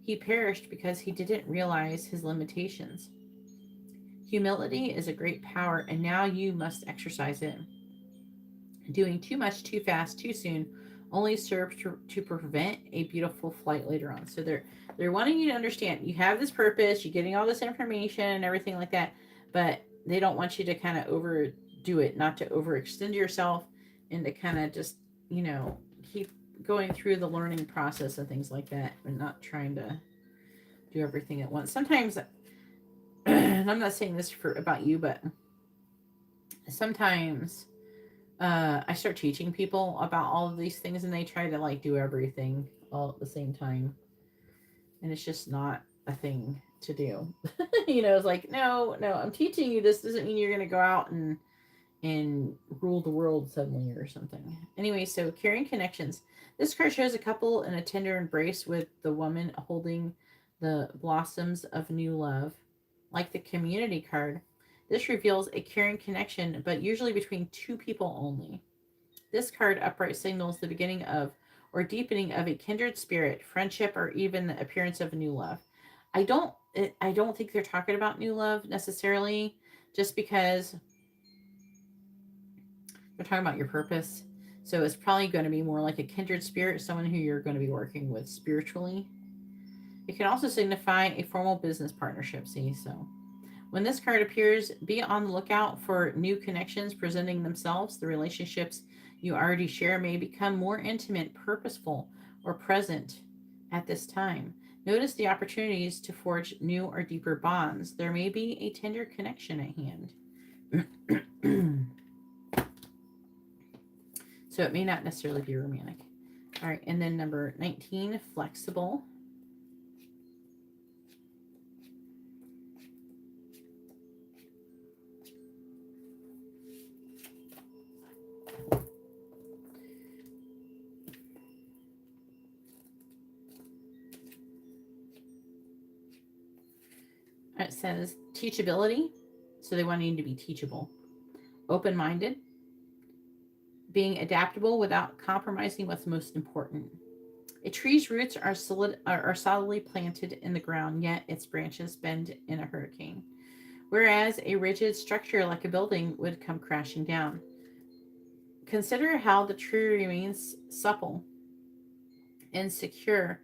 He perished because he didn't realize his limitations. Humility is a great power, and now you must exercise it. Doing too much, too fast, too soon only serves to prevent a beautiful flight later on. So they're wanting you to understand you have this purpose, you're getting all this information and everything like that, but they don't want you to kind of overdo it, not to overextend yourself, and to kind of just, you know, keep going through the learning process and things like that, and not trying to do everything at once. Sometimes, and I'm not saying this about you, but sometimes I start teaching people about all of these things, and they try to like do everything all at the same time, and it's just not a thing to do. You know, it's like, no, I'm teaching you this doesn't mean you're going to go out and rule the world suddenly or something. Anyway, so carrying connections. This card shows a couple in a tender embrace with the woman holding the blossoms of new love. Like the community card, this reveals a caring connection, but usually between two people only. This card upright signals the beginning of or deepening of a kindred spirit, friendship, or even the appearance of a new love. I don't think they're talking about new love necessarily, just because they're talking about your purpose. So it's probably going to be more like a kindred spirit, someone who you're going to be working with spiritually. It can also signify a formal business partnership. See, so when this card appears, be on the lookout for new connections presenting themselves. The relationships you already share may become more intimate, purposeful, or present at this time. Notice the opportunities to forge new or deeper bonds. There may be a tender connection at hand. So it may not necessarily be romantic. All right, and then number 19, flexible. It says teachability. So they want you to be teachable. Open-minded. Being adaptable without compromising what's most important. A tree's roots are solidly planted in the ground, yet its branches bend in a hurricane. Whereas a rigid structure like a building would come crashing down. Consider how the tree remains supple and secure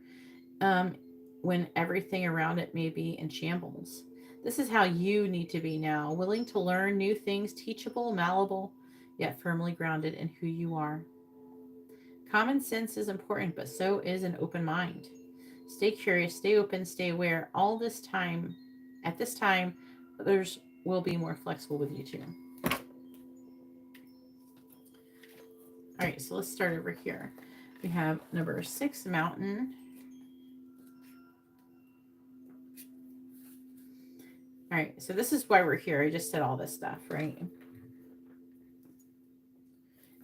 um, when everything around it may be in shambles. This is how you need to be now, willing to learn new things, teachable, malleable, yet firmly grounded in who you are. Common sense is important, but so is an open mind. Stay curious, stay open, stay aware. All this time, at this time, others will be more flexible with you too. All right, so let's start over here. We have number 6, mountain. All right, so this is why we're here. I just said all this stuff, right?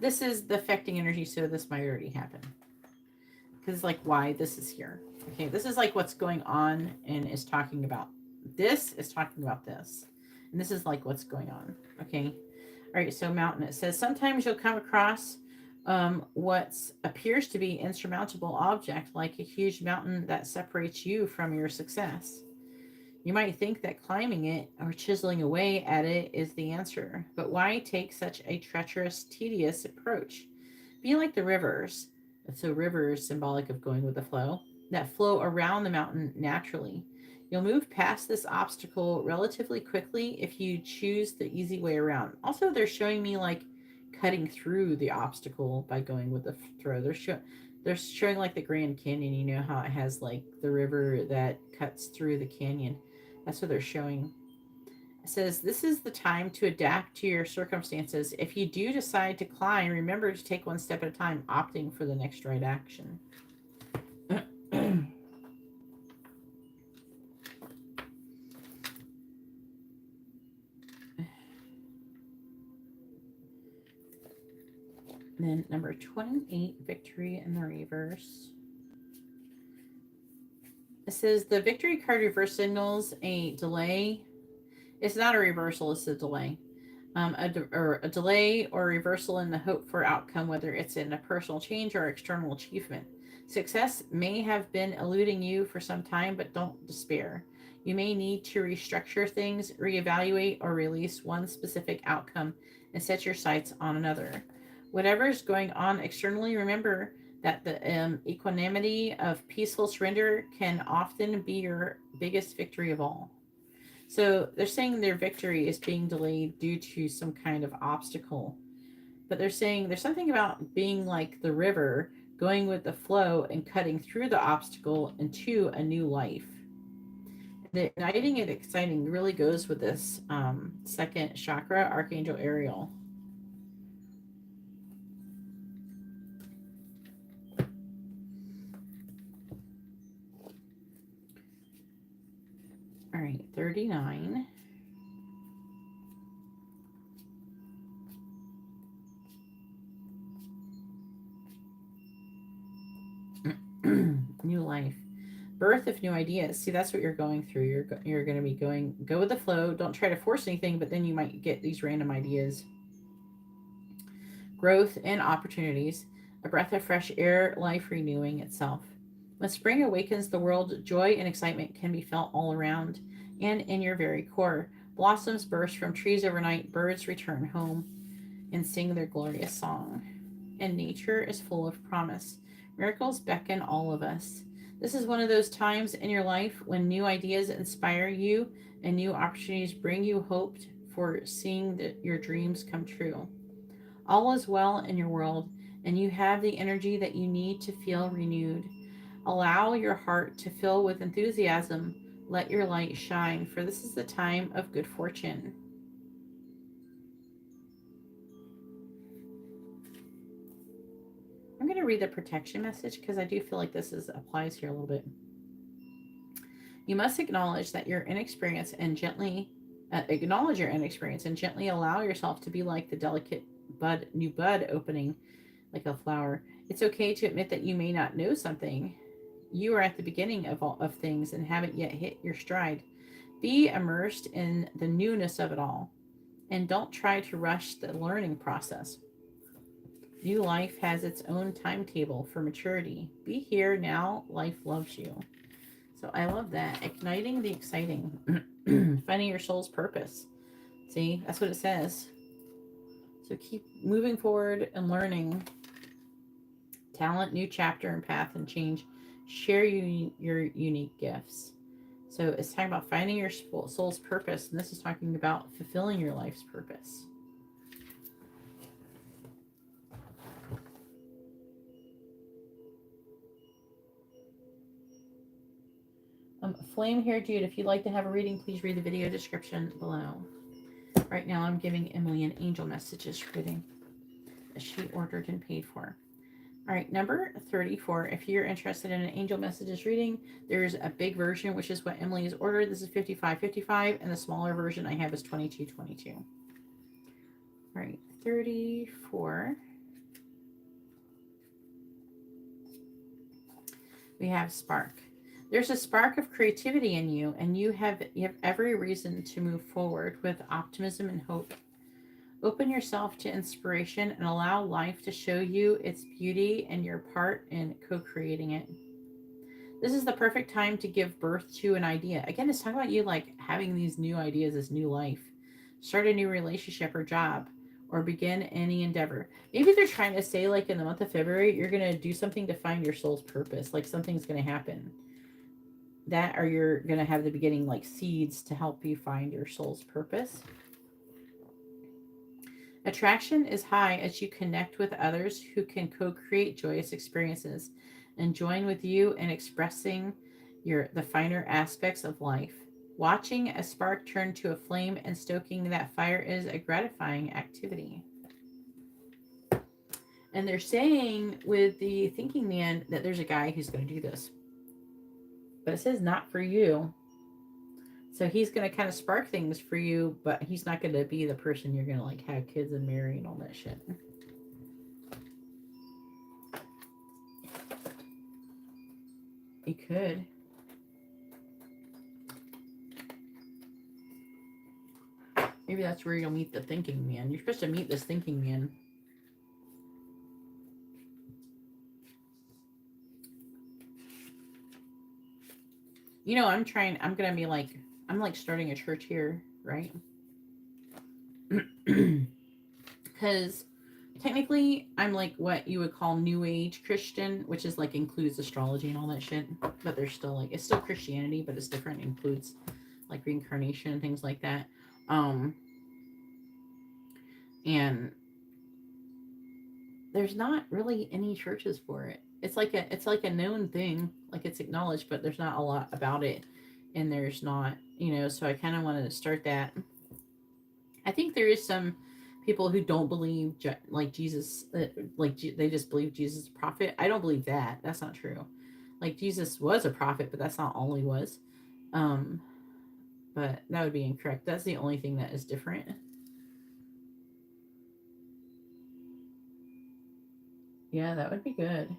This is the affecting energy, so this might already happen. Because like why this is here. Okay, this is like what's going on and is talking about. This is talking about this. And this is like what's going on. Okay. All right, so mountain. It says sometimes you'll come across what appears to be insurmountable object, like a huge mountain that separates you from your success. You might think that climbing it or chiseling away at it is the answer, but why take such a treacherous, tedious approach? Be like the rivers. So river is symbolic of going with the flow, that flow around the mountain naturally. You'll move past this obstacle relatively quickly if you choose the easy way around. Also, they're showing me like cutting through the obstacle by going with the throw. They're showing like the Grand Canyon. You know how it has like the river that cuts through the canyon. That's what they're showing. It says, this is the time to adapt to your circumstances. If you do decide to climb, remember to take one step at a time, opting for the next right action. Then number 28, victory in the reverse. It says the victory card reverse signals a delay. It's not a reversal, it's a delay. A delay or reversal in the hope for outcome, whether it's in a personal change or external achievement. Success may have been eluding you for some time, but don't despair. You may need to restructure things, reevaluate, or release one specific outcome and set your sights on another. Whatever is going on externally, remember that the equanimity of peaceful surrender can often be your biggest victory of all. So they're saying their victory is being delayed due to some kind of obstacle. But they're saying there's something about being like the river, going with the flow and cutting through the obstacle into a new life. The igniting and exciting really goes with this second chakra, Archangel Ariel. All right, 39. New life. Birth of new ideas. See, that's what you're going through. You're going to be go with the flow. Don't try to force anything, but then you might get these random ideas. Growth and opportunities. A breath of fresh air, life renewing itself. When spring awakens the world, joy and excitement can be felt all around and in your very core. Blossoms burst from trees overnight, birds return home and sing their glorious song. And nature is full of promise. Miracles beckon all of us. This is one of those times in your life when new ideas inspire you and new opportunities bring you hope for seeing your dreams come true. All is well in your world, and you have the energy that you need to feel renewed. Allow your heart to fill with enthusiasm. Let your light shine, for this is the time of good fortune. I'm going to read the protection message because I do feel like this applies here a little bit. You must acknowledge that you're inexperienced and gently acknowledge your inexperience and gently allow yourself to be like the delicate new bud opening like a flower. It's okay to admit that you may not know something. You are at the beginning of things and haven't yet hit your stride. Be immersed in the newness of it all and don't try to rush the learning process. New life has its own timetable for maturity. Be here now. Life loves you. So I love that. Igniting the exciting. Finding your soul's purpose. See, that's what it says. So keep moving forward and learning. Talent, new chapter and path and change. Share your unique gifts. So it's talking about finding your soul's purpose. And this is talking about fulfilling your life's purpose. Flame here, Jude. If you'd like to have a reading, please read the video description below. Right now, I'm giving Emily an angel messages reading that she ordered and paid for. All right, number 34. If you're interested in an angel messages reading, there's a big version, which is what Emily has ordered. This is 55.55, and the smaller version I have is 22.22. All right, 34. We have spark. There's a spark of creativity in you, and you have every reason to move forward with optimism and hope. Open yourself to inspiration and allow life to show you its beauty and your part in co-creating it. This is the perfect time to give birth to an idea. Again, it's talking about you like having these new ideas, this new life. Start a new relationship or job, or begin any endeavor. Maybe they're trying to say like in the month of February, you're going to do something to find your soul's purpose. Like something's going to happen. That, or you're going to have the beginning like seeds to help you find your soul's purpose. Attraction is high as you connect with others who can co-create joyous experiences and join with you in expressing the finer aspects of life. Watching a spark turn to a flame and stoking that fire is a gratifying activity. And they're saying with the thinking man that there's a guy who's going to do this. But it says not for you. So he's going to kind of spark things for you, but he's not going to be the person you're going to like have kids and marry and all that shit. He could. Maybe that's where you'll meet the thinking man. You're supposed to meet this thinking man. You know, I'm going to be like, I'm like starting a church here, right? Because technically I'm like what you would call New Age Christian, which is like includes astrology and all that shit. But there's still like, it's still Christianity, but it's different. It includes like reincarnation and things like that. And there's not really any churches for it. It's like a known thing, like it's acknowledged, but there's not a lot about it. And there's not, you know, so I kind of wanted to start that. I think there is some people who don't believe like Jesus, like they just believe Jesus is a prophet. I don't believe that. That's not true. Like Jesus was a prophet, but that's not all he was. But that would be incorrect. That's the only thing that is different. Yeah, that would be good.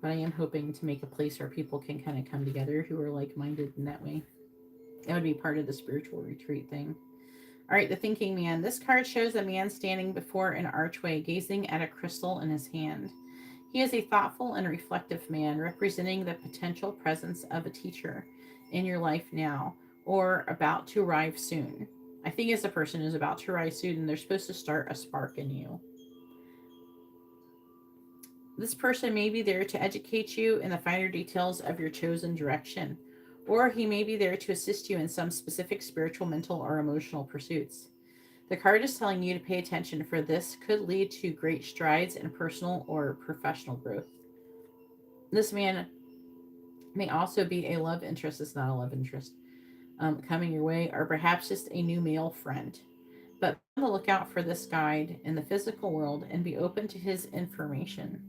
But I am hoping to make a place where people can kind of come together who are like-minded in that way. That would be part of the spiritual retreat thing. All right, the thinking man. This card shows a man standing before an archway, gazing at a crystal in his hand. He is a thoughtful and reflective man, representing the potential presence of a teacher in your life now, or about to arrive soon. I think as a person is about to arrive soon, and they're supposed to start a spark in you. This person may be there to educate you in the finer details of your chosen direction, or he may be there to assist you in some specific spiritual, mental, or emotional pursuits. The card is telling you to pay attention, for this could lead to great strides in personal or professional growth. This man may also be a love interest. It's not a love interest coming your way, or perhaps just a new male friend. But be on the lookout for this guide in the physical world and be open to his information.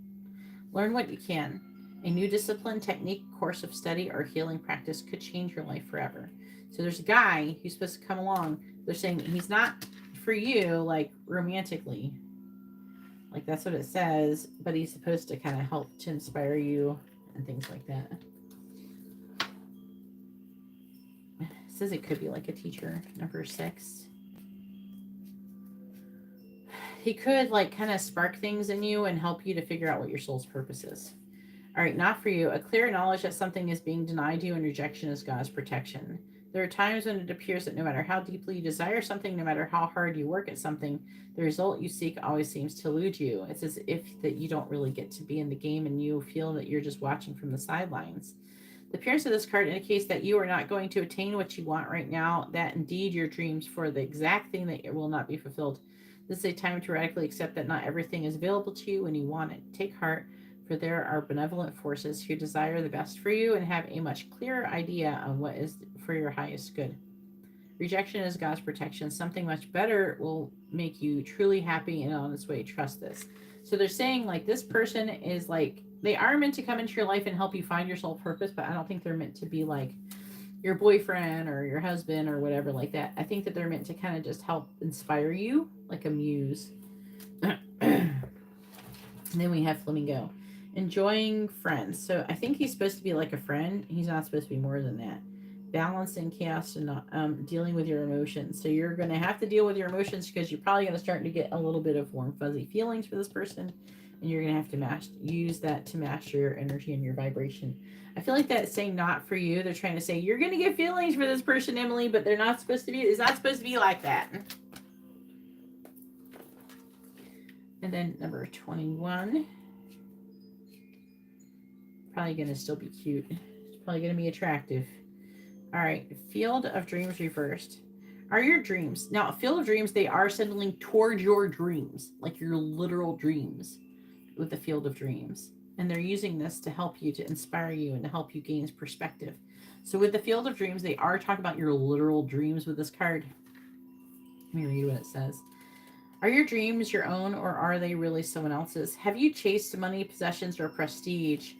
Learn what you can. A new discipline, technique, course of study, or healing practice could change your life forever. So there's a guy who's supposed to come along. They're saying he's not for you, like romantically. Like that's what it says, but he's supposed to kind of help to inspire you and things like that. It says it could be like a teacher. Number 6. he could like kind of spark things in you and help you to figure out what your soul's purpose is. All right, not for you. A clear knowledge that something is being denied you and rejection is God's protection. There are times when it appears that no matter how deeply you desire something, no matter how hard you work at something, the result you seek always seems to elude you. It's as if that you don't really get to be in the game and you feel that you're just watching from the sidelines. The appearance of this card indicates that you are not going to attain what you want right now, that indeed your dreams for the exact thing that will not be fulfilled. This is a time to radically accept that not everything is available to you when you want it. Take heart, for there are benevolent forces who desire the best for you and have a much clearer idea on what is for your highest good. Rejection is God's protection. Something much better will make you truly happy and on its way. Trust this. So they're saying like this person is like, they are meant to come into your life and help you find your soul purpose, but I don't think they're meant to be like your boyfriend or your husband or whatever like that. I think that they're meant to kind of just help inspire you like a muse. And then we have Flamingo. Enjoying friends. So I think he's supposed to be like a friend. He's not supposed to be more than that. Balance and chaos and not dealing with your emotions. So you're going to have to deal with your emotions because you're probably going to start to get a little bit of warm, fuzzy feelings for this person. And you're going to have to use that to master your energy and your vibration. I feel like that's saying not for you. They're trying to say you're going to get feelings for this person, Emily, but they're not supposed to be. It's not supposed to be like that. And then number 21. Probably going to still be cute. It's probably going to be attractive. All right. Field of Dreams reversed. Are your dreams. Now, Field of Dreams, they are signaling toward your dreams. Like your literal dreams with the Field of Dreams. And they're using this to help you, to inspire you, and to help you gain perspective. So with the Field of Dreams, they are talking about your literal dreams with this card. Let me read what it says. Are your dreams your own, or are they really someone else's? Have you chased money, possessions, or prestige?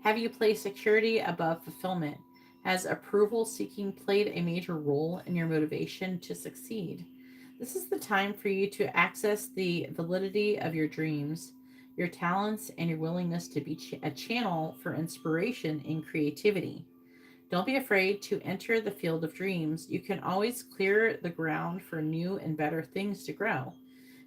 Have you placed security above fulfillment? Has approval seeking played a major role in your motivation to succeed? This is the time for you to access the validity of your dreams, your talents, and your willingness to be a channel for inspiration and creativity. Don't be afraid to enter the Field of Dreams. You can always clear the ground for new and better things to grow.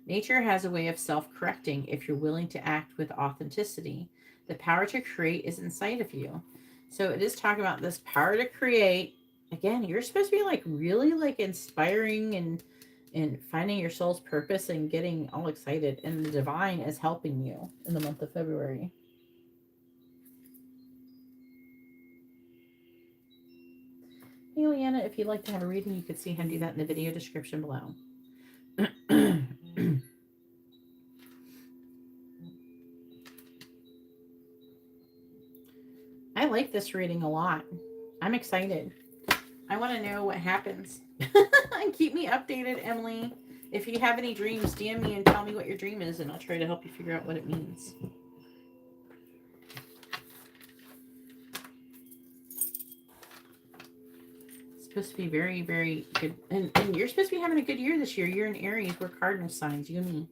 Nature has a way of self-correcting if you're willing to act with authenticity. The power to create is inside of you. So it is talking about this power to create. Again, you're supposed to be like really like inspiring and finding your soul's purpose and getting all excited. And the divine is helping you in the month of February. Hey, Leanna, if you'd like to have a reading, you can see how to do that in the video description below. I like this reading a lot. I'm excited. I want to know what happens. And keep me updated, Emily. If you have any dreams, DM me and tell me what your dream is, and I'll try to help you figure out what it means. It's supposed to be very, very good. And you're supposed to be having a good year this year. You're in Aries. We're cardinal signs, you and me.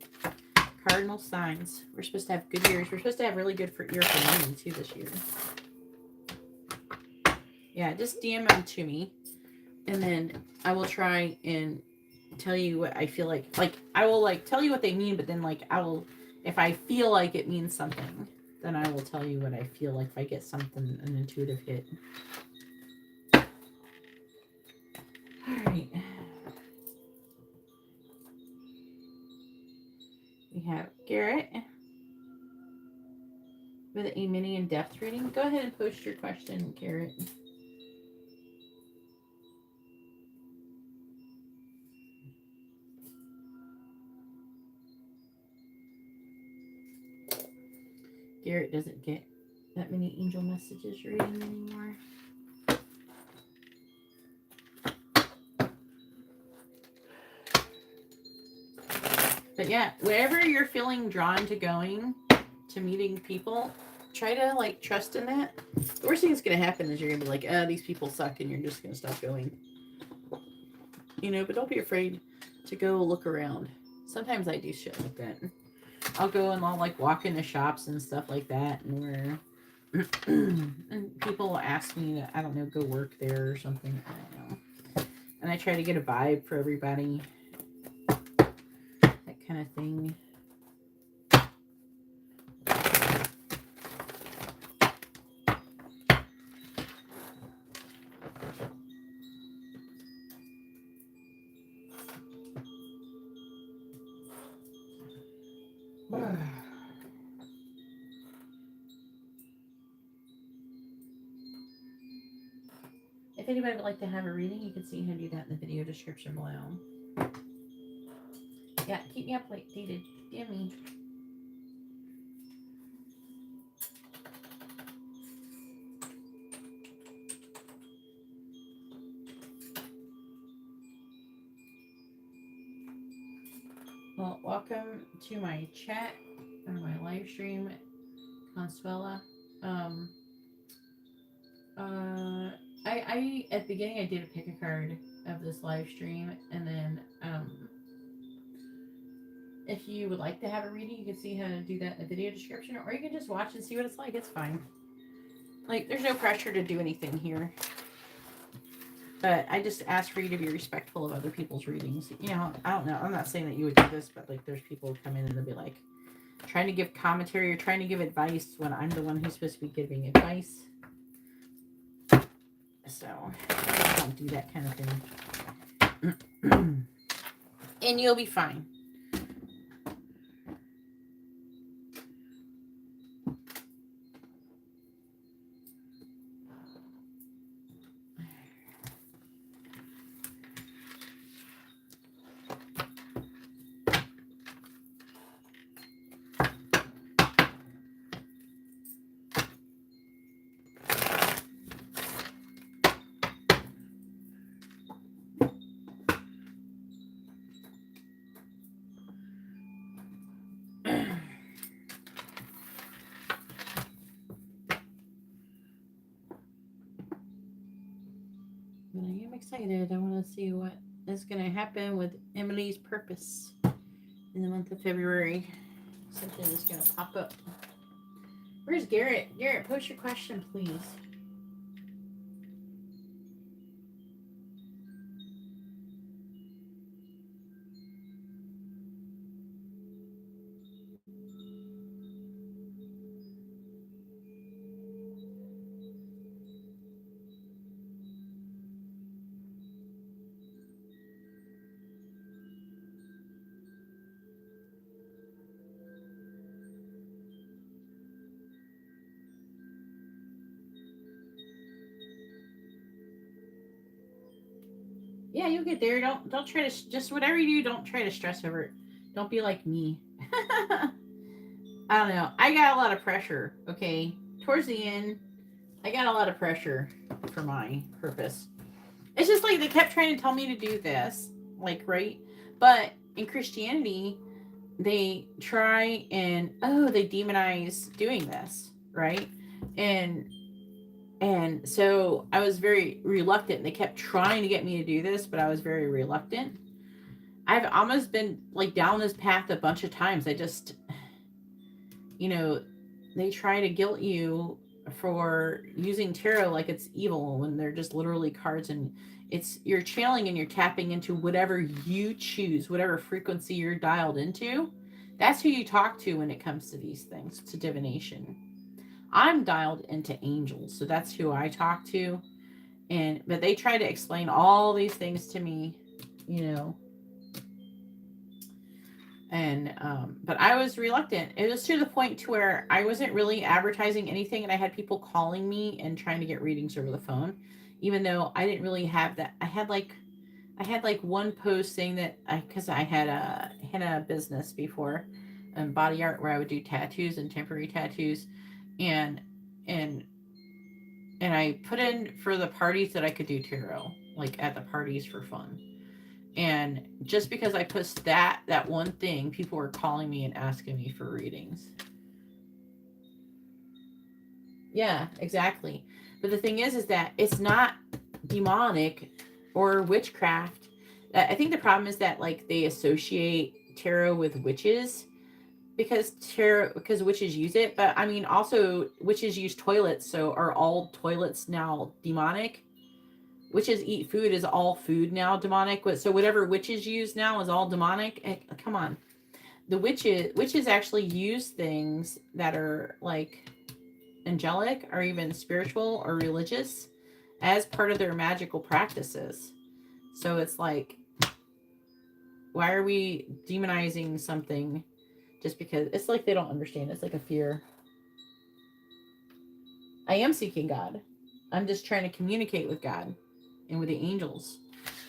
Cardinal signs. We're supposed to have good years. We're supposed to have really good year for money, too, this year. Yeah, just DM them to me. And then I will try and tell you what I feel like. Like, I will, like, tell you what they mean, but then, like, I will, if I feel like it means something, then I will tell you what I feel like if I get something, an intuitive hit. All right. We have Garrett with a mini in-depth reading. Go ahead and post your question, Garrett. Garrett doesn't get that many angel messages reading anymore. But yeah, wherever you're feeling drawn to going, to meeting people, try to like trust in that. The worst thing that's going to happen is you're going to be like, oh, these people suck, and you're just going to stop going. You know, but don't be afraid to go look around. Sometimes I do shit like that. I'll go and I'll like walk into shops and stuff like that, and and people will ask me to, I don't know, go work there or something. I don't know. And I try to get a vibe for everybody. That kind of thing. If anybody would like to have a reading, you can see how to do that in the video description below. Yeah, keep me up late, dated. Damn me. Well, welcome to my chat or my live stream, Consuela. I at the beginning I did a pick a card of this live stream, and then if you would like to have a reading, you can see how to do that in the video description, or you can just watch and see what it's like. It's fine. Like, there's no pressure to do anything here. But I just ask for you to be respectful of other people's readings. You know, I don't know. I'm not saying that you would do this, but like there's people who come in and they'll be like trying to give commentary or trying to give advice when I'm the one who's supposed to be giving advice. So I don't do that kind of thing. And you'll be fine. But I am excited. I want to see what is going to happen with Emily's purpose in the month of February. Something is going to pop up. Where's Garrett? Garrett, post your question, please. Yeah, you'll get there. Don't try to just whatever you do. Don't try to stress over it. Don't be like me. I don't know. I got a lot of pressure. Okay, towards the end, I got a lot of pressure for my purpose. It's just like they kept trying to tell me to do this, like, right? But in Christianity, they try and they demonize doing this, right? And so I was very reluctant. They kept trying to get me to do this, but I was very reluctant. I've almost been like down this path a bunch of times. I just, you know, they try to guilt you for using tarot like it's evil when they're just literally cards, and you're channeling and you're tapping into whatever you choose, whatever frequency you're dialed into. That's who you talk to when it comes to these things, to divination. I'm dialed into angels, so that's who I talk to. But they try to explain all these things to me, you know. But I was reluctant. It was to the point to where I wasn't really advertising anything, and I had people calling me and trying to get readings over the phone, even though I didn't really have that. I had like one post saying that because I had a business before, body art, where I would do tattoos and temporary tattoos. And I put in for the parties that I could do tarot, like at the parties for fun. And just because I put that one thing, people were calling me and asking me for readings. Yeah, exactly. But the thing is that it's not demonic or witchcraft. I think the problem is that like they associate tarot with witches. Because witches use it, but I mean also witches use toilets, so are all toilets now demonic? Witches eat food, is all food now demonic? So whatever witches use now is all demonic? Come on. the witches actually use things that are like angelic or even spiritual or religious as part of their magical practices. So it's like, why are we demonizing something just because? It's like they don't understand. It's like a fear. I am seeking God. I'm just trying to communicate with God and with the angels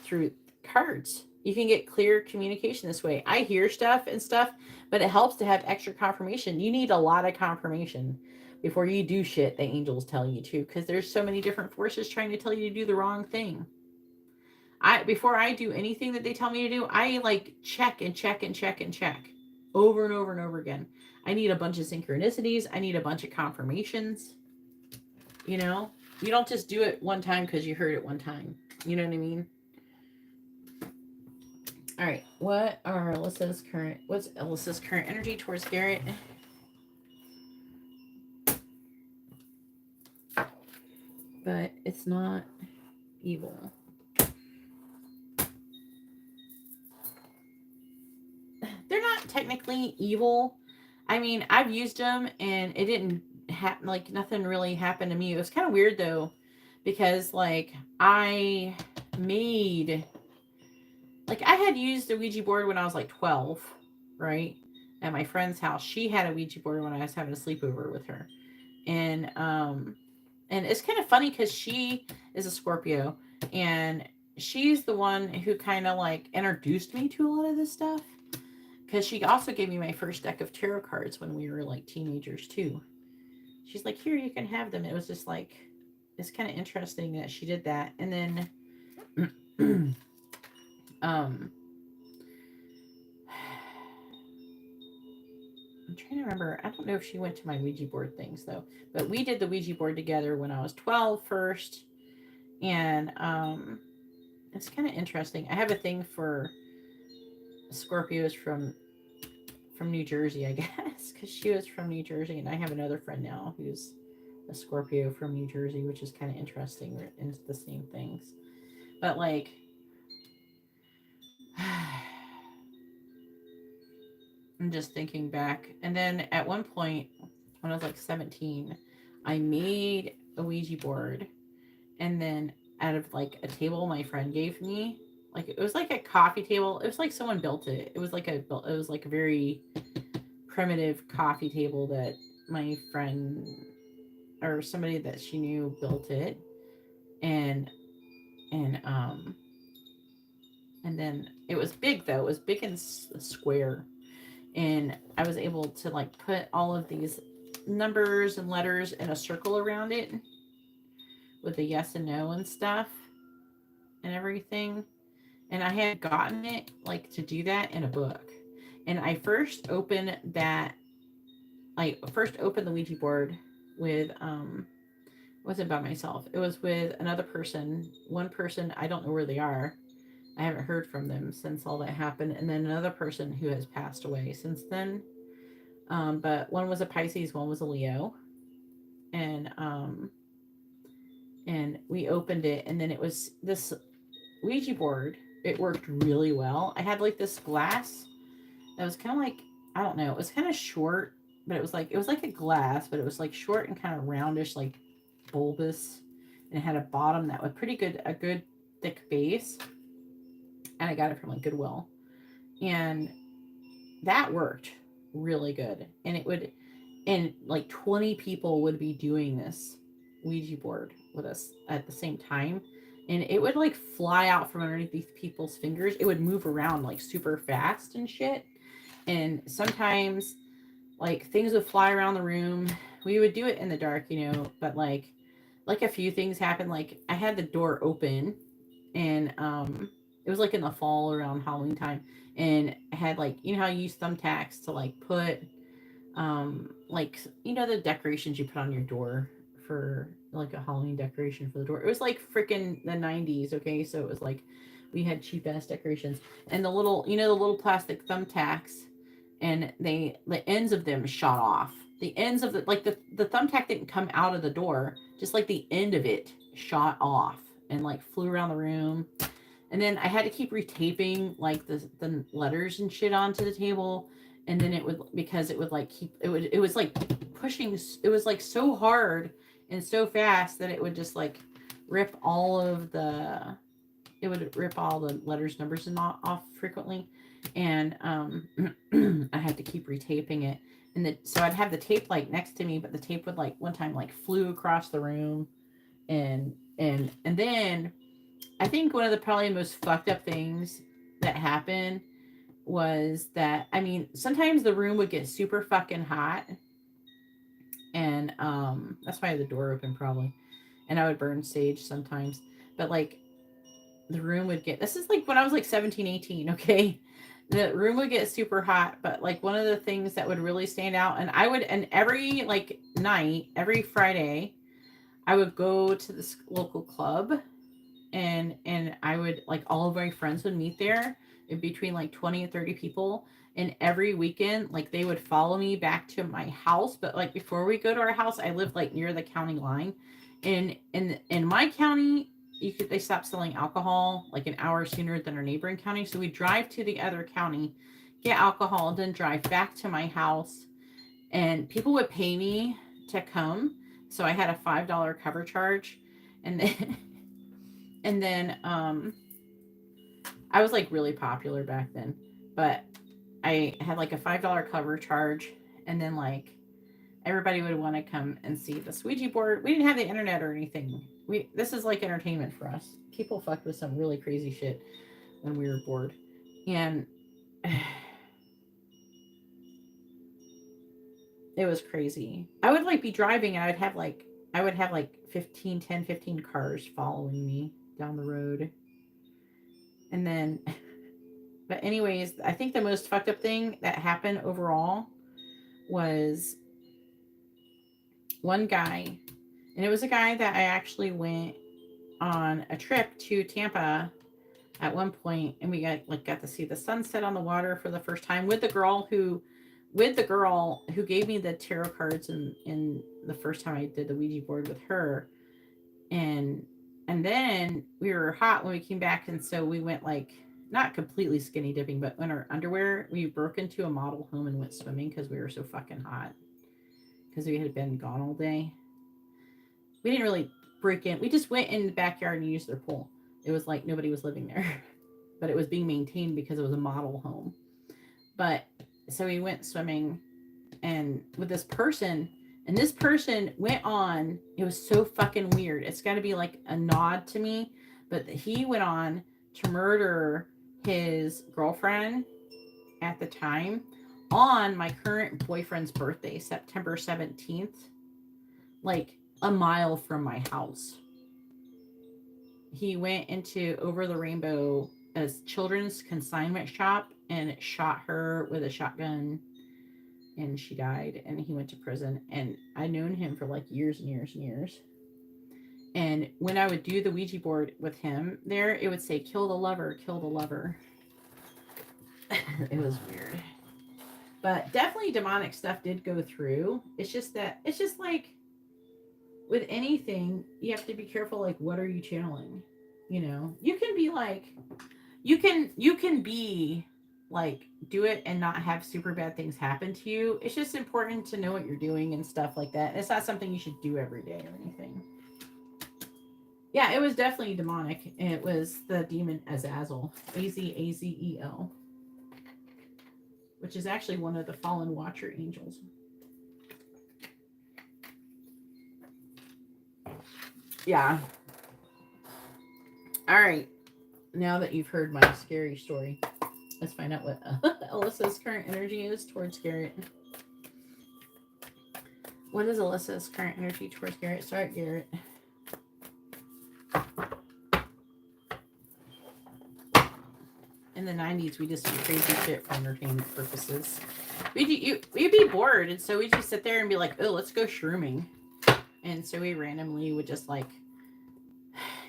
through cards. You can get clear communication this way. I hear stuff and stuff, but it helps to have extra confirmation. You need a lot of confirmation before you do shit the angels tell you to, because there's so many different forces trying to tell you to do the wrong thing. Before I do anything that they tell me to do, I like check and check and check and check over and over and over again. I need a bunch of synchronicities. I need a bunch of confirmations. You know, you don't just do it one time because you heard it one time. You know what I mean? All right. What's Alyssa's current energy towards Garrett? But it's not evil. They're not technically evil. I mean, I've used them and it didn't happen. Like, nothing really happened to me. It was kind of weird though, because like I had used a Ouija board when I was like 12, right? At my friend's house. She had a Ouija board when I was having a sleepover with her. And it's kind of funny because she is a Scorpio and she's the one who kind of like introduced me to a lot of this stuff. Because she also gave me my first deck of tarot cards when we were like teenagers too. She's like, here, you can have them. It was just like, it's kind of interesting that she did that. And then, I'm trying to remember. I don't know if she went to my Ouija board things though, but we did the Ouija board together when I was 12 first. And, it's kind of interesting. I have a thing for Scorpios from New Jersey, I guess, because she was from New Jersey, and I have another friend now who's a Scorpio from New Jersey, which is kind of interesting. We're into the same things, but like, I'm just thinking back, and then at one point when I was like 17, I made a Ouija board, and then out of like a table my friend gave me, like it was like a coffee table. It was like someone built it. It was like a very primitive coffee table that my friend or somebody that she knew built it, and then it was big though. It was big and square, and I was able to like put all of these numbers and letters in a circle around it with a yes and no and stuff and everything. And I had gotten it like to do that in a book. And I first opened the Ouija board with wasn't by myself. It was with another person. One person, I don't know where they are. I haven't heard from them since all that happened. And then another person who has passed away since then. But one was a Pisces, one was a Leo. And we opened it, and then it was this Ouija board. It worked really well. I had like this glass that was kind of like, I don't know, it was kind of short, but it was like a glass, but it was like short and kind of roundish, like bulbous, and it had a bottom that was a good thick base. And I got it from like Goodwill, and that worked really good. And like 20 people would be doing this Ouija board with us at the same time. And it would like fly out from underneath these people's fingers. It would move around like super fast and shit. And sometimes like things would fly around the room. We would do it in the dark, but like a few things happened. Like I had the door open, and it was like in the fall around Halloween time, and I had like, how you use thumbtacks to like put the decorations you put on your door for like a Halloween decoration for the door. It was like freaking the 90s, okay? So it was like we had cheap ass decorations, and the little plastic thumbtacks, and the ends of them shot off. The ends of the thumbtack didn't come out of the door, just like the end of it shot off and like flew around the room. And then I had to keep retaping like the letters and shit onto the table. And then it would, because it would like keep, it was like pushing, it was like so hard and so fast that it would just like rip all of the, it would rip all the letters, numbers, and off frequently. And I had to keep retaping it. And so I'd have the tape like next to me, but the tape would like one time like flew across the room. And then I think one of the probably most fucked up things that happened was that, I mean, sometimes the room would get super fucking hot. And that's why I had the door open probably. And I would burn sage sometimes. But like the room would get, this is like when I was like 17, 18, okay? The room would get super hot, but like one of the things that would really stand out, and every like night, every Friday, I would go to this local club, and I would, like, all of my friends would meet there, in between like 20 and 30 people. And every weekend, like, they would follow me back to my house. But like before we go to our house, I lived like near the county line. And in my county, they stopped selling alcohol like an hour sooner than our neighboring county. So we drive to the other county, get alcohol, then drive back to my house. And people would pay me to come. So I had a $5 cover charge. And then I was like really popular back then. But I had like a $5 cover charge. And then like everybody would want to come and see the Ouija board. We didn't have the internet or anything. This is like entertainment for us. People fucked with some really crazy shit when we were bored. And it was crazy. I would like be driving, and I would have like 15 cars following me down the road. And then, but anyways, I think the most fucked up thing that happened overall was one guy, and it was a guy that I actually went on a trip to Tampa at one point, and we got to see the sunset on the water for the first time with the girl who gave me the tarot cards in the first time I did the Ouija board with her. And then we were hot when we came back, and so we went like, not completely skinny dipping, but in our underwear, we broke into a model home and went swimming because we were so fucking hot. Because we had been gone all day. We didn't really break in. We just went in the backyard and used their pool. It was like nobody was living there. But it was being maintained because it was a model home. But so we went swimming and with this person. And this person went on. It was so fucking weird. It's got to be like a nod to me. But he went on to murder his girlfriend at the time on my current boyfriend's birthday, September 17th, like a mile from my house. He went into Over the Rainbow, a children's consignment shop, and shot her with a shotgun, and she died, and he went to prison. And I'd known him for like years and years and years. And when I would do the Ouija board with him there, it would say, kill the lover, kill the lover. It was weird. But definitely demonic stuff did go through. It's just like with anything, you have to be careful. Like, what are you channeling? You know, you can be like, you can be like, do it and not have super bad things happen to you. It's just important to know what you're doing and stuff like that. It's not something you should do every day or anything. Yeah, it was definitely demonic. It was the demon Azazel, Azazel. Which is actually one of the fallen watcher angels. Yeah. All right. Now that you've heard my scary story, let's find out what Alyssa's current energy is towards Garrett. What is Alyssa's current energy towards Garrett? Start, Garrett. In the 90s, we just do crazy shit for entertainment purposes. We'd be bored, and so we'd just sit there and be like, oh, let's go shrooming. And so we randomly would just like,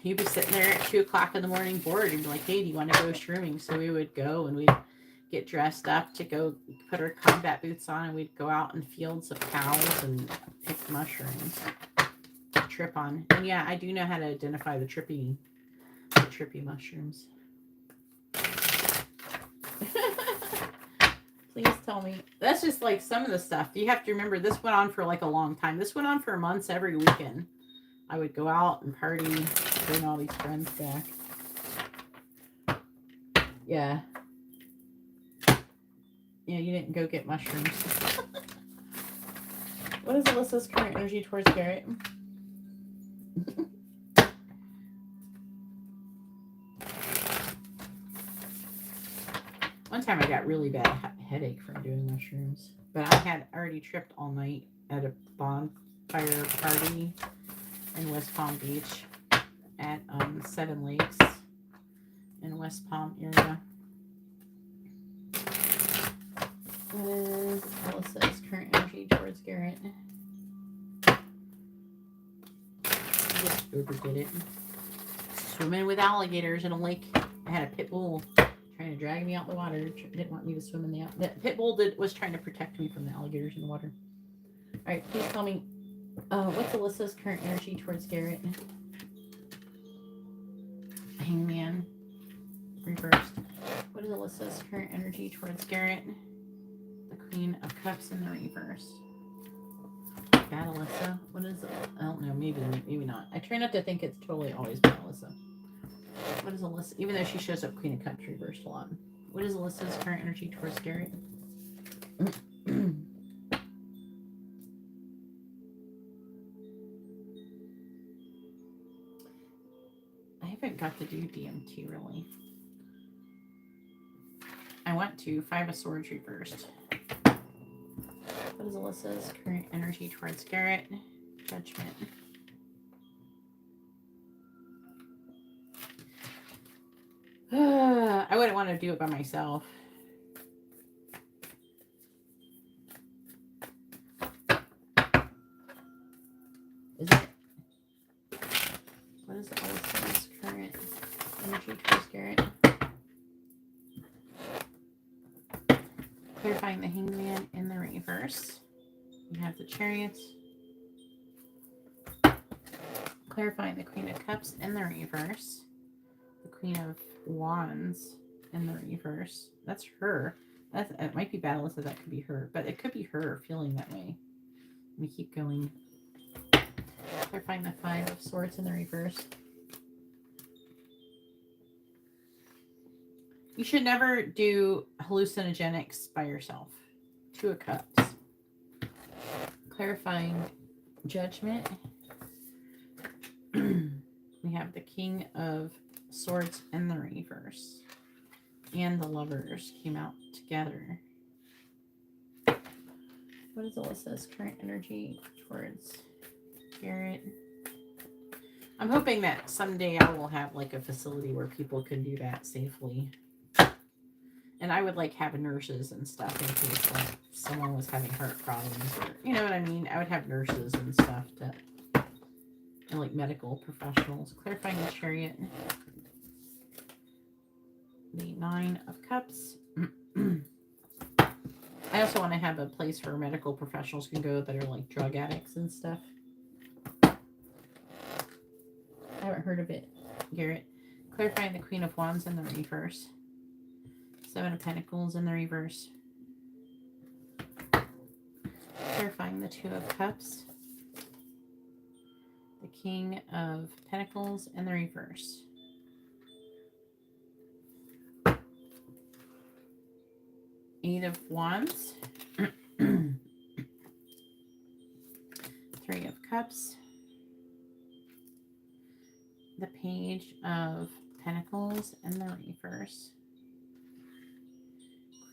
you'd be sitting there at 2 o'clock in the morning bored and be like, hey, do you want to go shrooming? So we would go and we'd get dressed up to go put our combat boots on, and we'd go out in fields of cows and pick mushrooms to trip on. And yeah, I do know how to identify the trippy mushrooms. Please tell me. That's just like some of the stuff. You have to remember this went on for like a long time. This went on for months every weekend. I would go out and party, bring all these friends back. Yeah. Yeah, you didn't go get mushrooms. What is Alyssa's current energy towards Garrett? One time I got really bad headache from doing mushrooms, but I had already tripped all night at a bonfire party in West Palm Beach at 7 Lakes in West Palm area. What is Alyssa's current energy towards Garrett? Just overdid it. Swimming with alligators in a lake. I had a pit bull trying to drag me out the water. Didn't want me to swim in the pit bull was trying to protect me from the alligators in the water. All right, please tell me what's Alyssa's current energy towards Garrett? Hangman reversed. What is Alyssa's current energy towards Garrett? The Queen of Cups in the reverse. Bad Alyssa. What is it? I don't know. Maybe not. I try not to think it's totally always bad Alyssa. What is Alyssa? Even though she shows up Queen of Cups reversed a lot. What is Alyssa's current energy towards Garrett? I haven't got to do DMT really. I want to. 5 of Swords reversed. What is Alyssa's current energy towards Garrett? Judgment. I wouldn't want to do it by myself. Is it? What is Alyssa's current energy towards Garrett? Clarifying the Hangman in the reverse. You have the Chariot. Clarifying the Queen of Cups in the reverse. The Queen of Wands in the reverse. That's her. It might be bad, Alyssa. That could be her. But it could be her feeling that way. Let me keep going. Clarifying the 5 of Swords in the reverse. You should never do hallucinogenics by yourself. 2 of Cups. Clarifying Judgment. We have the King of Swords in the reverse. And the Lovers came out together. What is Alyssa's current energy towards Garrett? I'm hoping that someday I will have like a facility where people can do that safely. And I would like have nurses and stuff in case like someone was having heart problems or, you know what I mean? I would have nurses and stuff to, and like medical professionals. Clarifying the Chariot. The 9 of Cups. I also want to have a place where medical professionals can go that are like drug addicts and stuff. I haven't heard of it, Garrett. Clarifying the Queen of Wands in the reverse. 7 of Pentacles in the reverse. Clarifying the 2 of Cups. The King of Pentacles in the reverse. Eight of Wands. 3 of Cups. The Page of Pentacles in the reverse.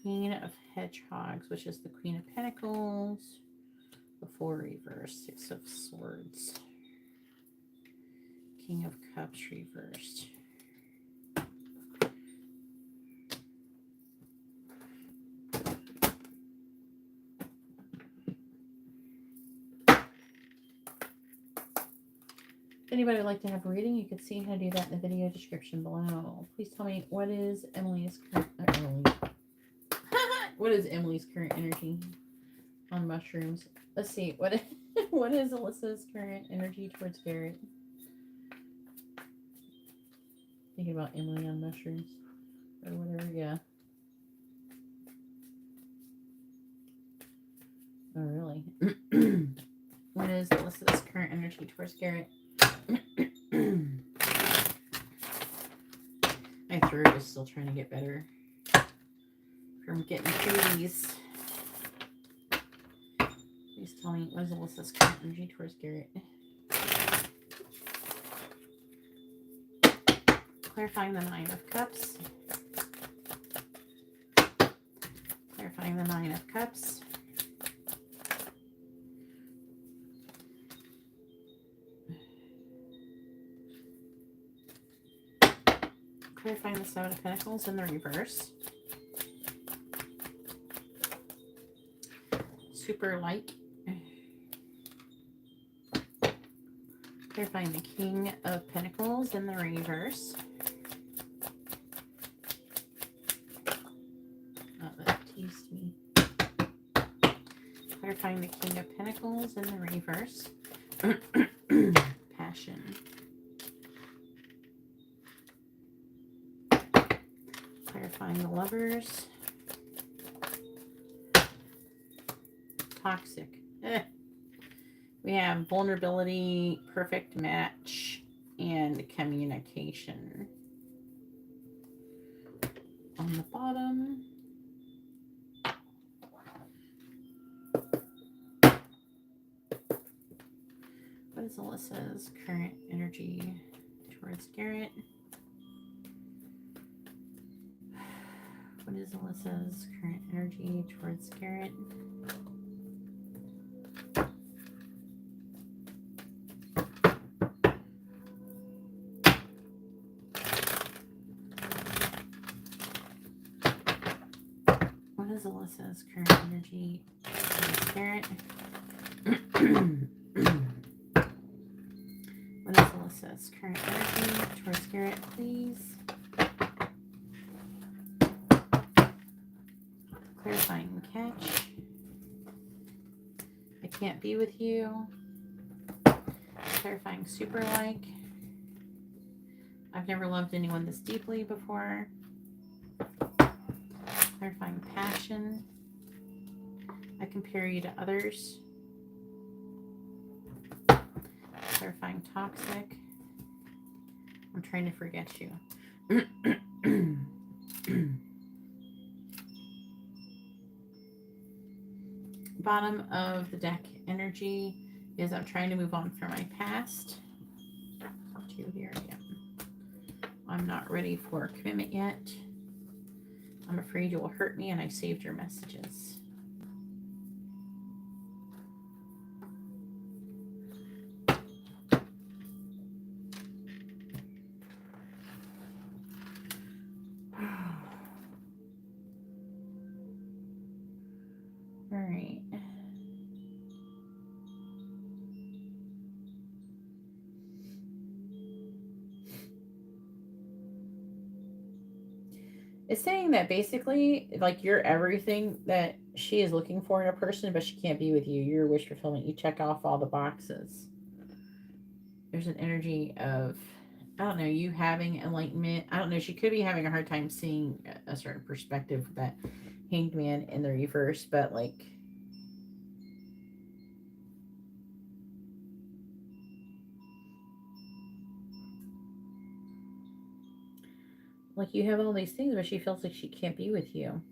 Queen of Hedgehogs, which is the Queen of Pentacles. The 4 reverse. 6 of Swords. King of Cups reversed. If anybody would like to have a reading, you can see how to do that in the video description below. Please tell me what is Emily's current what is Emily's current energy on mushrooms? Let's see. What is Alyssa's current energy towards Garrett? Thinking about Emily on mushrooms or whatever, yeah. silly. What is Alyssa's current energy towards Garrett? My throat is still trying to get better from getting through these. Please tell me, what is Alyssa's current energy towards Garrett? Clarifying the Nine of Cups. Clarifying the Nine of Cups. Clarifying the Seven of Pentacles in the reverse. Super like. Clarifying the King of Pentacles in the reverse. Oh, that teased me. Clarifying the King of Pentacles in the reverse. Passion. Clarifying the Lovers. Toxic. We have vulnerability, perfect match, and communication. On the bottom. What is Alyssa's current energy towards Garrett? What is Alyssa's current energy towards Garrett? What is Alyssa's current energy towards Garrett? What is Alyssa's current energy towards Garrett, please? Clarifying catch. I can't be with you. Clarifying super like. I've never loved anyone this deeply before. Clarifying passion. I compare you to others. Clarifying toxic. I'm trying to forget you. Bottom of the deck energy is I'm trying to move on from my past. Here I am. I'm not ready for a commitment yet. I'm afraid you will hurt me, and I saved your messages. All right. It's saying that basically, like, you're everything that she is looking for in a person, but she can't be with you. You're a wish fulfillment. You check off all the boxes. There's an energy of, I don't know, you having enlightenment. I don't know. She could be having a hard time seeing a certain perspective with that Hanged Man in the reverse, but like, you have all these things, but she feels like she can't be with you.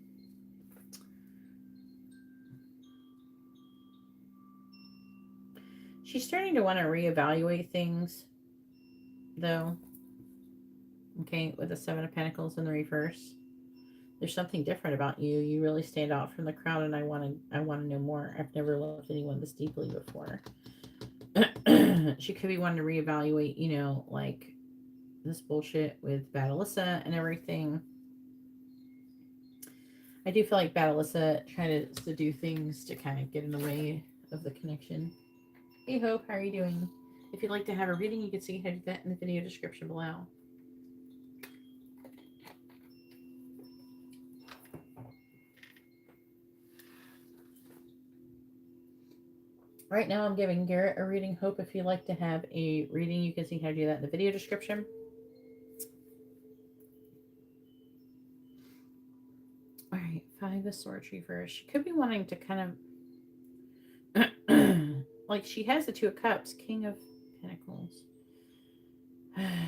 She's starting to want to reevaluate things, though. Okay, with the Seven of Pentacles in the reverse. There's something different about you. You really stand out from the crowd, and I want to know more. I've never loved anyone this deeply before. She could be wanting to reevaluate, you know, like this bullshit with Bad Alyssa and everything. I do feel like Bad Alyssa tried to do things to kind of get in the way of the connection. Hey Hope, how are you doing? If you'd like to have a reading, you can see how to do that in the video description below. Right now I'm giving Garrett a reading. Hope, if you'd like to have a reading, you can see how to do that in the video description. All right, Five of Swords reverse. She could be wanting to kind Like, she has the Two of Cups, King of Pentacles.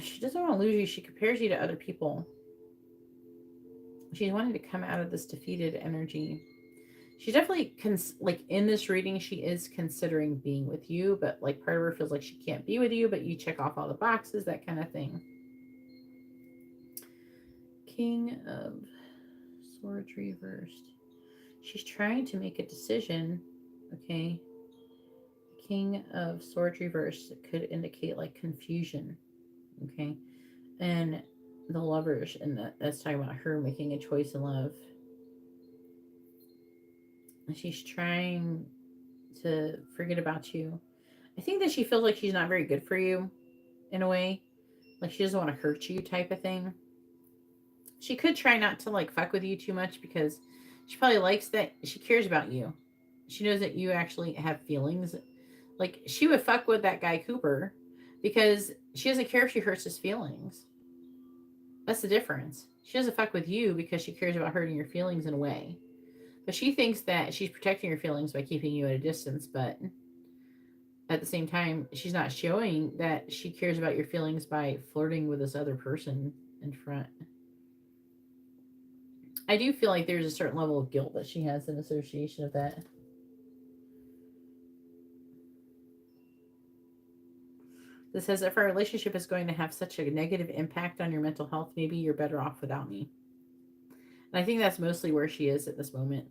She doesn't want to lose you. She compares you to other people. She's wanting to come out of this defeated energy. She definitely, like, in this reading, she is considering being with you, but, like, part of her feels like she can't be with you, but you check off all the boxes, that kind of thing. King of Swords reversed. She's trying to make a decision, okay? King of Swords reversed could indicate, like, confusion, okay? And the Lovers, and that's talking about her making a choice in love. She's trying to forget about you. I think that she feels like she's not very good for you, in a way. Like, she doesn't want to hurt you, type of thing. She could try not to, like, fuck with you too much, because she probably likes that she cares about you. She knows that you actually have feelings. Like, she would fuck with that guy Cooper because she doesn't care if she hurts his feelings. That's the difference. She doesn't fuck with you because she cares about hurting your feelings in a way. But she thinks that she's protecting your feelings by keeping you at a distance, but at the same time, she's not showing that she cares about your feelings by flirting with this other person in front. I do feel like there's a certain level of guilt that she has in association of that. This says, if our relationship is going to have such a negative impact on your mental health, maybe you're better off without me. And I think that's mostly where she is at this moment.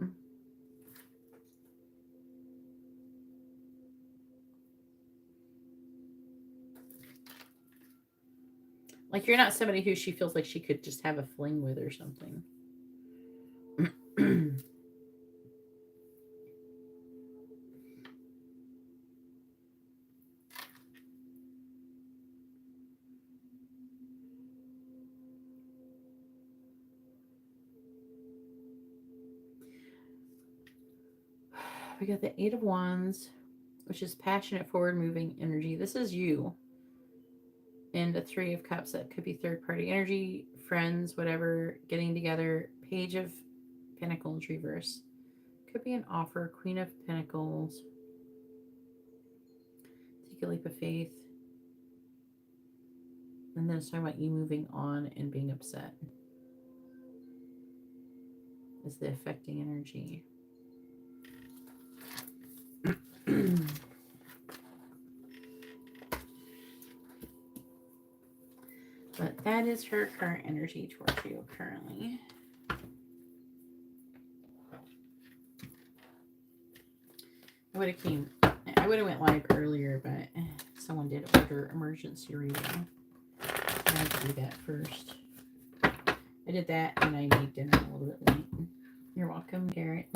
Like, you're not somebody who she feels like she could just have a fling with or something. We got the Eight of Wands, which is passionate, forward-moving energy. This is you. And the Three of Cups, that could be third-party energy, friends, whatever, getting together. Page of Pentacles reverse. Could be an offer. Queen of Pentacles. Take a leap of faith. And then it's talking about you moving on and being upset. Is the affecting energy. But that is her current energy towards you currently. I would have went live earlier, but someone did order emergency reading. I had to do that first. I did that and I made dinner a little bit late. You're welcome, Garrett.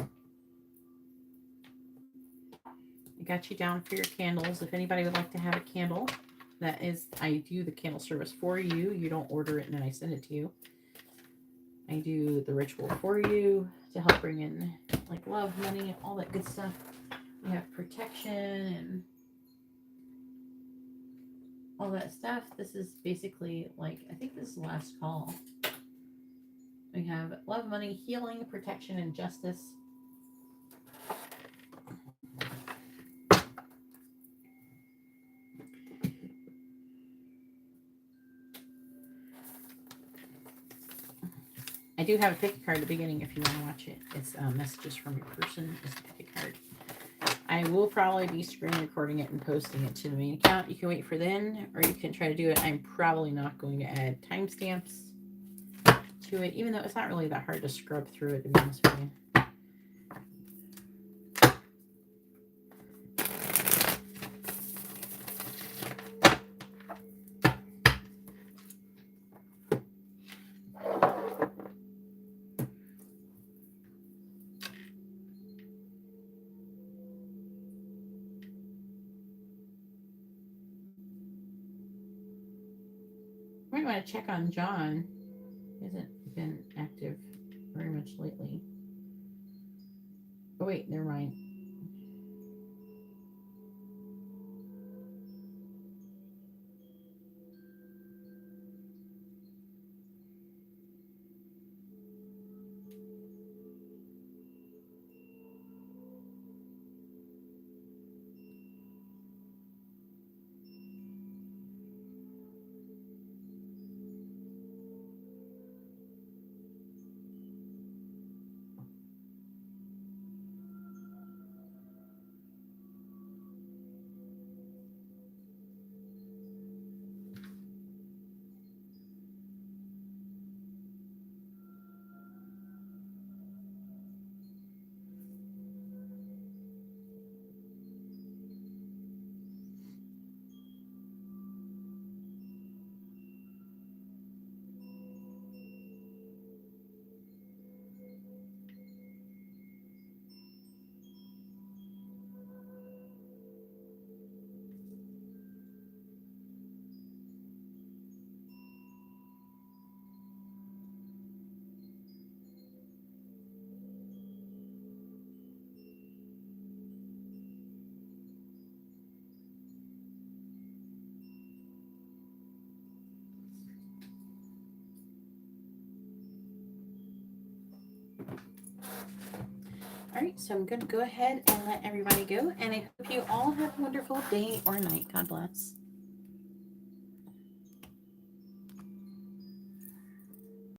I got you down for your candles. If anybody would like to have a candle, that is, I do the candle service for you. You don't order it and then I send it to you. I do the ritual for you to help bring in, like, love, money, all that good stuff. We have protection and all that stuff. This is basically, like, I think this is the last call. We have love, money, healing, protection, and justice. I do have a pick a card at the beginning if you want to watch it. It's messages from your person is the pick a card. I will probably be screen recording it and posting it to the main account. You can wait for then, or you can try to do it. I'm probably not going to add timestamps to it, even though it's not really that hard to scrub through it, to be honest with you. You might want to check on John. He hasn't been active very much lately. Oh wait, never mind. right, so I'm going to go ahead and let everybody go, and I hope you all have a wonderful day or night. God bless.